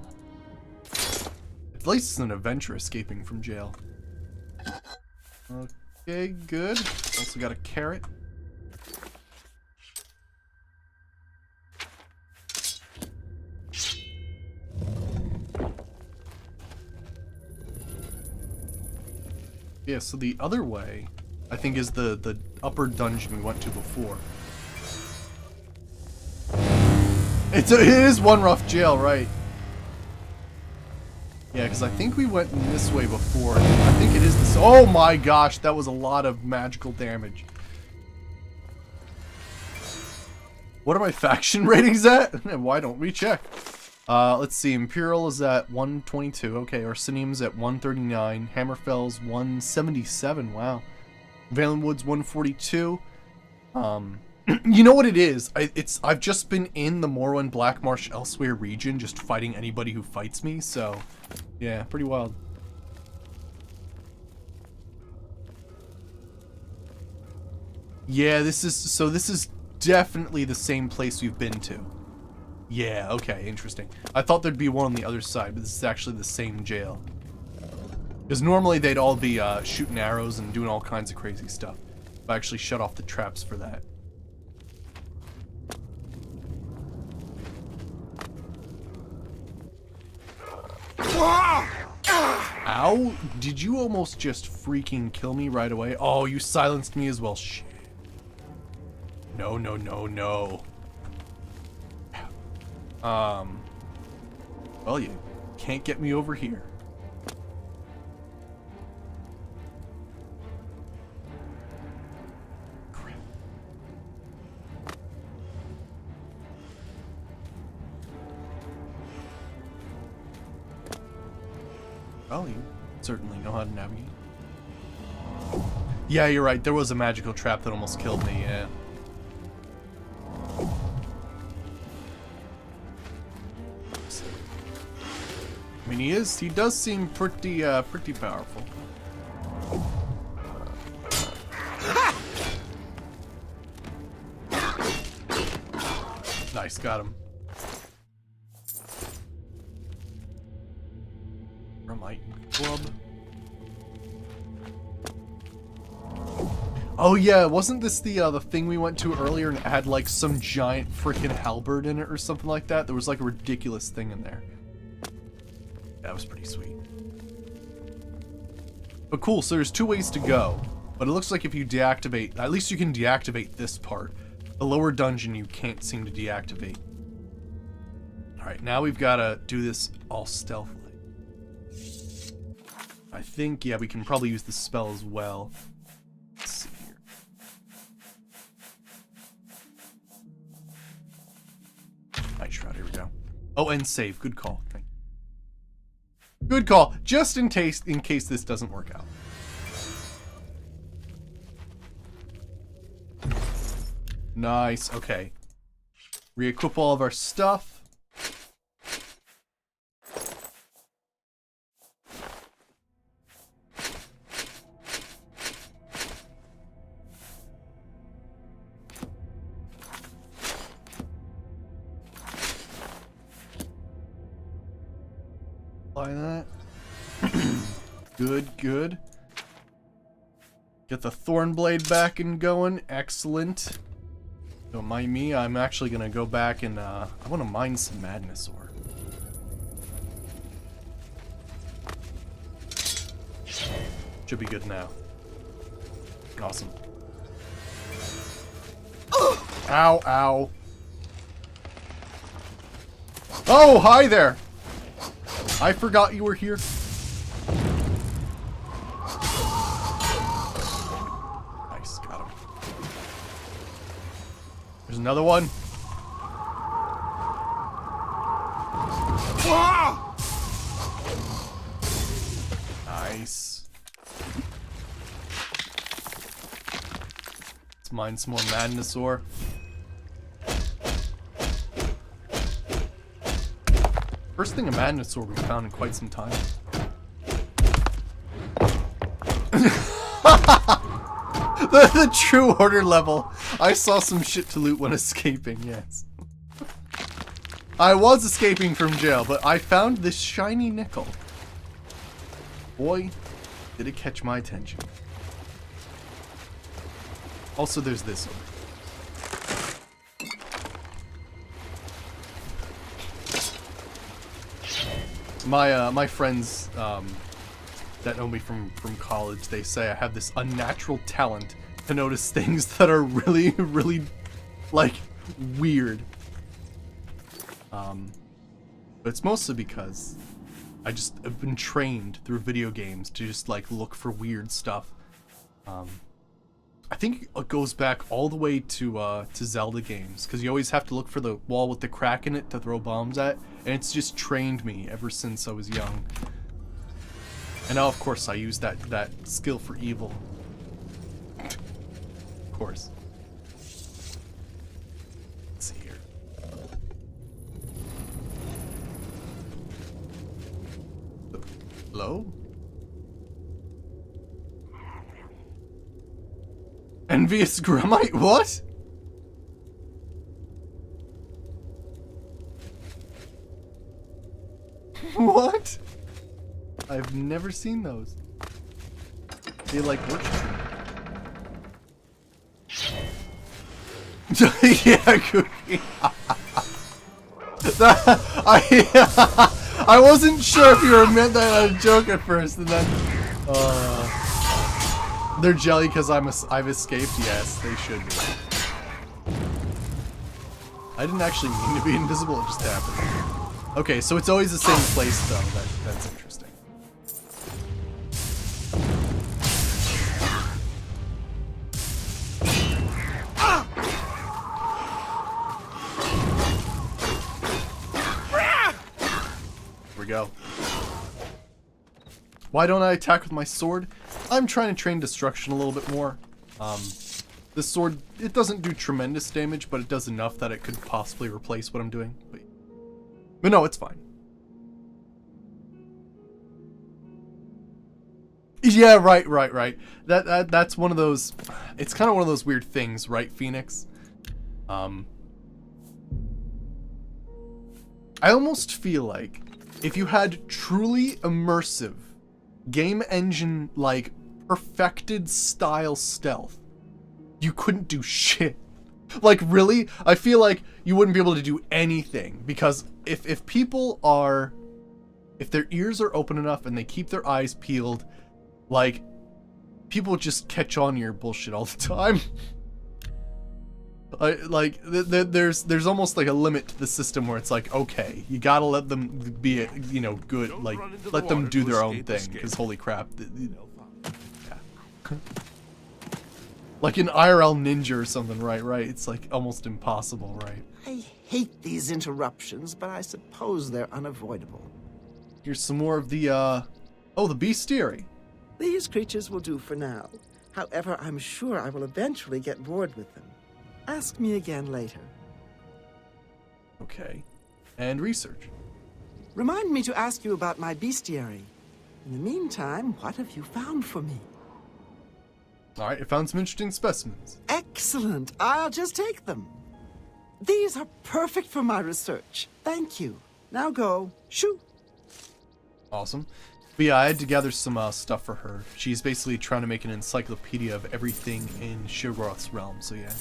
At least it's an adventure escaping from jail. Okay, good. Also got a carrot. Yeah, so the other way, I think, is the upper dungeon we went to before. It is one rough jail, right? Yeah, because I think we went this way before. I think it is this. Oh my gosh, that was a lot of magical damage. What are my faction ratings at? Why don't we check? Let's see. Imperial is at 122. Okay, Orsinium's at 139. Hammerfell's 177. Wow. Valenwood's 142. You know what it is? I've just been in the Morrowind Blackmarsh Elsewhere region, just fighting anybody who fights me. So, yeah, pretty wild. Yeah, this is definitely the same place we've been to. Yeah, okay, interesting. I thought there'd be one on the other side, but this is actually the same jail. Because normally they'd all be shooting arrows and doing all kinds of crazy stuff. I actually shut off the traps for that. Ow! Did you almost just freaking kill me right away? Oh, you silenced me as well. Shit. No, no, no, no. Well, you can't get me over here. Crap. Well, you certainly know how to navigate. Yeah, you're right. There was a magical trap that almost killed me, yeah. I mean, he does seem pretty powerful. Nice, got him. club. Oh yeah, wasn't this the thing we went to earlier and it had like some giant freaking halberd in it or something like that? There was like a ridiculous thing in there. That was pretty sweet. But cool, so there's 2 ways to go. But it looks like if you deactivate, at least you can deactivate this part. The lower dungeon you can't seem to deactivate. Alright, now we've got to do this all stealthily. I think, yeah, we can probably use the spell as well. Let's see here. Night Shroud, here we go. Oh, and save. Good call. Thank you. Good call. Just in case this doesn't work out. Nice. Okay. Re-equip all of our stuff. Apply that. Good, good. Get the Thornblade back and going. Excellent. Don't mind me. I'm actually gonna go back and I want to mine some Madness ore. Should be good now. Awesome. Ow, ow. Oh, hi there. I forgot you were here. Nice, got him. There's another one. Nice. Let's mine some more Madness ore. First thing a Madness ore we found in quite some time. the true order level. I saw some shit to loot when escaping, yes. I was escaping from jail, but I found this shiny nickel. Boy, did it catch my attention. Also, there's this one. My friends that know me from college, they say I have this unnatural talent to notice things that are really, really, like, weird. But it's mostly because I just have been trained through video games to just, like, look for weird stuff. I think it goes back all the way to Zelda games, because you always have to look for the wall with the crack in it to throw bombs at, and it's just trained me ever since I was young. And now, of course, I use that skill for evil. Of course. Let's see here. Hello? Envious Grumite? What? What? I've never seen those. They like worship. Yeah, Cookie. I wasn't sure if you were meant that as a joke at first, and then they're jelly because I've escaped. Yes, they should be. I didn't actually mean to be invisible. It just happened. Okay, so it's always the same place though. That's interesting. Here we go. Why don't I attack with my sword? I'm trying to train destruction a little bit more. This sword, it doesn't do tremendous damage, but it does enough that it could possibly replace what I'm doing. But no, it's fine. Yeah, right. That's one of those, it's kind of one of those weird things, right, Phoenix? I almost feel like if you had truly immersive game engine, like, perfected style stealth, you couldn't do shit. Like, really? I feel like you wouldn't be able to do anything, because if people are, if their ears are open enough and they keep their eyes peeled, like, people just catch on to your bullshit all the time. There's almost like a limit to the system where it's like, okay, you gotta let them be, you know, good, like, let them do their own thing, because holy crap, yeah. Like an IRL ninja or something, right? It's like almost impossible, right? I hate these interruptions, but I suppose they're unavoidable. Here's some more of the, oh, the bestiary. These creatures will do for now. However, I'm sure I will eventually get bored with them. Ask me again later. Okay. And research. Remind me to ask you about my bestiary. In the meantime, what have you found for me? Alright, I found some interesting specimens. Excellent. I'll just take them. These are perfect for my research. Thank you. Now go. Shoo. Awesome. But yeah, I had to gather some stuff for her. She's basically trying to make an encyclopedia of everything in Sheogorath's realm, so yeah.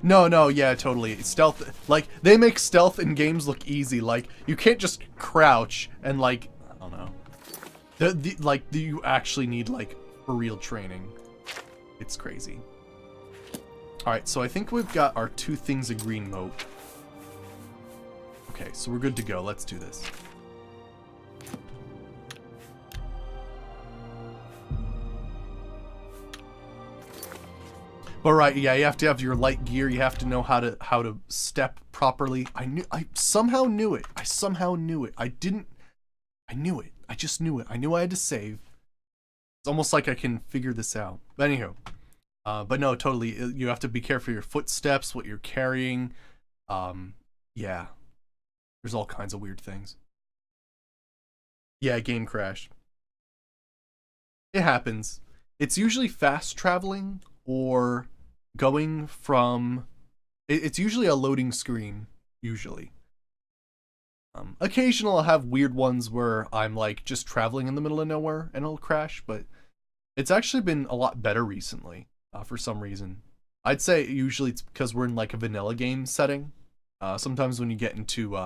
No, yeah, totally. Stealth, like, they make stealth in games look easy. Like, you can't just crouch and, like, I don't know. You actually need, like, for real training. It's crazy. Alright, so I think we've got our 2 things of green moat. Okay, so we're good to go. Let's do this. But right, yeah, you have to have your light gear. You have to know how to step properly. I somehow knew it. I knew it. I just knew it. I knew I had to save. It's almost like I can figure this out. But anyhow, but no, totally. You have to be careful of your footsteps, what you're carrying. Yeah, there's all kinds of weird things. Yeah, game crashed. It happens. It's usually fast traveling or going from, it's usually a loading screen, usually. Occasionally I'll have weird ones where I'm like just traveling in the middle of nowhere and it'll crash, but it's actually been a lot better recently, for some reason. I'd say usually it's because we're in like a vanilla game setting. Sometimes when you get into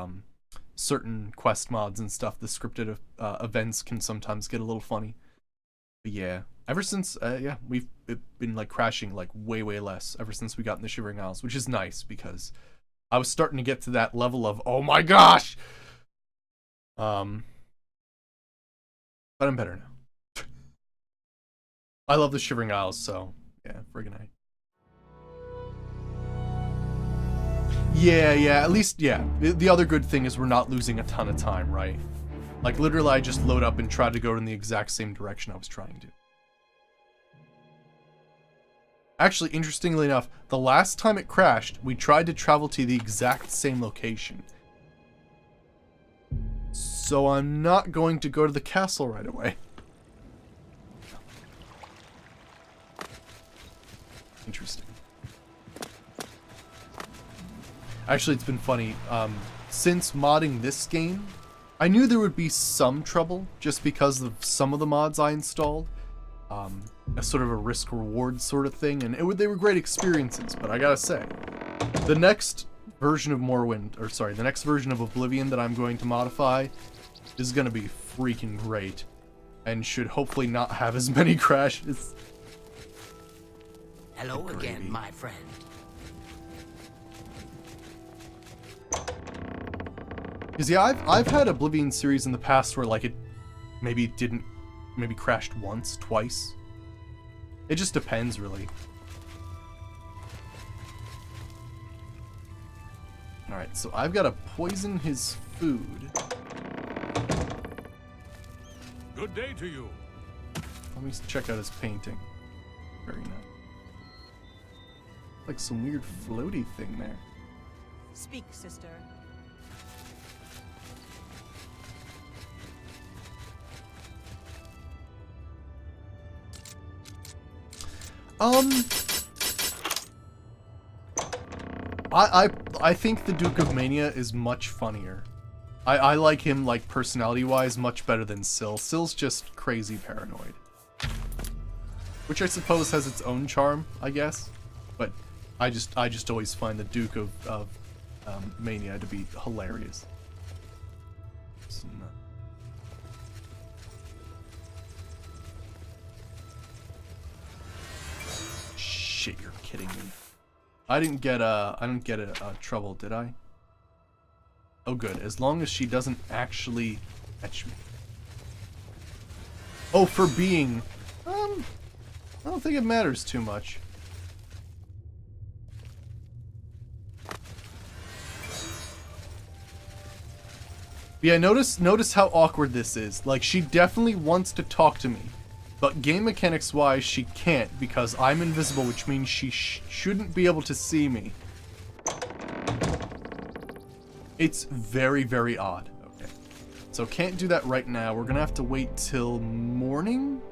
certain quest mods and stuff, the scripted events can sometimes get a little funny. But yeah, ever since, yeah, we've been like crashing like way less ever since we got in the Shivering Isles, which is nice because I was starting to get to that level of, oh my gosh! But I'm better now. I love the Shivering Isles, so yeah, friggin' A. Yeah, at least, yeah. The other good thing is we're not losing a ton of time, right? Like, literally, I just load up and try to go in the exact same direction I was trying to. Actually, interestingly enough, the last time it crashed, we tried to travel to the exact same location. So I'm not going to go to the castle right away. Interesting. Actually, it's been funny. Since modding this game, I knew there would be some trouble just because of some of the mods I installed. A sort of a risk-reward sort of thing, and they were great experiences, but I gotta say, the next version of Morrowind, or sorry, the next version of Oblivion that I'm going to modify is gonna be freaking great, and should hopefully not have as many crashes. Hello again, my friend. Because yeah, I've had Oblivion series in the past where like it maybe crashed once, twice. It just depends, really. Alright, so I've got to poison his food. Good day to you. Let me check out his painting. Very nice. Like some weird floaty thing there. Speak, sister. I think the Duke of Mania is much funnier. I like him, like, personality-wise, much better than Syl. Syl's just crazy paranoid. Which I suppose has its own charm, I guess. But I just always find the Duke of Mania to be hilarious. Shit, you're kidding me. I didn't get trouble, did I? Oh good, as long as she doesn't actually catch me. Oh, for being... I don't think it matters too much. Yeah, notice how awkward this is. Like, she definitely wants to talk to me. But game mechanics wise, she can't because I'm invisible, which means she shouldn't be able to see me. It's very, very odd. Okay. So can't do that right now. We're gonna have to wait till morning?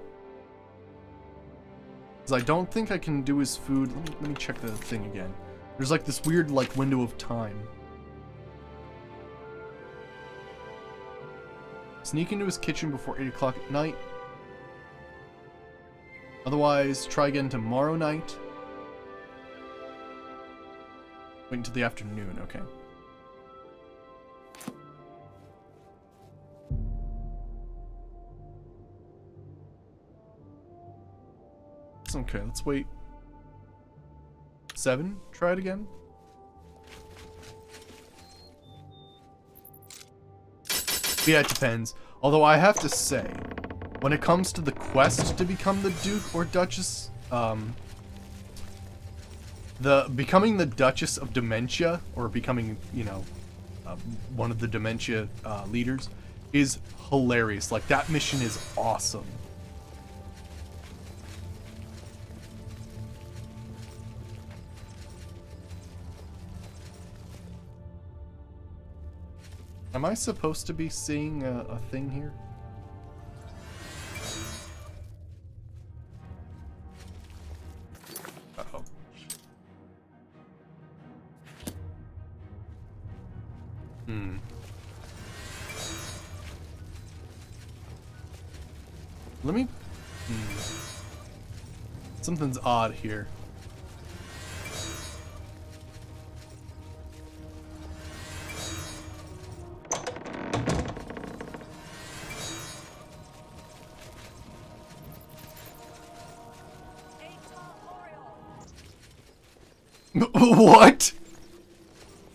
Because I don't think I can do his food. Let me check the thing again. There's like this weird like window of time. Sneak into his kitchen before 8 o'clock at night. Otherwise, try again tomorrow night. Wait until the afternoon, okay. Okay, let's wait. 7? Try it again. Yeah, it depends. Although I have to say, when it comes to the quest to become the Duke or Duchess, becoming the Duchess of Dementia, or becoming, you know, one of the Dementia leaders, is hilarious. Like, that mission is awesome. Am I supposed to be seeing a thing here? Uh-oh. Let me... Something's odd here. What?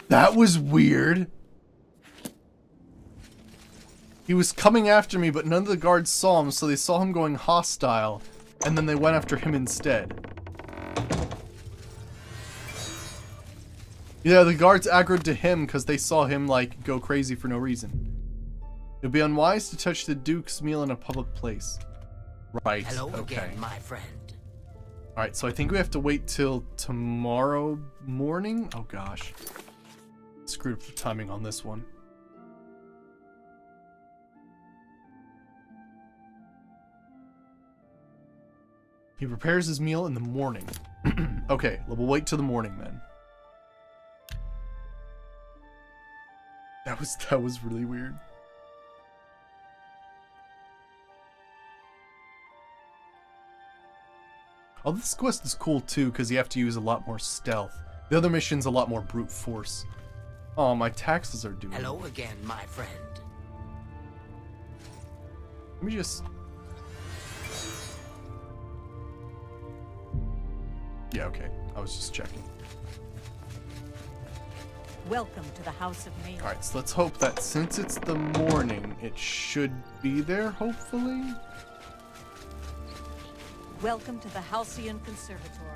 That was weird. He was coming after me, but none of the guards saw him, so they saw him going hostile, and then they went after him instead. Yeah, the guards aggroed to him because they saw him, like, go crazy for no reason. It would be unwise to touch the Duke's meal in a public place. Right, Hello okay. again, my friend. Alright, so I think we have to wait till tomorrow morning? Oh gosh. Screwed up the timing on this one. He prepares his meal in the morning. Okay, we'll wait till the morning then. That was really weird. Oh, this quest is cool too, because you have to use a lot more stealth. The other mission's a lot more brute force. Oh, my taxes are due. Hello again, my friend. Let me just... Yeah, okay. I was just checking. Welcome to the House of Mania. Alright, so let's hope that since it's the morning, it should be there, hopefully? Welcome to the Halcyon Conservatory.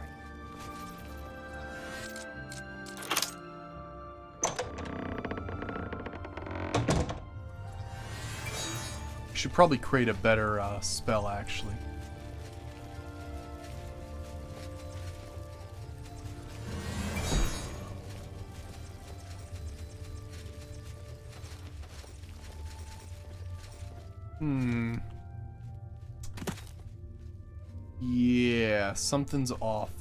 We should probably create a better spell, actually. Yeah. Yeah, something's off.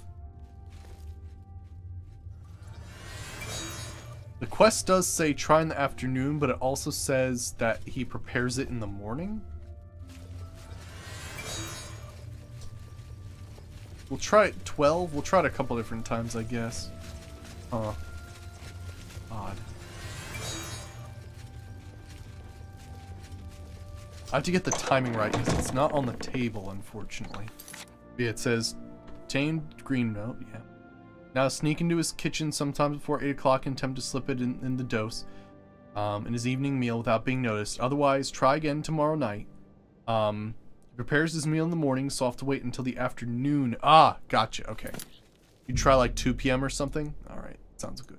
The quest does say try in the afternoon, but it also says that he prepares it in the morning. We'll try it 12. We'll try it a couple different times, I guess. Huh. Odd. I have to get the timing right because it's not on the table, unfortunately. Yeah, it says obtained green note. Yeah. Now sneak into his kitchen sometime before 8 o'clock and attempt to slip it in the dose in his evening meal without being noticed. Otherwise, try again tomorrow night. He prepares his meal in the morning, so I'll have to wait until the afternoon. Ah, gotcha. Okay. You try like 2 p.m. or something? Alright, sounds good.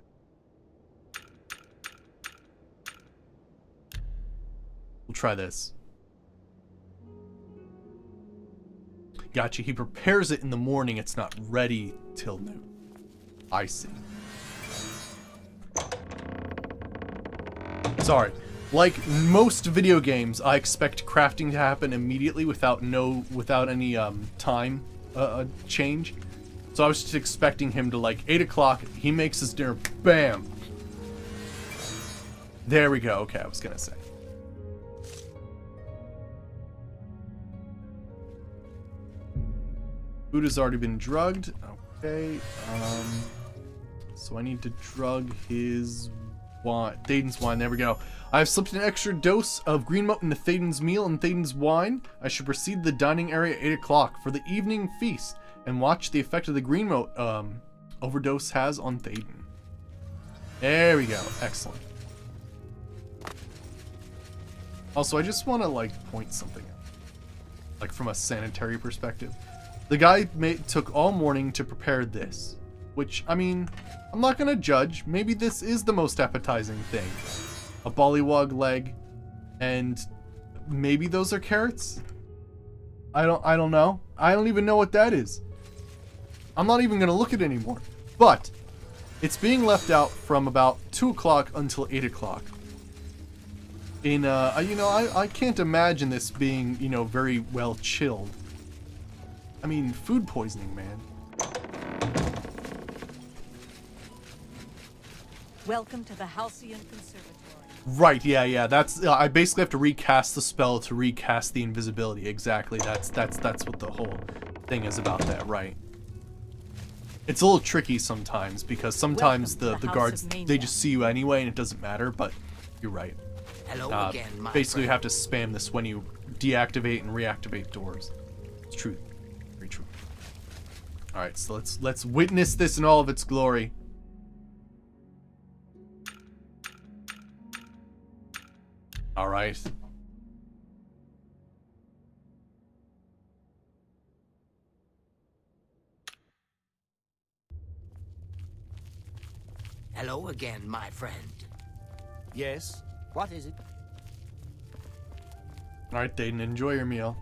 We'll try this. Gotcha. He prepares it in the morning. It's not ready till noon. I see. Sorry. Like most video games, I expect crafting to happen immediately without any time change. So I was just expecting him to like 8 o'clock. He makes his dinner. Bam. There we go. Okay, I was gonna say. Food has already been drugged. Okay. So I need to drug his wine. Thaden's wine. There we go. I have slipped an extra dose of green moat into Thaden's meal and Thaden's wine. I should proceed to the dining area at 8 o'clock for the evening feast and watch the effect of the green moat overdose has on Thaden. There we go. Excellent. Also, I just want to like point something out, like from a sanitary perspective. The guy took all morning to prepare this, which, I mean, I'm not gonna judge. Maybe this is the most appetizing thing. A bollywog leg, and maybe those are carrots? I don't know. I don't even know what that is. I'm not even gonna look at it anymore. But it's being left out from about 2 o'clock until 8 o'clock. In I can't imagine this being, very well chilled. I mean, food poisoning, man. Welcome to the Halcyon Conservatory. Right, yeah. That's I basically have to recast the spell to recast the invisibility. Exactly. That's what the whole thing is about. That, right? It's a little tricky sometimes because sometimes the guards they just see you anyway and it doesn't matter. But you're right. Hello again, my basically, friend. you have to spam this when you deactivate and reactivate doors. It's true. Very true. All right, so let's witness this in all of its glory. All right. Hello again, my friend. Yes? What is it? All right, Thaden, enjoy your meal.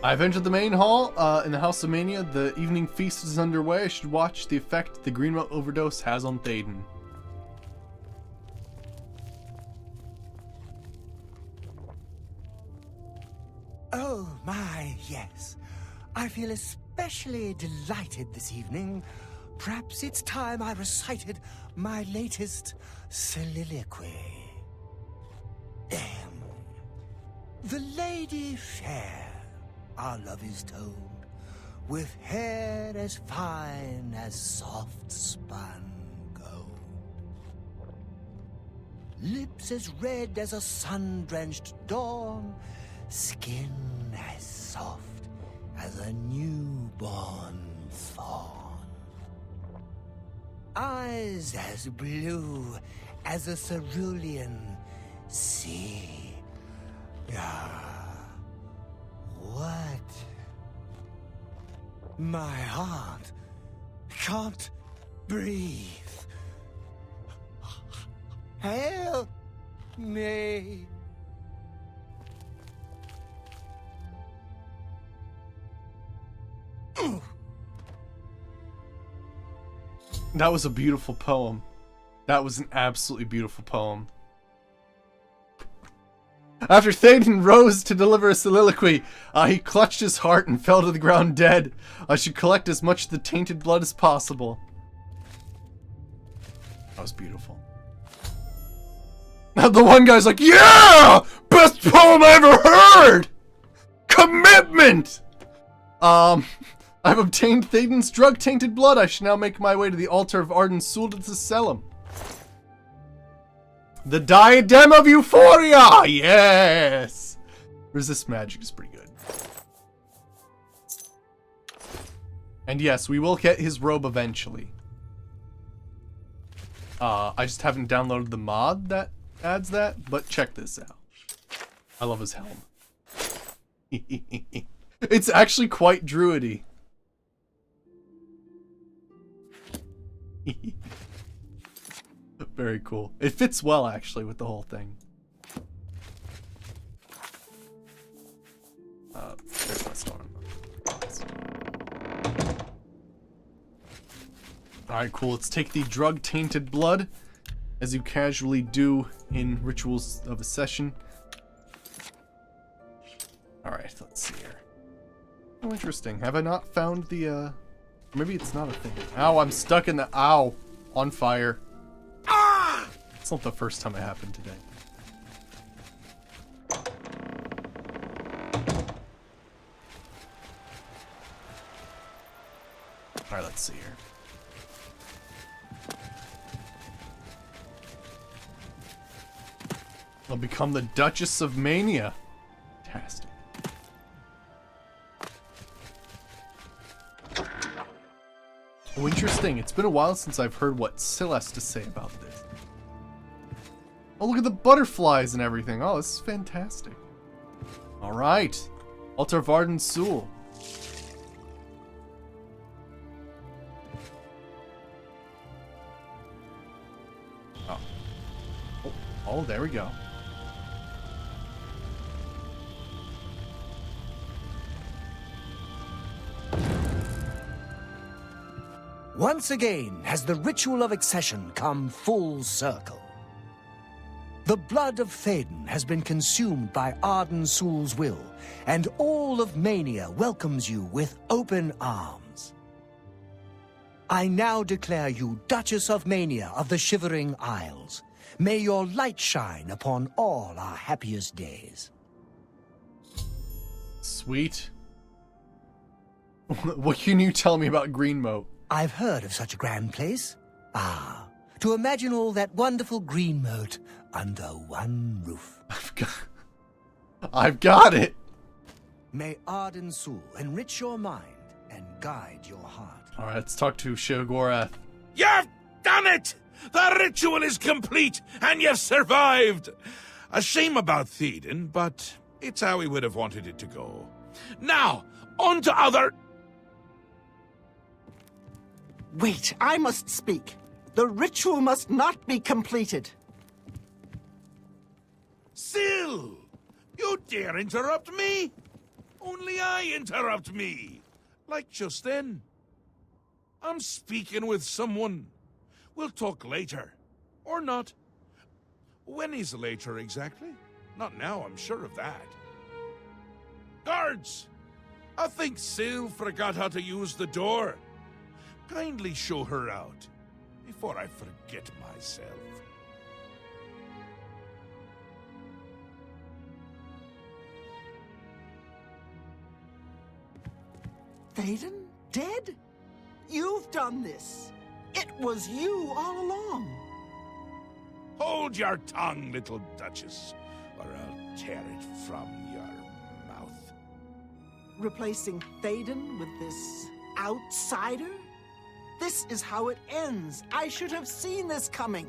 I've entered the main hall in the House of Mania. The evening feast is underway. I should watch the effect the green moat overdose has on Thaden. Oh my, yes. I feel especially delighted this evening. Perhaps it's time I recited my latest soliloquy. The lady fair, our love is told, with hair as fine as soft spun gold, lips as red as a sun-drenched dawn, skin as soft as a newborn fawn, eyes as blue as a cerulean sea. What? My heart can't breathe. Help me. That was a beautiful poem. That was an absolutely beautiful poem. After Théoden rose to deliver a soliloquy, he clutched his heart and fell to the ground dead. I should collect as much of the tainted blood as possible. That was beautiful. Now the one guy's like, yeah! Best poem I ever heard! Commitment! I've obtained Théoden's drug-tainted blood. I should now make my way to the altar of Arden Sul to sell him. The Diadem of Euphoria! Yes! Resist magic is pretty good. And yes, we will get his robe eventually. I just haven't downloaded the mod that adds that, but check this out. I love his helm. It's actually quite druidy. Very cool. It fits well, actually, with the whole thing. There's my storm. Alright, cool. Let's take the drug-tainted blood, as you casually do in Rituals of Accession. Alright, let's see here. Oh, interesting. Have I not found the, maybe it's not a thing. Ow, I'm stuck in the... Ow! On fire. Ah! It's not the first time it happened today. Alright, let's see here. I'll become the Duchess of Mania. Fantastic. Oh, interesting. It's been a while since I've heard what Syl has to say about this. Oh, look at the butterflies and everything. Oh, this is fantastic. Alright. Altar of Arden Sul. Oh. Oh, there we go. Once again has the ritual of accession come full circle. The blood of Théoden has been consumed by Arden Sul's will, and all of Mania welcomes you with open arms. I now declare you Duchess of Mania of the Shivering Isles. May your light shine upon all our happiest days. Sweet. What can you tell me about Greenmoat? I've heard of such a grand place. Ah, to imagine all that wonderful green moat under one roof. I've got it! May Arden Sul enrich your mind and guide your heart. Alright, let's talk to Sheogorath. You've done it! The ritual is complete, and you've survived! A shame about Théoden, but it's how he would have wanted it to go. Now, on to other... Wait, I must speak. The ritual must not be completed. Syl! You dare interrupt me? Only I interrupt me. Like just then. I'm speaking with someone. We'll talk later. Or not. When is later exactly? Not now, I'm sure of that. Guards! I think Syl forgot how to use the door. Kindly show her out, before I forget myself. Théoden? Dead? You've done this. It was you all along. Hold your tongue, little Duchess, or I'll tear it from your mouth. Replacing Théoden with this outsider? This is how it ends. I should have seen this coming.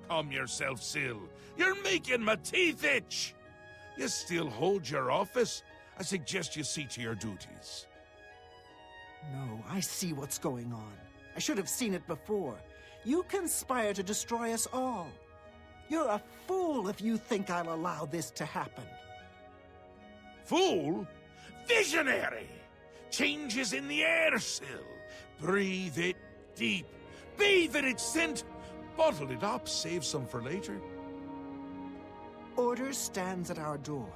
Calm yourself, Syl. You're making my teeth itch. You still hold your office, I suggest you see to your duties. No, I see what's going on. I should have seen it before. You conspire to destroy us all. You're a fool if you think I'll allow this to happen. Fool? Visionary! Changes in the air sill. Breathe it deep. Bathe in its scent. Bottle it up, save some for later. Order stands at our door.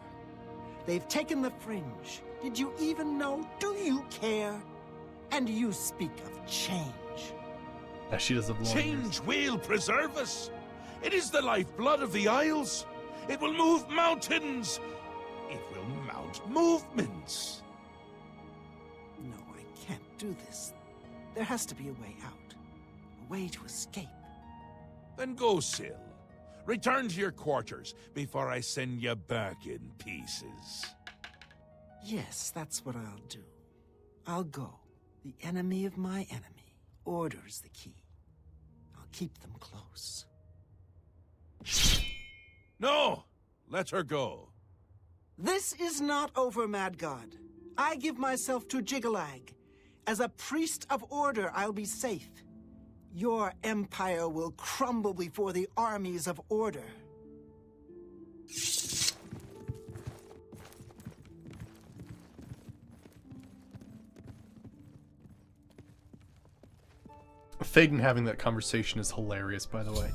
They've taken the fringe. Did you even know? Do you care? And you speak of change. Yeah, she does have long Change will preserve us. It is the lifeblood of the Isles. It will move mountains. It will mount movements. No, I can't do this. There has to be a way out. A way to escape. Then go, Syl. Return to your quarters before I send you back in pieces. Yes, that's what I'll do. I'll go. The enemy of my enemy orders the key. I'll keep them close. No! Let her go. This is not over, Mad God. I give myself to Jiggalag. As a priest of order, I'll be safe. Your empire will crumble before the armies of order. Thaden having that conversation is hilarious, by the way.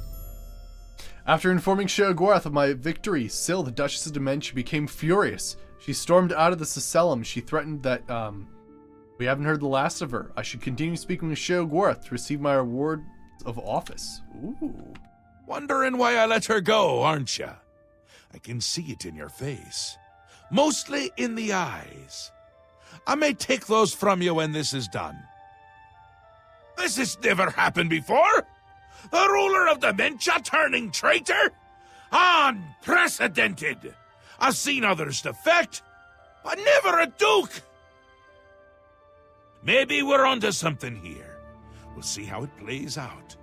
After informing Sheogorath of my victory, Syl, the Duchess of Dementia, became furious. She stormed out of the Sicellum. She threatened that, we haven't heard the last of her. I should continue speaking with Sheogorath to receive my reward of office. Ooh. Wondering why I let her go, aren't you? I can see it in your face. Mostly in the eyes. I may take those from you when this is done. This has never happened before! The ruler of Dementia turning traitor? Unprecedented! I've seen others defect, but never a duke! Maybe we're onto something here. We'll see how it plays out.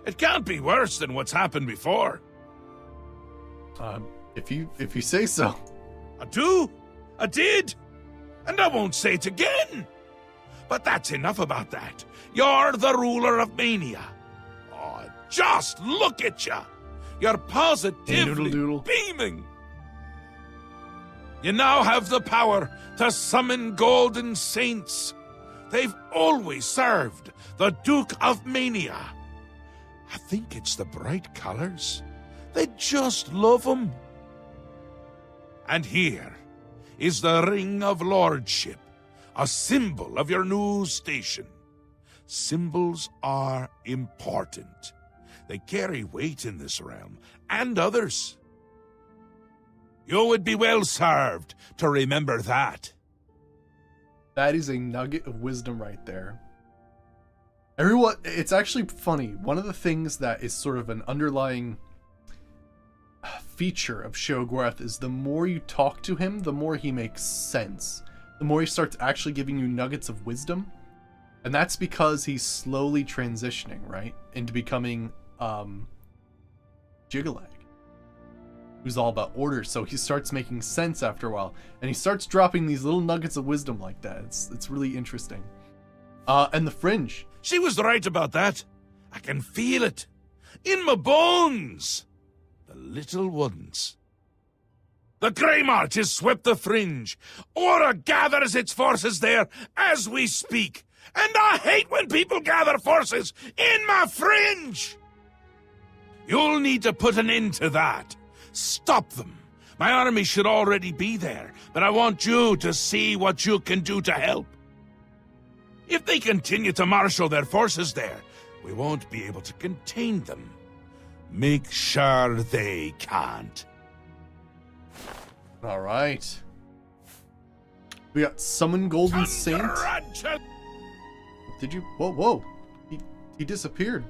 It can't be worse than what's happened before. If you say so. I do. I did. And I won't say it again. But that's enough about that. You're the ruler of Mania. Oh, just look at you. You're positively Doodle. beaming. You now have the power to summon golden saints. They've always served the Duke of Mania. I think it's the bright colors. They just love them. And here is the Ring of Lordship, a symbol of your new station. Symbols are important. They carry weight in this realm, and others. You would be well served to remember that. That is a nugget of wisdom right there. Everyone, it's actually funny. One of the things that is sort of an underlying feature of Sheogorath is the more you talk to him, the more he makes sense. The more he starts actually giving you nuggets of wisdom. And that's because he's slowly transitioning, right? Into becoming Jiggalag, who's all about order. So he starts making sense after a while. And he starts dropping these little nuggets of wisdom like that. It's really interesting. And the Fringe. She was right about that. I can feel it. In my bones. The little ones. The Grey March has swept the Fringe. Aura gathers its forces there as we speak. And I hate when people gather forces in my Fringe. You'll need to put an end to that. Stop them. My army should already be there, but I want you to see what you can do to help. If they continue to marshal their forces there, we won't be able to contain them. Make sure they can't. All right. We got Summon Golden Saint. Did you? Whoa. He disappeared.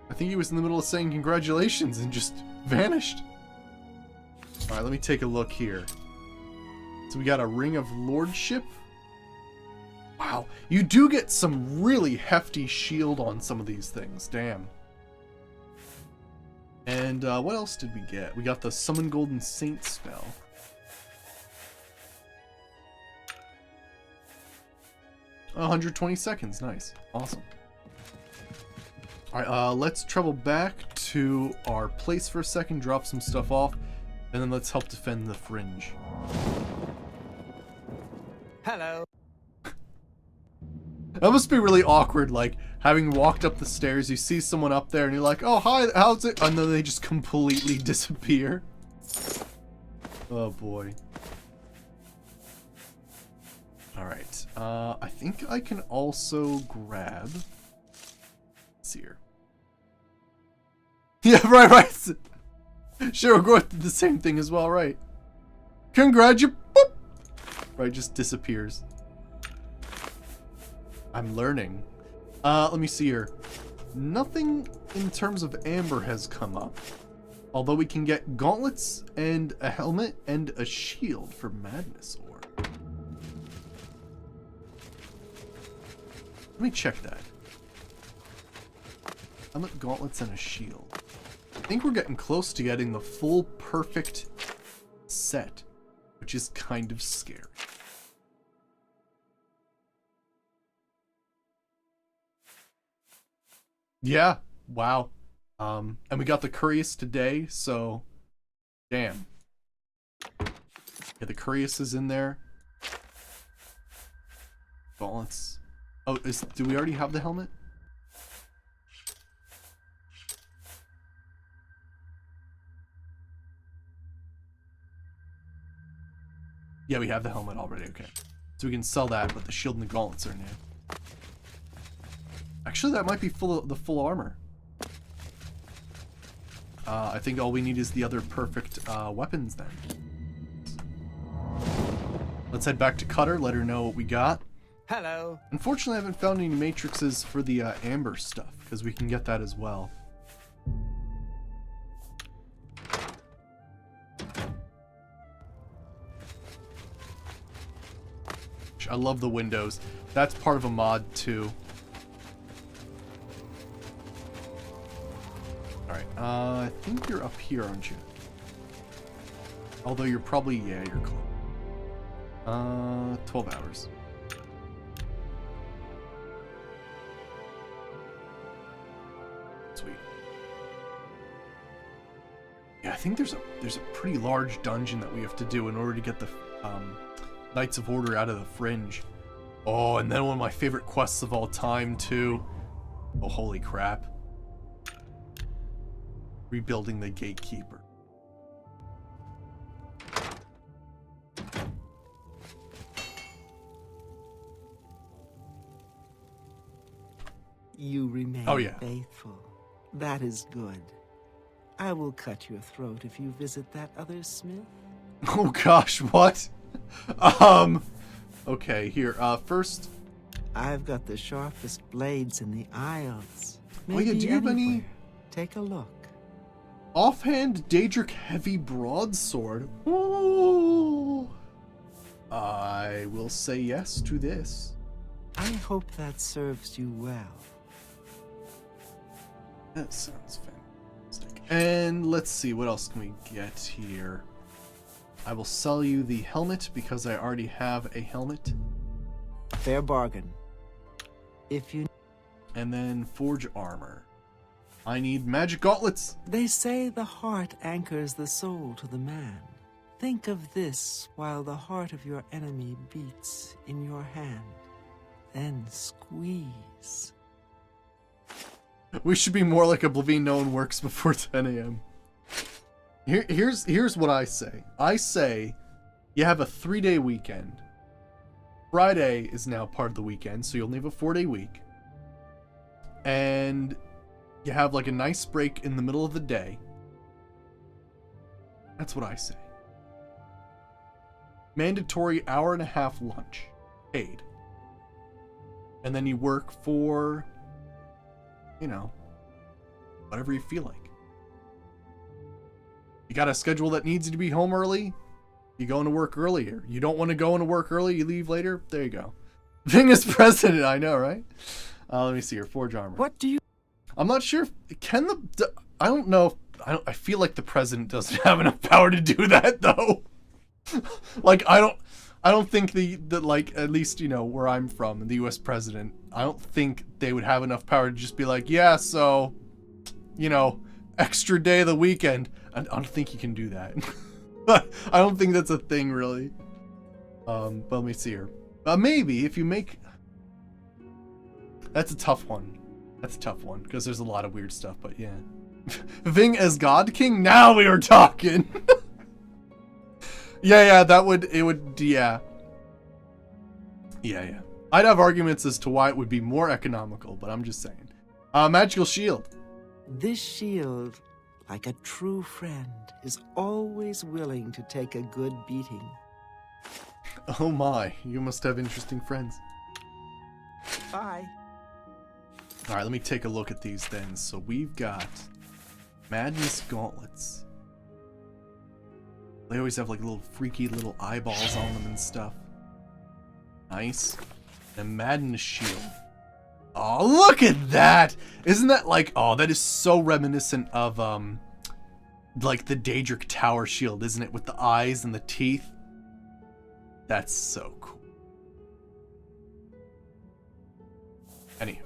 I think he was in the middle of saying congratulations and just vanished. All right, let me take a look here. So we got a Ring of Lordship. Wow, you do get some really hefty shield on some of these things. Damn. And what else did we get? We got the Summon Golden Saint spell. 120 seconds. Nice. Awesome. Alright, let's travel back to our place for a second, drop some stuff off, and then let's help defend the fringe. Hello. That must be really awkward, like, having walked up the stairs, you see someone up there, and you're like, oh, hi, how's it? And then they just completely disappear. Oh, boy. Alright, I think I can also grab... Let's see here. Yeah, right. Sheogorath did the same thing as well, right? Boop! Right, just disappears. I'm learning. Let me see here. Nothing in terms of amber has come up. Although we can get gauntlets and a helmet and a shield for madness ore. Let me check that. Helmet, gauntlets, and a shield. I think we're getting close to getting the full perfect set, which is kind of scary. Yeah, wow. And we got the Curious today, so damn. Yeah, the Curious is in there. Gauntlets. Oh, do we already have the helmet? Yeah, we have the helmet already, okay. So we can sell that, but the shield and the gauntlets are new. Actually, that might be the full armor. I think all we need is the other perfect weapons then. Let's head back to Cutter, let her know what we got. Hello. Unfortunately, I haven't found any matrices for the amber stuff, because we can get that as well. I love the windows. That's part of a mod too. Alright, I think you're up here, aren't you? Although you're probably, yeah, you're close. 12 hours. Sweet. Yeah, I think there's a pretty large dungeon that we have to do in order to get the Knights of Order out of the Fringe. Oh, and then one of my favorite quests of all time too. Oh, holy crap. Rebuilding the Gatekeeper. You remain faithful. That is good. I will cut your throat if you visit that other smith. Oh gosh, what? Okay, here, first... I've got the sharpest blades in the Isles. Oh yeah, do you have any... Take a look. Offhand Daedric Heavy Broadsword? Ooh. I will say yes to this. I hope that serves you well. That sounds fantastic. And let's see, what else can we get here? I will sell you the helmet because I already have a helmet. Fair bargain. If you... And then forge armor. I need magic gauntlets. They say the heart anchors the soul to the man. Think of this while the heart of your enemy beats in your hand. Then squeeze. We should be more like Oblivion. No one works before 10 a.m. Here's what I say. I say you have a 3-day weekend. Friday is now part of the weekend, so you only have a 4-day week. And you have like a nice break in the middle of the day. That's what I say. Mandatory 1.5 hour lunch. Paid. And then you work for, you know, whatever you feel like. You got a schedule that needs you to be home early, you go into work earlier. You don't want to go into work early, you leave later, there you go. Thing is president, I know, right? Let me see here, forge armor. What do you... I'm not sure if, can the, I don't know, I feel like the president doesn't have enough power to do that, though. Like, I I don't think the like, at least, you know, where I'm from, the US president, I don't think they would have enough power to just be like, yeah, so, you know, extra day of the weekend. I don't think you can do that. I don't think that's a thing, really. But let me see here. Maybe if you make... That's a tough one. That's a tough one, because there's a lot of weird stuff, but yeah. Ving as God King? Now we were talking! Yeah, yeah. Yeah. I'd have arguments as to why it would be more economical, but I'm just saying. Magical shield. This shield, like a true friend, is always willing to take a good beating. Oh my, you must have interesting friends. Bye. Alright, let me take a look at these then. So we've got Madness Gauntlets. They always have like little freaky little eyeballs on them and stuff. Nice. And Madness Shield. Oh, look at that! Isn't that like, oh, that is so reminiscent of, like the Daedric Tower shield, isn't it? With the eyes and the teeth. That's so cool. Anywho.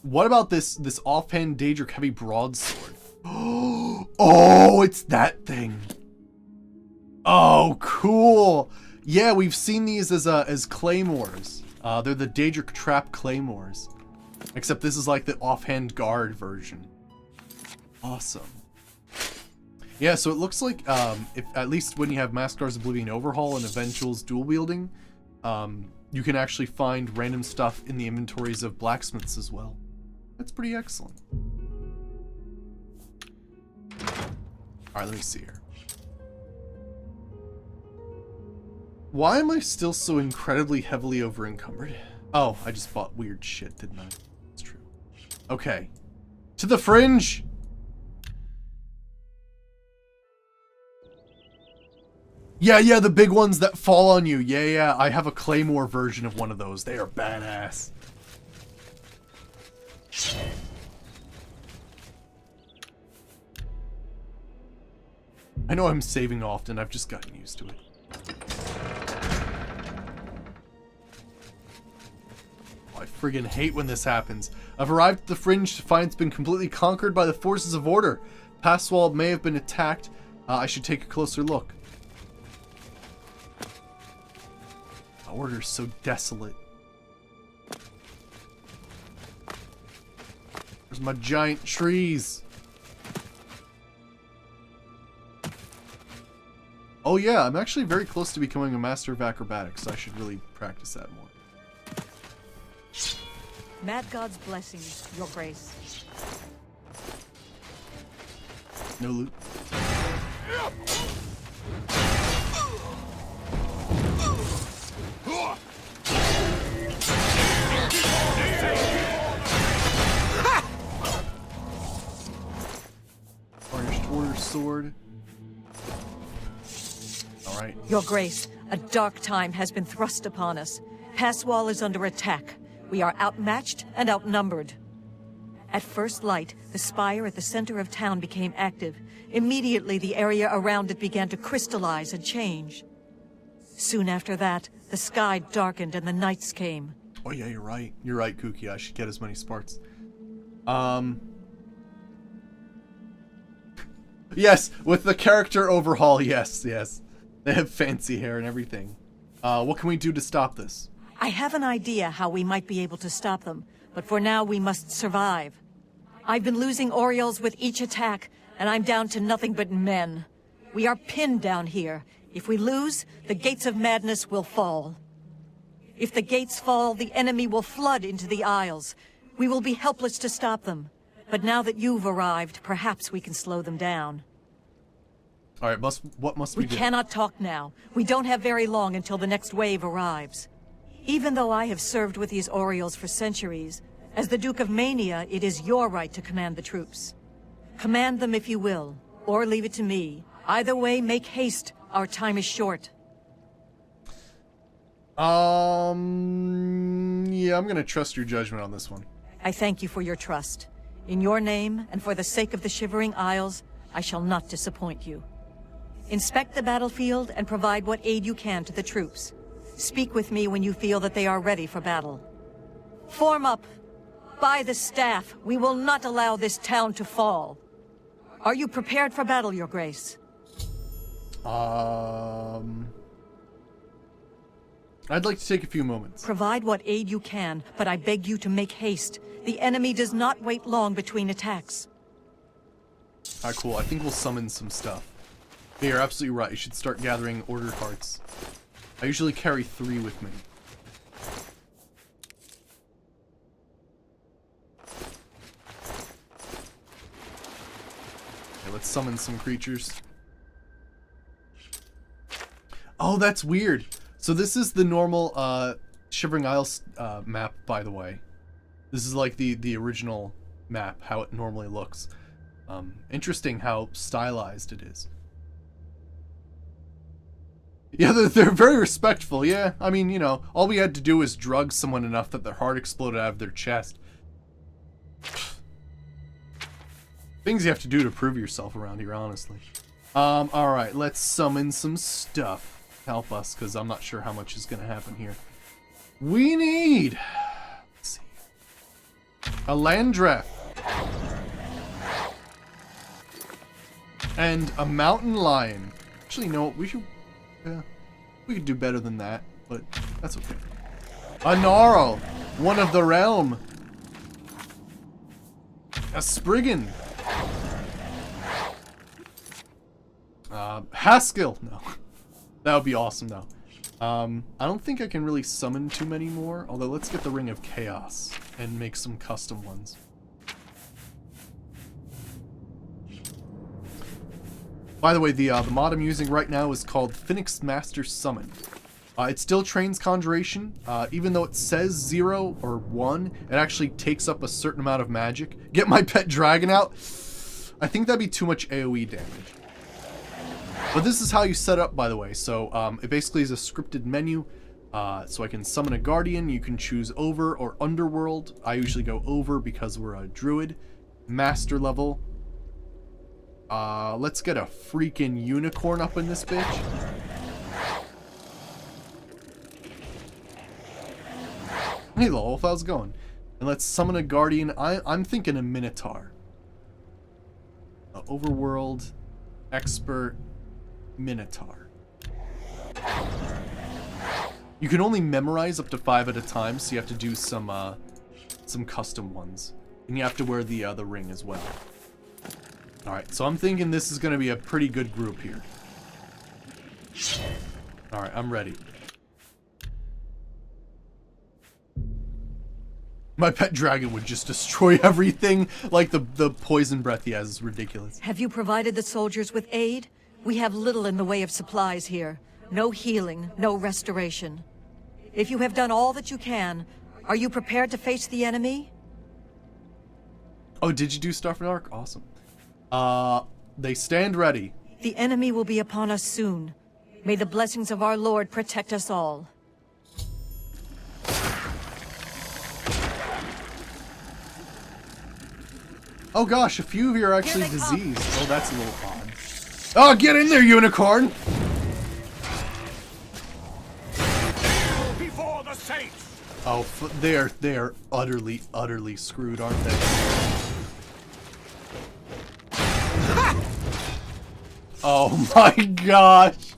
What about this offhand Daedric Heavy Broadsword? Oh, it's that thing. Oh, cool. Yeah, we've seen these as claymores. They're the Daedric Trap claymores. Except this is like the offhand guard version. Awesome. Yeah, so it looks like if at least when you have Maskar's Oblivion Overhaul and Eventual's dual wielding, you can actually find random stuff in the inventories of blacksmiths as well. That's pretty excellent. Alright, let me see here. Why am I still so incredibly heavily over encumbered? Oh, I just bought weird shit, didn't I? It's true. Okay. To the fringe! Yeah, the big ones that fall on you. Yeah, I have a claymore version of one of those. They are badass. I know I'm saving often, I've just gotten used to it. I friggin' hate when this happens. I've arrived at the fringe to find it's been completely conquered by the forces of order. Pass wall may have been attacked. I should take a closer look. The order's so desolate. There's my giant trees. Oh yeah, I'm actually very close to becoming a master of acrobatics, so I should really practice that more. Mad God's blessings, Your Grace. No loot. Varnished Order sword. Alright. Your Grace, a dark time has been thrust upon us. Pass wall is under attack. We are outmatched and outnumbered. At first light, the spire at the center of town became active. Immediately, the area around it began to crystallize and change. Soon after that, the sky darkened and the nights came. Oh yeah, you're right. You're right, Kooky. I should get as many sparks. Yes, with the character overhaul, yes. They have fancy hair and everything. What can we do to stop this? I have an idea how we might be able to stop them, but for now we must survive. I've been losing Orioles with each attack, and I'm down to nothing but men. We are pinned down here. If we lose, the gates of madness will fall. If the gates fall, the enemy will flood into the Isles. We will be helpless to stop them. But now that you've arrived, perhaps we can slow them down. Alright, what must we do? We cannot talk now. We don't have very long until the next wave arrives. Even though I have served with these Orioles for centuries, as the Duke of Mania, it is your right to command the troops. Command them if you will, or leave it to me. Either way, make haste. Our time is short. Yeah, I'm gonna trust your judgment on this one. I thank you for your trust. In your name, and for the sake of the Shivering Isles, I shall not disappoint you. Inspect the battlefield and provide what aid you can to the troops. Speak with me when you feel that they are ready for battle. Form up. By the staff, we will not allow this town to fall. Are you prepared for battle, Your Grace? I'd like to take a few moments. Provide what aid you can, but I beg you to make haste. The enemy does not wait long between attacks. Alright, cool. I think we'll summon some stuff. Yeah, you're absolutely right. You should start gathering order cards. I usually carry 3 with me. Okay, let's summon some creatures. Oh, that's weird. So this is the normal Shivering Isles map, by the way. This is like the original map, how it normally looks. Interesting how stylized it is. Yeah, they're very respectful, yeah. I mean, you know, all we had to do was drug someone enough that their heart exploded out of their chest. Things you have to do to prove yourself around here, honestly. Alright, let's summon some stuff. Help us, because I'm not sure how much is going to happen here. We need... Let's see. A Landreth. And a Mountain Lion. Actually, no, we should... we could do better than that, but that's okay. A Gnarl, one of the realm. A Spriggan. Haskell. No, that would be awesome though. I don't think I can really summon too many more. Although let's get the Ring of Chaos and make some custom ones. By the way, the mod I'm using right now is called Phoenix Master Summon. It still trains Conjuration, even though it says 0 or 1, it actually takes up a certain amount of magic. Get my pet dragon out? I think that'd be too much AoE damage. But this is how you set up, by the way. So it basically is a scripted menu. So I can summon a Guardian, you can choose Over or Underworld. I usually go Over because we're a Druid. Master level. Let's get a freaking unicorn up in this bitch. Hey Lolf, how's it going? And let's summon a Guardian. I'm thinking a Minotaur. Overworld, Expert, Minotaur. You can only memorize up to 5 at a time, so you have to do some custom ones. And you have to wear the ring as well. Alright, so I'm thinking this is going to be a pretty good group here. Alright, I'm ready. My pet dragon would just destroy everything. Like the poison breath he has is ridiculous. Have you provided the soldiers with aid? We have little in the way of supplies here. No healing, no restoration. If you have done all that you can, are you prepared to face the enemy? Oh, did you do Starford Arc? Awesome. They stand ready. The enemy will be upon us soon. May the blessings of our Lord protect us all. Oh gosh, a few of you are actually diseased. Oh, that's a little odd. Oh, get in there, unicorn! Before the saints. Oh, they are utterly screwed, aren't they? Oh my gosh!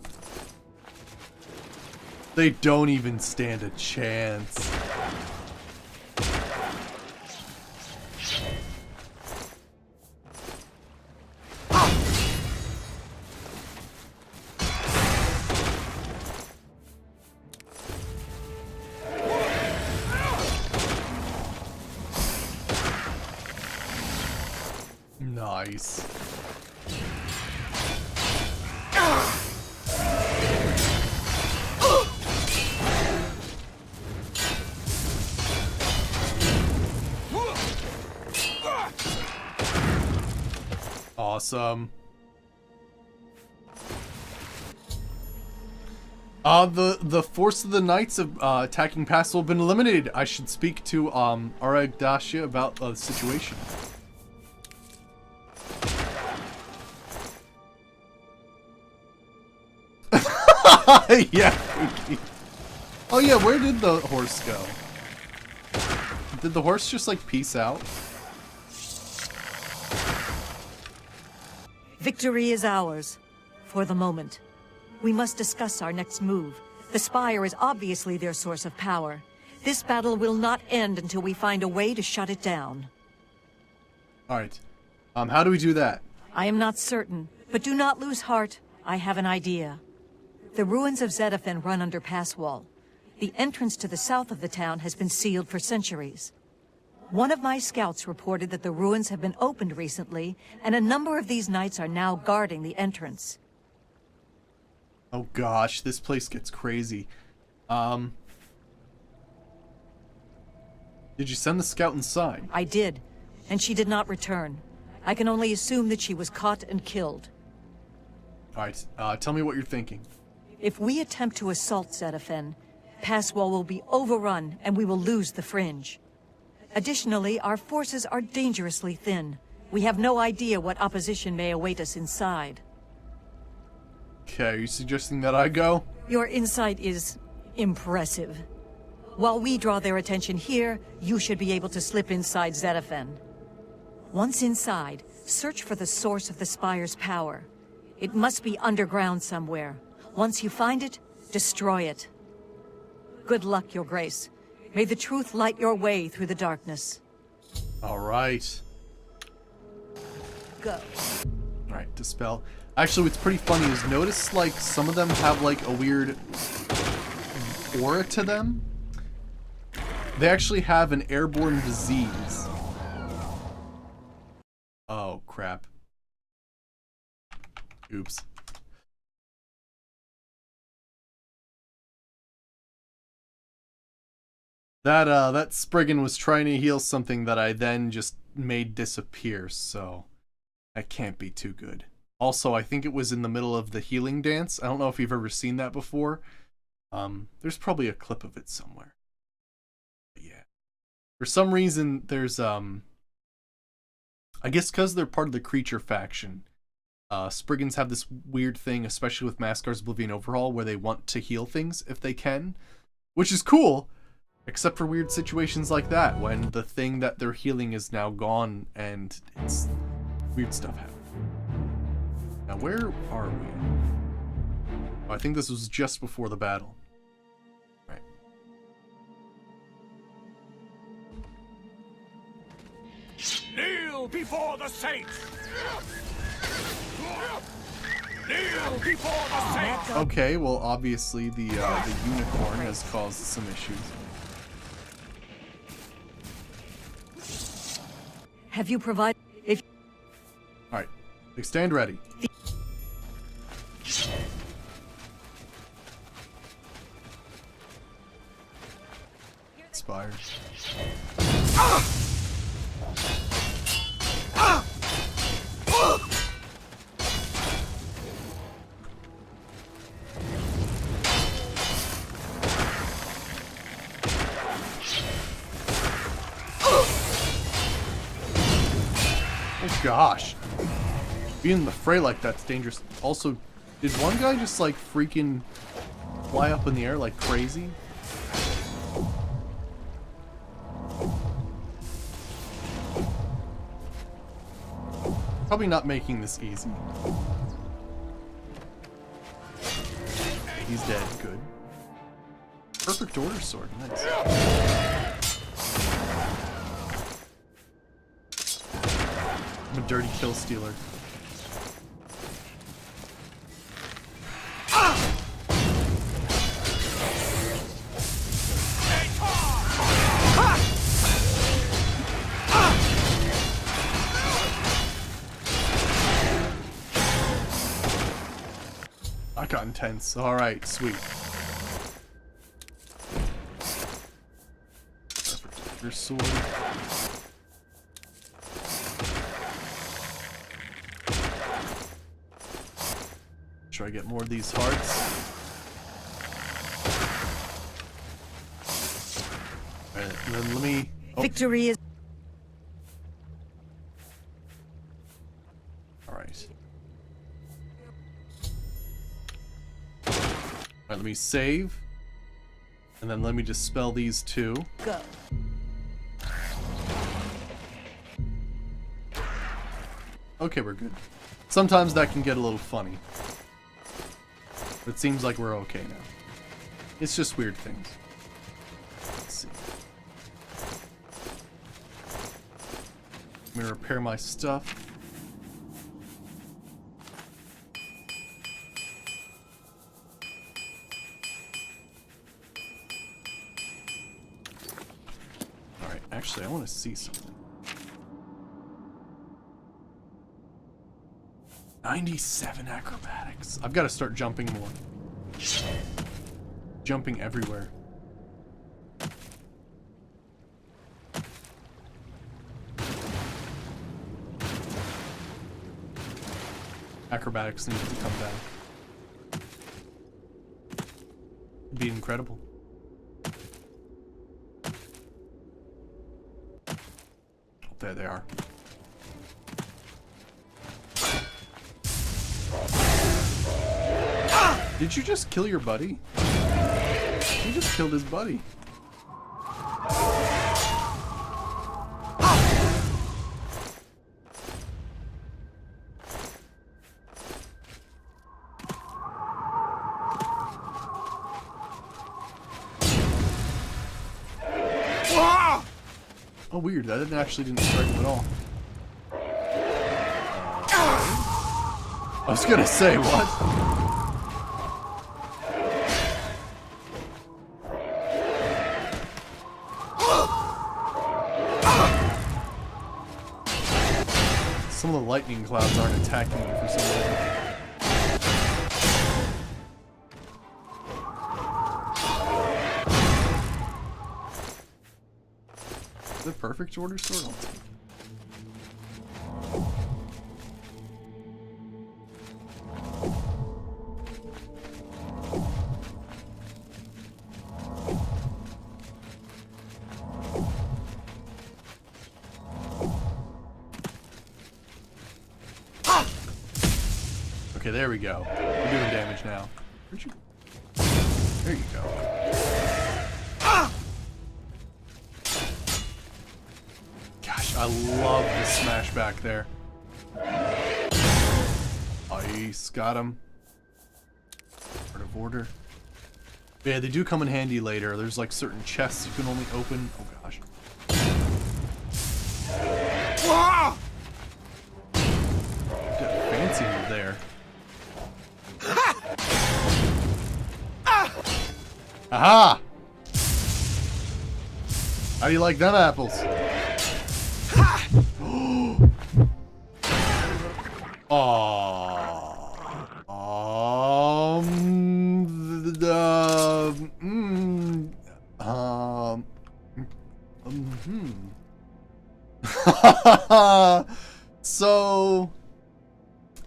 They don't even stand a chance. Nice. Awesome. The force of the knights of attacking Pastel have been eliminated. I should speak to Aragdacia about the situation. Yeah. Oh yeah, where did the horse go? Did the horse just like peace out? Victory is ours. For the moment. We must discuss our next move. The Spire is obviously their source of power. This battle will not end until we find a way to shut it down. Alright. How do we do that? I am not certain, but do not lose heart. I have an idea. The ruins of Zedaphen run under Pass Wall. The entrance to the south of the town has been sealed for centuries. One of my scouts reported that the ruins have been opened recently, and a number of these knights are now guarding the entrance. Oh gosh, this place gets crazy. Did you send the scout inside? I did, and she did not return. I can only assume that she was caught and killed. Alright, tell me what you're thinking. If we attempt to assault Zedaphen, Passwall will be overrun and we will lose the Fringe. Additionally, our forces are dangerously thin. We have no idea what opposition may await us inside. Okay, are you suggesting that I go? Your insight is impressive. While we draw their attention here, you should be able to slip inside Zedaphen. Once inside, search for the source of the Spire's power. It must be underground somewhere. Once you find it, destroy it. Good luck, Your Grace. May the truth light your way through the darkness. Alright. Go. Alright, dispel. Actually, what's pretty funny is notice, like, some of them have, like, a weird aura to them. They actually have an airborne disease. Oh, crap. Oops. That Spriggan was trying to heal something that I then just made disappear, so that can't be too good. Also, I think it was in the middle of the healing dance. I don't know if you've ever seen that before. There's probably a clip of it somewhere. But yeah. For some reason, there's, I guess because they're part of the creature faction, Spriggans have this weird thing, especially with Maskar's Oblivion Overhaul, where they want to heal things if they can, which is cool. Except for weird situations like that, when the thing that they're healing is now gone and it's weird stuff happening. Now, where are we? Oh, I think this was just before the battle. Right. Kneel before the saints! Kneel before the saints! Okay, well, obviously the unicorn has caused some issues. Have you provided... Alright, stand ready. Spire. Oh gosh. Being in the fray like that's dangerous. Also, did one guy just like freaking fly up in the air like crazy? Probably not making this easy. He's dead. Good. Perfect order sword. Nice. I'm a dirty kill stealer. That got intense. Alright, sweet. Your sword. Try to get more of these hearts. Alright, and then let me... Oh. Victory is... Alright. Alright, let Let me save. And then let me dispel these two. Go. Okay, we're good. Sometimes that can get a little funny. But it seems like we're okay now. It's just weird things. Let's see. Let me repair my stuff. Alright, actually I want to see something. 97 acrobatics. I've got to start jumping more. Jumping everywhere. Acrobatics needs to come down. It'd be incredible. Oh, there they are. Did you just kill your buddy? You just killed his buddy. Oh, weird. That didn't strike him at all. I was gonna say, what? Some of the lightning clouds aren't attacking me for some reason. Is it perfect order sword? I'll take it. Okay, there we go. We're doing damage now. Where'd you... There you go. Gosh, I love the smash back there. Ice, got him. Part of order. Yeah, they do come in handy later. There's like certain chests you can only open. Oh gosh. Got a fancy move there. Aha! How do you like them apples? So,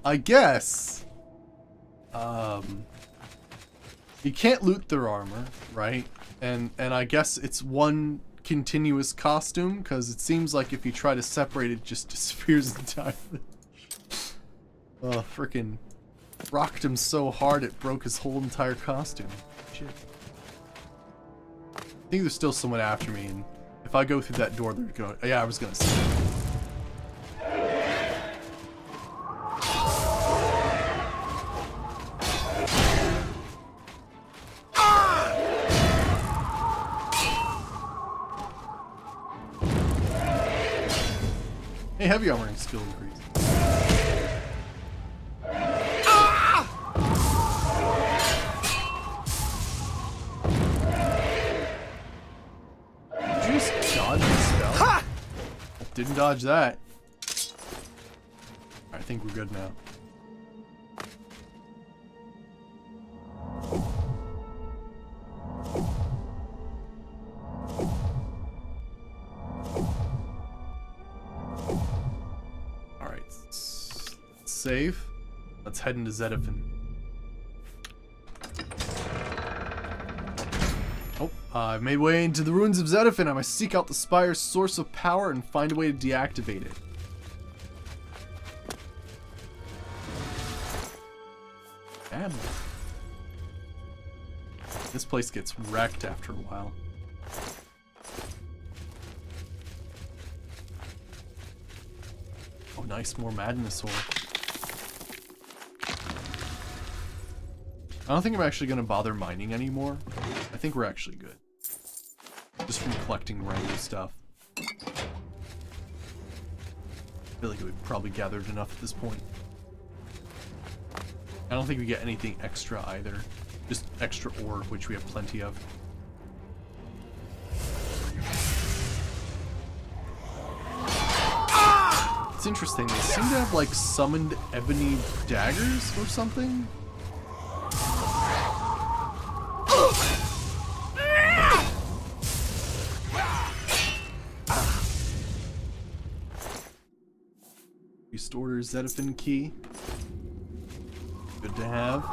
I guess, you can't loot their armor, right? And I guess it's one continuous costume, because it seems like if you try to separate it, just disappears entirely. Frickin' rocked him so hard it broke his whole entire costume. Shit. I think there's still someone after me, and if I go through that door, they're going. Yeah, I was gonna say. Hey, heavy armoring skill increase. Did you just dodge the spell? Didn't dodge that. I think we're good now. Save. Let's head into Zedifin. Oh, I've made way into the ruins of Zedifin. I must seek out the spire's source of power and find a way to deactivate it. Damn. This place gets wrecked after a while. Oh, nice, more madness ore. I don't think I'm actually going to bother mining anymore. I think we're actually good. Just from collecting random stuff. I feel like we've probably gathered enough at this point. I don't think we get anything extra either. Just extra ore, which we have plenty of. It's interesting, they seem to have like summoned ebony daggers or something. Restored Zedaphin key. Good to have.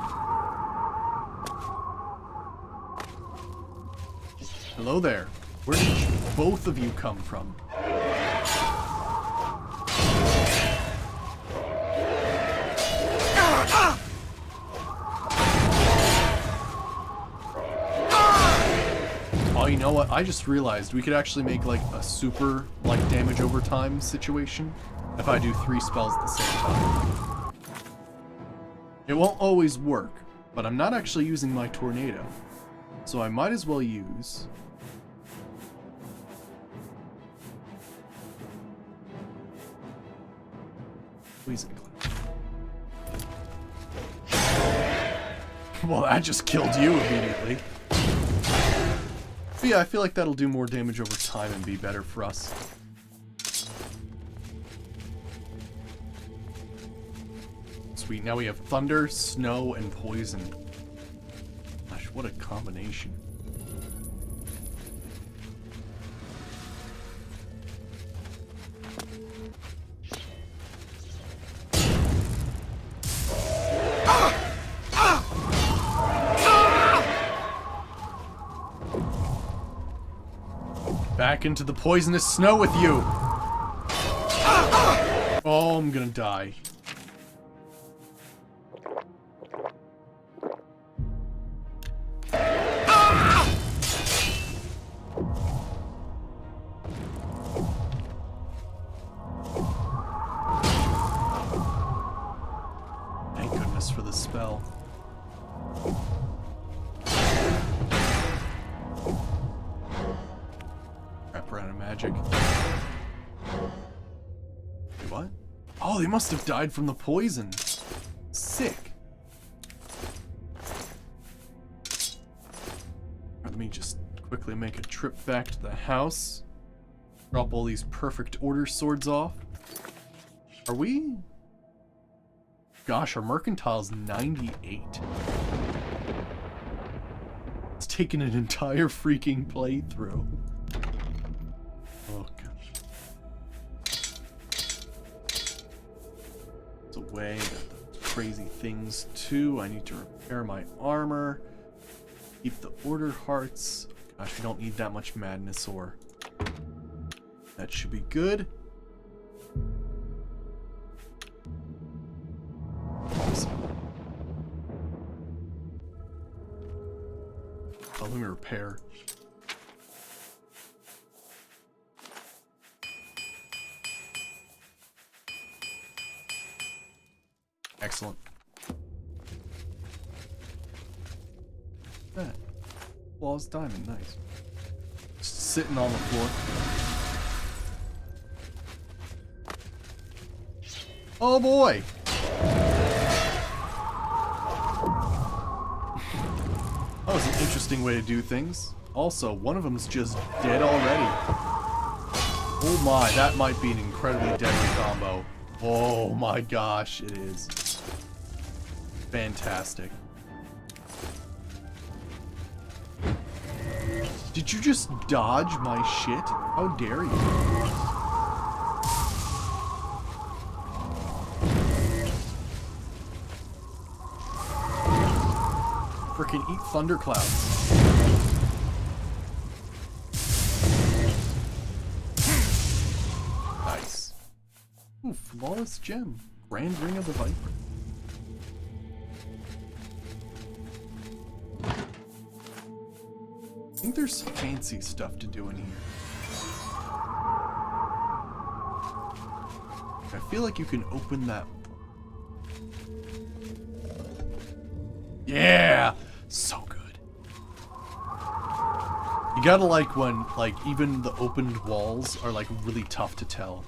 Hello there. Where did both of you come from? Oh, you know what? I just realized we could actually make like a super like damage over time situation if I do 3 spells at the same time. It won't always work, but I'm not actually using my tornado, so I might as well use Poison Cloud. Well, that just killed you immediately. But yeah, I feel like that'll do more damage over time and be better for us. Sweet, now we have thunder, snow, and poison. Gosh, what a combination. Back into the poisonous snow with you! Oh, I'm gonna die. Thank goodness for this spell. Magic. Wait, what? Oh, they must have died from the poison. Sick. Let me just quickly make a trip back to the house. Drop all these perfect order swords off. Are we? Gosh, our mercantile's 98. It's taken an entire freaking playthrough. Oh, gosh. It's away. Got the crazy things, too. I need to repair my armor. Keep the order hearts. Gosh, we don't need that much madness ore. That should be good. Awesome. Oh, let me repair. Excellent. That flawless diamond, nice. Just sitting on the floor. Oh boy! That was an interesting way to do things. Also, one of them's just dead already. Oh my, that might be an incredibly deadly combo. Oh my gosh, it is. Fantastic. Did you just dodge my shit? How dare you? Frickin' eat thunderclouds. Nice. Ooh, flawless gem. Grand Ring of the Viper. think there's fancy stuff to do in here. I feel like you can open that. Yeah! So good. You gotta like when, like, even the opened walls are like really tough to tell.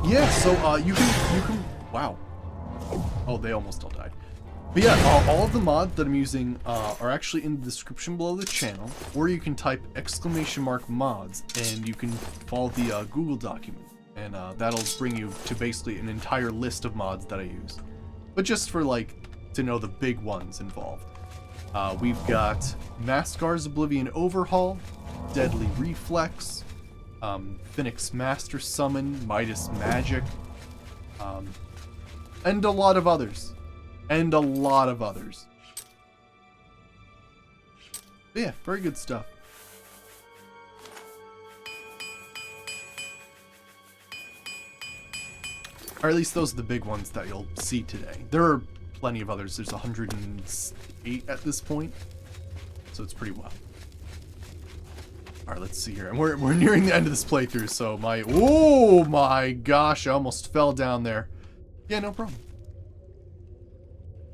Yeah, so you can wow. Oh, they almost all died. But yeah, all of the mods that I'm using are actually in the description below the channel, or you can type !mods and you can follow the Google document, and that'll bring you to basically an entire list of mods that I use. But just for like to know the big ones involved. We've got Mascar's Oblivion Overhaul, Deadly Reflex, Phoenix Master Summon, Midas Magic, and a lot of others. And a lot of others. But yeah, very good stuff. Or at least those are the big ones that you'll see today. There are plenty of others. There's 108 at this point. So it's pretty well. Alright, let's see here. And we're nearing the end of this playthrough, so oh my gosh, I almost fell down there. Yeah, no problem.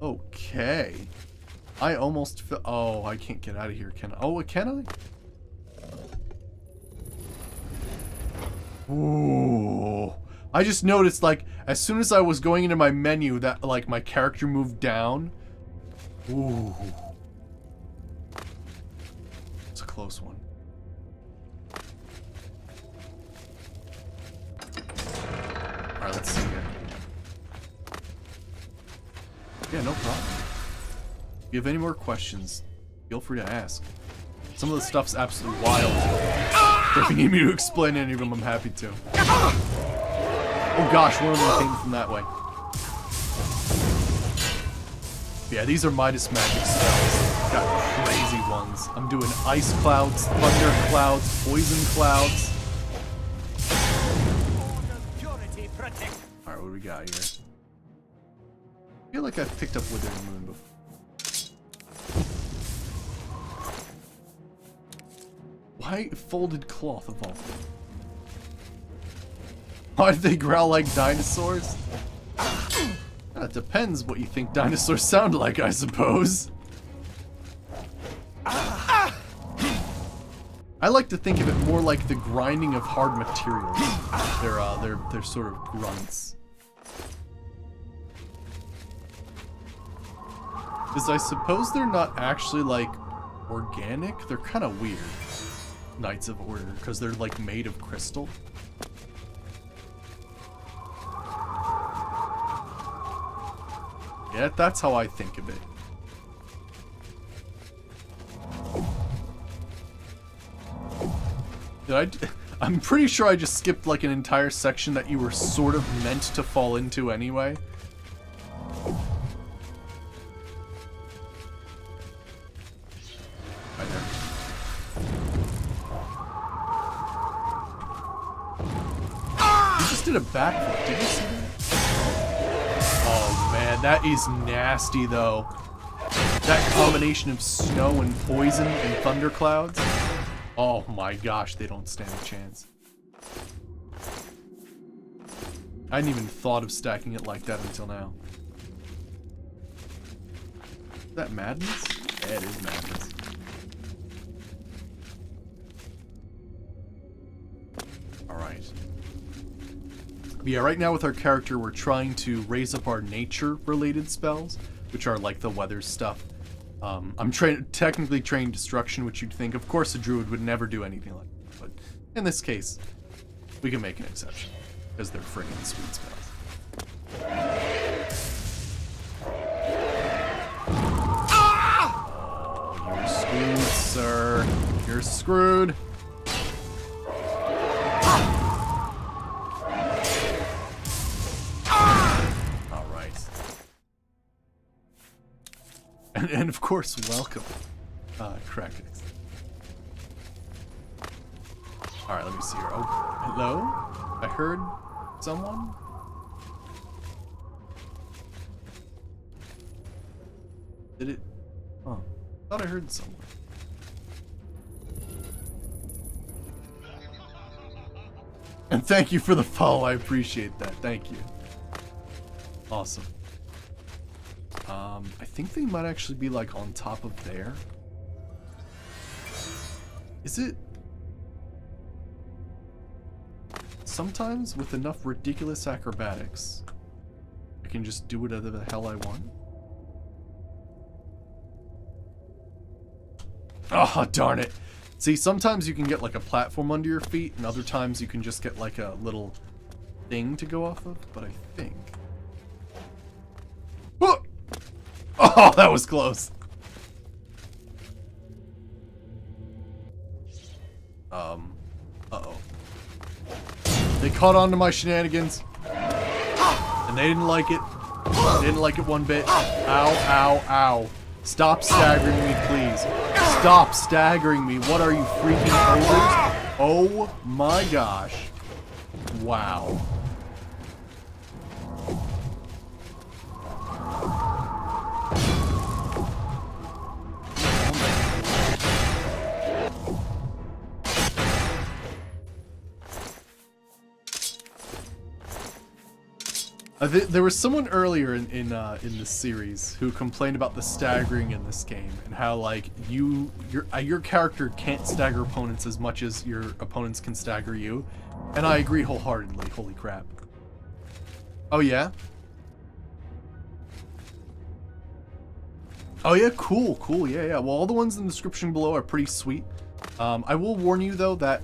Okay. I almost fell. Oh, I can't get out of here, can I? Oh, can I? Ooh. I just noticed, like, as soon as I was going into my menu, that, like, my character moved down. Ooh. It's a close one. Alright, let's see here. Yeah, no problem. If you have any more questions, feel free to ask. Some of the stuff's absolutely wild. If you need me to explain any of them, I'm happy to. Oh gosh, one of them came from that way. Yeah, these are Midas Magic spells. Got crazy ones. I'm doing Ice Clouds, Thunder Clouds, Poison Clouds. Alright, what do we got here? I feel like I've picked up Withering Moon before. Why folded cloth of all? Why do they growl like dinosaurs? It depends what you think dinosaurs sound like, I suppose. I like to think of it more like the grinding of hard materials. They're sort of grunts. Because I suppose they're not actually like organic. They're kind of weird. Knights of Order, because they're like made of crystal. Yeah, that's how I think of it. I'm pretty sure I just skipped like an entire section that you were sort of meant to fall into anyway. Right there. You just did a backflip, did you see that? Oh man, that is nasty though. That combination of snow and poison and thunderclouds. Oh my gosh, they don't stand a chance. I hadn't even thought of stacking it like that until now. Is that madness? Yeah, it is madness. Alright. Yeah, right now with our character, we're trying to raise up our nature-related spells, which are like the weather stuff. I'm technically trained Destruction, which you'd think, of course, a Druid would never do anything like that. But in this case, we can make an exception, because they're friggin' sweet spells. Oh, you're screwed, sir. You're screwed. And of course, welcome, Kraken. Alright, let me see here. Oh, hello? I heard someone? Did it? Oh, I thought I heard someone. And thank you for the follow, I appreciate that. Thank you. Awesome. I think they might actually be like on top of there. Is it? Sometimes with enough ridiculous acrobatics, I can just do whatever the hell I want. Oh, darn it. See, sometimes you can get like a platform under your feet, and other times you can just get like a little thing to go off of, but I think... Whoa! Oh, that was close. Uh-oh. They caught on to my shenanigans, and they didn't like it. They didn't like it one bit. Ow, ow, ow. Stop staggering me, please. Stop staggering me. What are you, freaking ogres? Oh my gosh. Wow. There was someone earlier in this series who complained about the staggering in this game and how like your character can't stagger opponents as much as your opponents can stagger you, and I agree wholeheartedly. Holy crap! Oh yeah. Oh yeah, cool, yeah. Well, all the ones in the description below are pretty sweet. I will warn you though that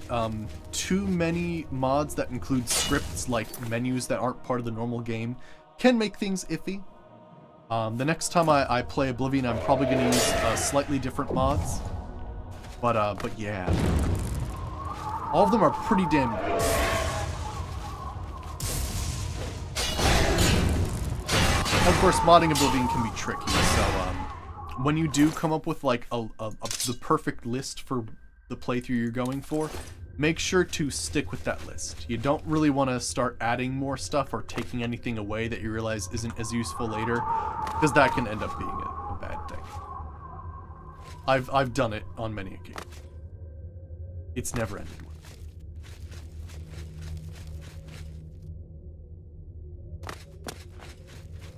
too many mods that include scripts like menus that aren't part of the normal game can make things iffy. The next time I play Oblivion, I'm probably going to use slightly different mods. But yeah, all of them are pretty damn good. Of course, modding Oblivion can be tricky, so when you do come up with like the perfect list for the playthrough you're going for, make sure to stick with that list. You don't really want to start adding more stuff or taking anything away that you realize isn't as useful later, because that can end up being a bad thing. I've done it on many occasions. It's never ended well.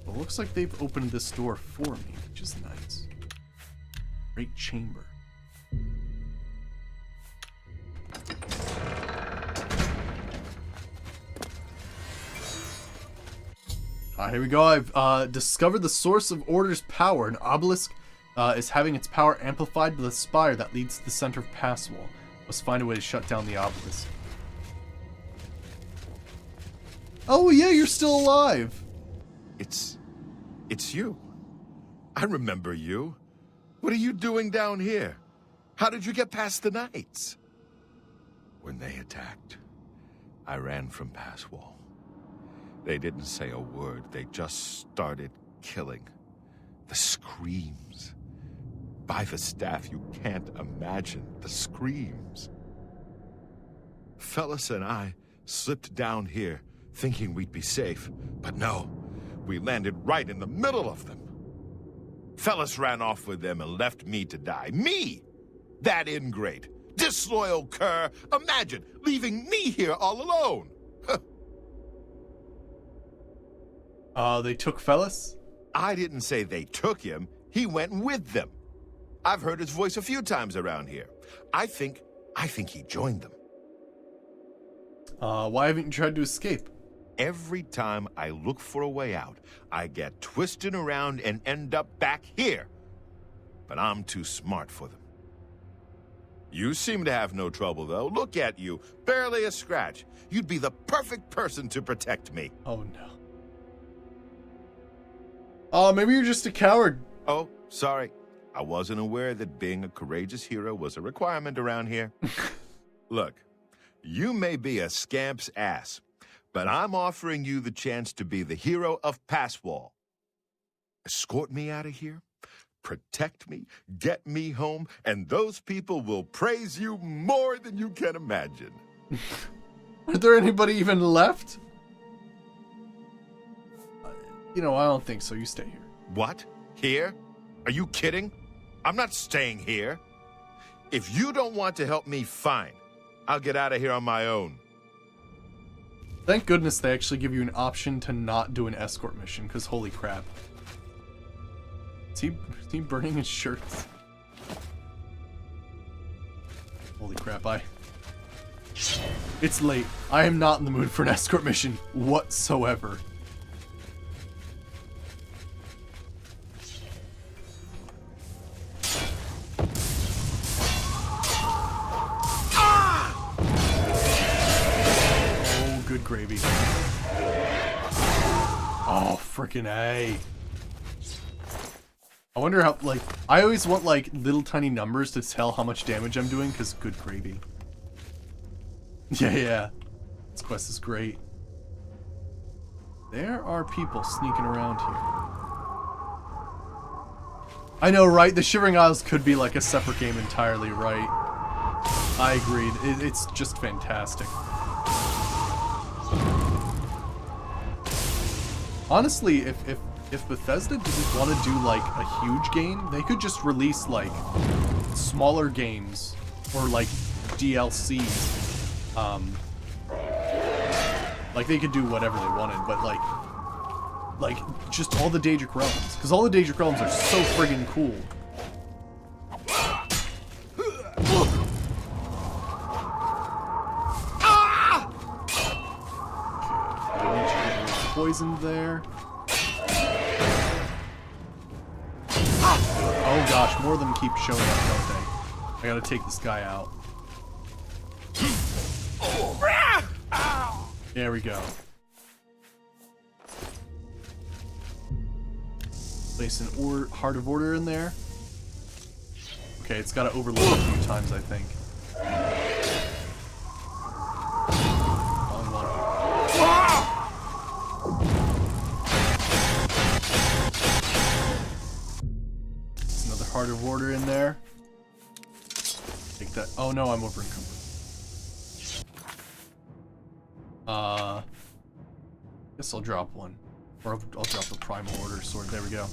Well, looks like they've opened this door for me, which is nice. Great chamber. Here we go. I've discovered the source of Order's power. An obelisk is having its power amplified by the spire that leads to the center of Passwall. Must find a way to shut down the obelisk. Oh yeah, you're still alive. It's you. I remember you. What are you doing down here? How did you get past the knights? When they attacked, I ran from Passwall. They didn't say a word. They just started killing. The screams. By the staff, you can't imagine the screams. Fellas and I slipped down here thinking we'd be safe, but no, we landed right in the middle of them. Fellas ran off with them and left me to die. Me! That ingrate. Disloyal cur. Imagine leaving me here all alone. They took Fellas? I didn't say they took him. He went with them. I've heard his voice a few times around here. I think he joined them. Why haven't you tried to escape? Every time I look for a way out, I get twisted around and end up back here. But I'm too smart for them. You seem to have no trouble, though. Look at you. Barely a scratch. You'd be the perfect person to protect me. Oh, no. Maybe you're just a coward. Oh, sorry. I wasn't aware that being a courageous hero was a requirement around here. Look, you may be a scamp's ass, but I'm offering you the chance to be the hero of Passwall. Escort me out of here, protect me, get me home, and those people will praise you more than you can imagine. Are there anybody even left? You know, I don't think so. You stay here. What? Here? Are you kidding? I'm not staying here. If you don't want to help me, fine. I'll get out of here on my own. Thank goodness they actually give you an option to not do an escort mission, because holy crap. Is he burning his shirts? Holy crap, It's late. I am not in the mood for an escort mission whatsoever. Oh, good gravy. Oh, freaking A. I wonder how, like, I always want, like, little tiny numbers to tell how much damage I'm doing, because good gravy. Yeah. This quest is great. There are people sneaking around here. I know, right? The Shivering Isles could be, like, a separate game entirely, right? I agreed. It's just fantastic. Honestly, if Bethesda didn't want to do, like, a huge game, they could just release, like, smaller games or, like, DLCs. Like, they could do whatever they wanted, but, like, just all the Daedric Realms. Because all the Daedric Realms are so friggin' cool. Okay, I need you to get poisoned there. Oh gosh, more of them keep showing up, don't they? I gotta take this guy out. There we go. Place an Heart of Order in there. Okay, it's gotta overload a few times, I think. Only one. There's another Heart of Order in there. Take that. Oh no, I'm over encumbered. Guess I'll drop one. Or I'll drop the Primal Order sword. There we go.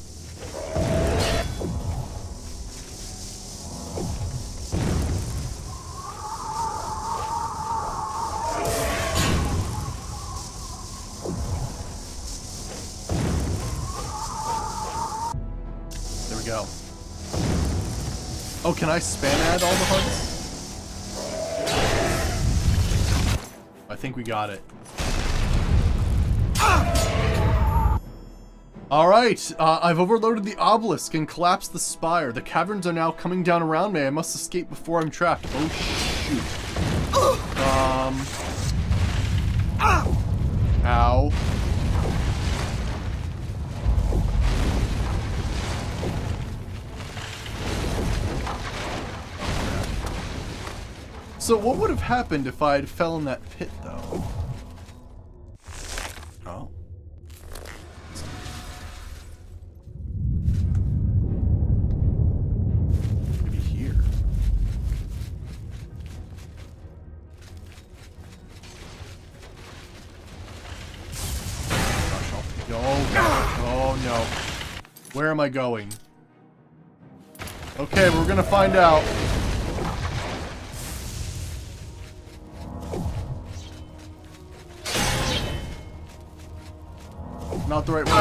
There we go. Oh, can I spam add all the hunts? I think we got it. Alright, I've overloaded the obelisk and collapsed the spire. The caverns are now coming down around me. I must escape before I'm trapped. Oh, shoot. Ow. So what would have happened if I had fell in that pit, though? Oh. Maybe here. Oh no. Where am I going? Okay, we're gonna find out. Not the right way.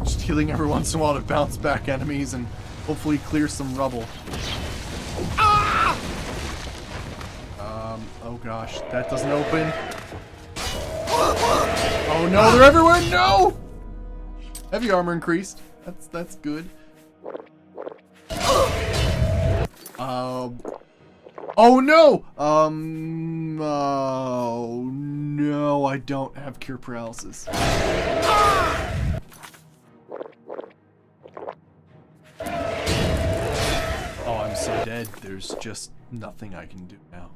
Just healing every once in a while to bounce back enemies and hopefully clear some rubble. Oh gosh, that doesn't open. Oh no, they're everywhere! No! Heavy armor increased. That's good. Oh no! Oh no, I don't have cure paralysis. Oh, I'm so dead. There's just nothing I can do now.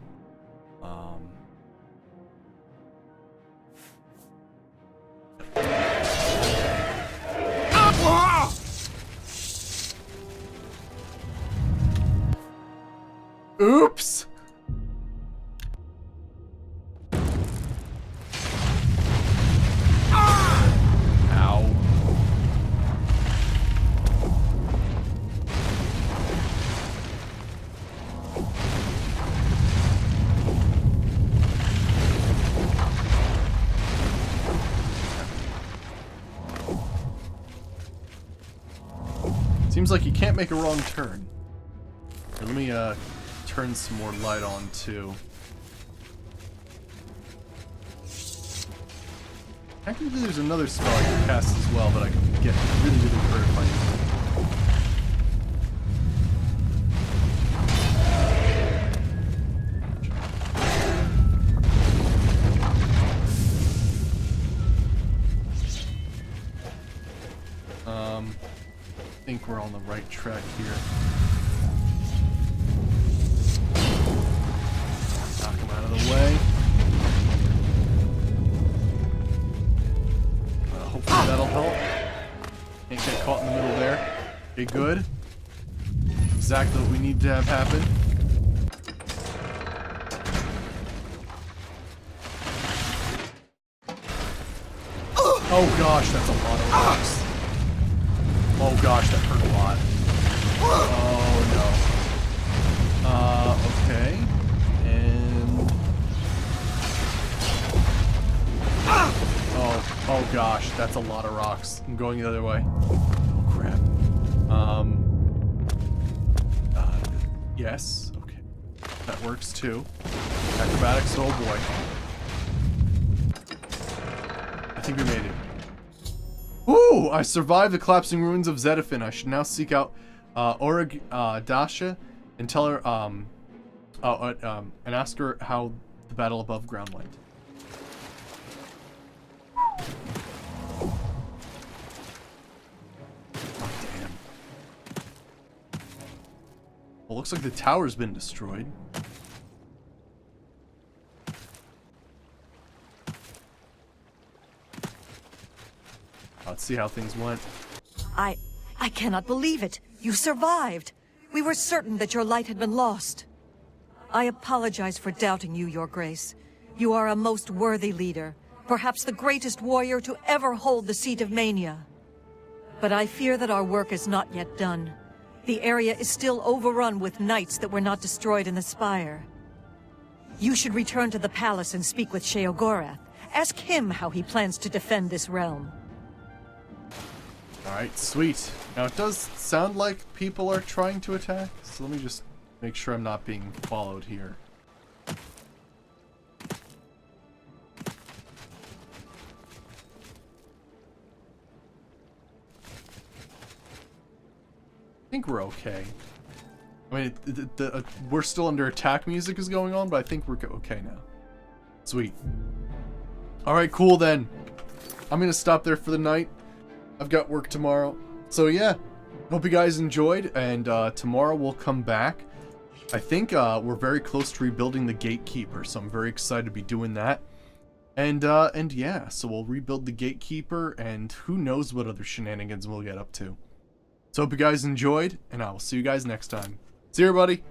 Seems like you can't make a wrong turn. Here, let me turn some more light on too. Technically there's another spell I can cast as well, but I can get really, really hurt if I use it. I think we're on the right track here. Knock him out of the way. Hopefully that'll help. Can't get caught in the middle there. Okay, good. Exactly what we need to have happen. Oh gosh, that's a lot of rocks. Oh gosh, that hurt a lot. Oh no. Okay. And... Oh gosh, that's a lot of rocks. I'm going the other way. Oh crap. Yes. Okay. That works too. Acrobatics, oh boy. I think we made it. Ooh! I survived the collapsing ruins of Zedafin. I should now seek out Dasha and tell her, and ask her how the battle above ground went. Oh, damn. Well, looks like the tower's been destroyed. Let's see how things went. I cannot believe it. You survived. We were certain that your light had been lost. I apologize for doubting you, Your Grace. You are a most worthy leader, perhaps the greatest warrior to ever hold the seat of Mania. But I fear that our work is not yet done. The area is still overrun with knights that were not destroyed in the spire. You should return to the palace and speak with Sheogorath. Ask him how he plans to defend this realm. Alright, sweet. Now it does sound like people are trying to attack, so let me just make sure I'm not being followed here. I think we're okay. I mean, we're still under attack music is going on, but I think we're okay now. Sweet. Alright, cool then. I'm gonna stop there for the night. I've got work tomorrow. So yeah, hope you guys enjoyed, and tomorrow we'll come back. I think we're very close to rebuilding the Gatekeeper, so I'm very excited to be doing that. And yeah, so we'll rebuild the Gatekeeper, and who knows what other shenanigans we'll get up to. So hope you guys enjoyed, and I will see you guys next time. See you, everybody!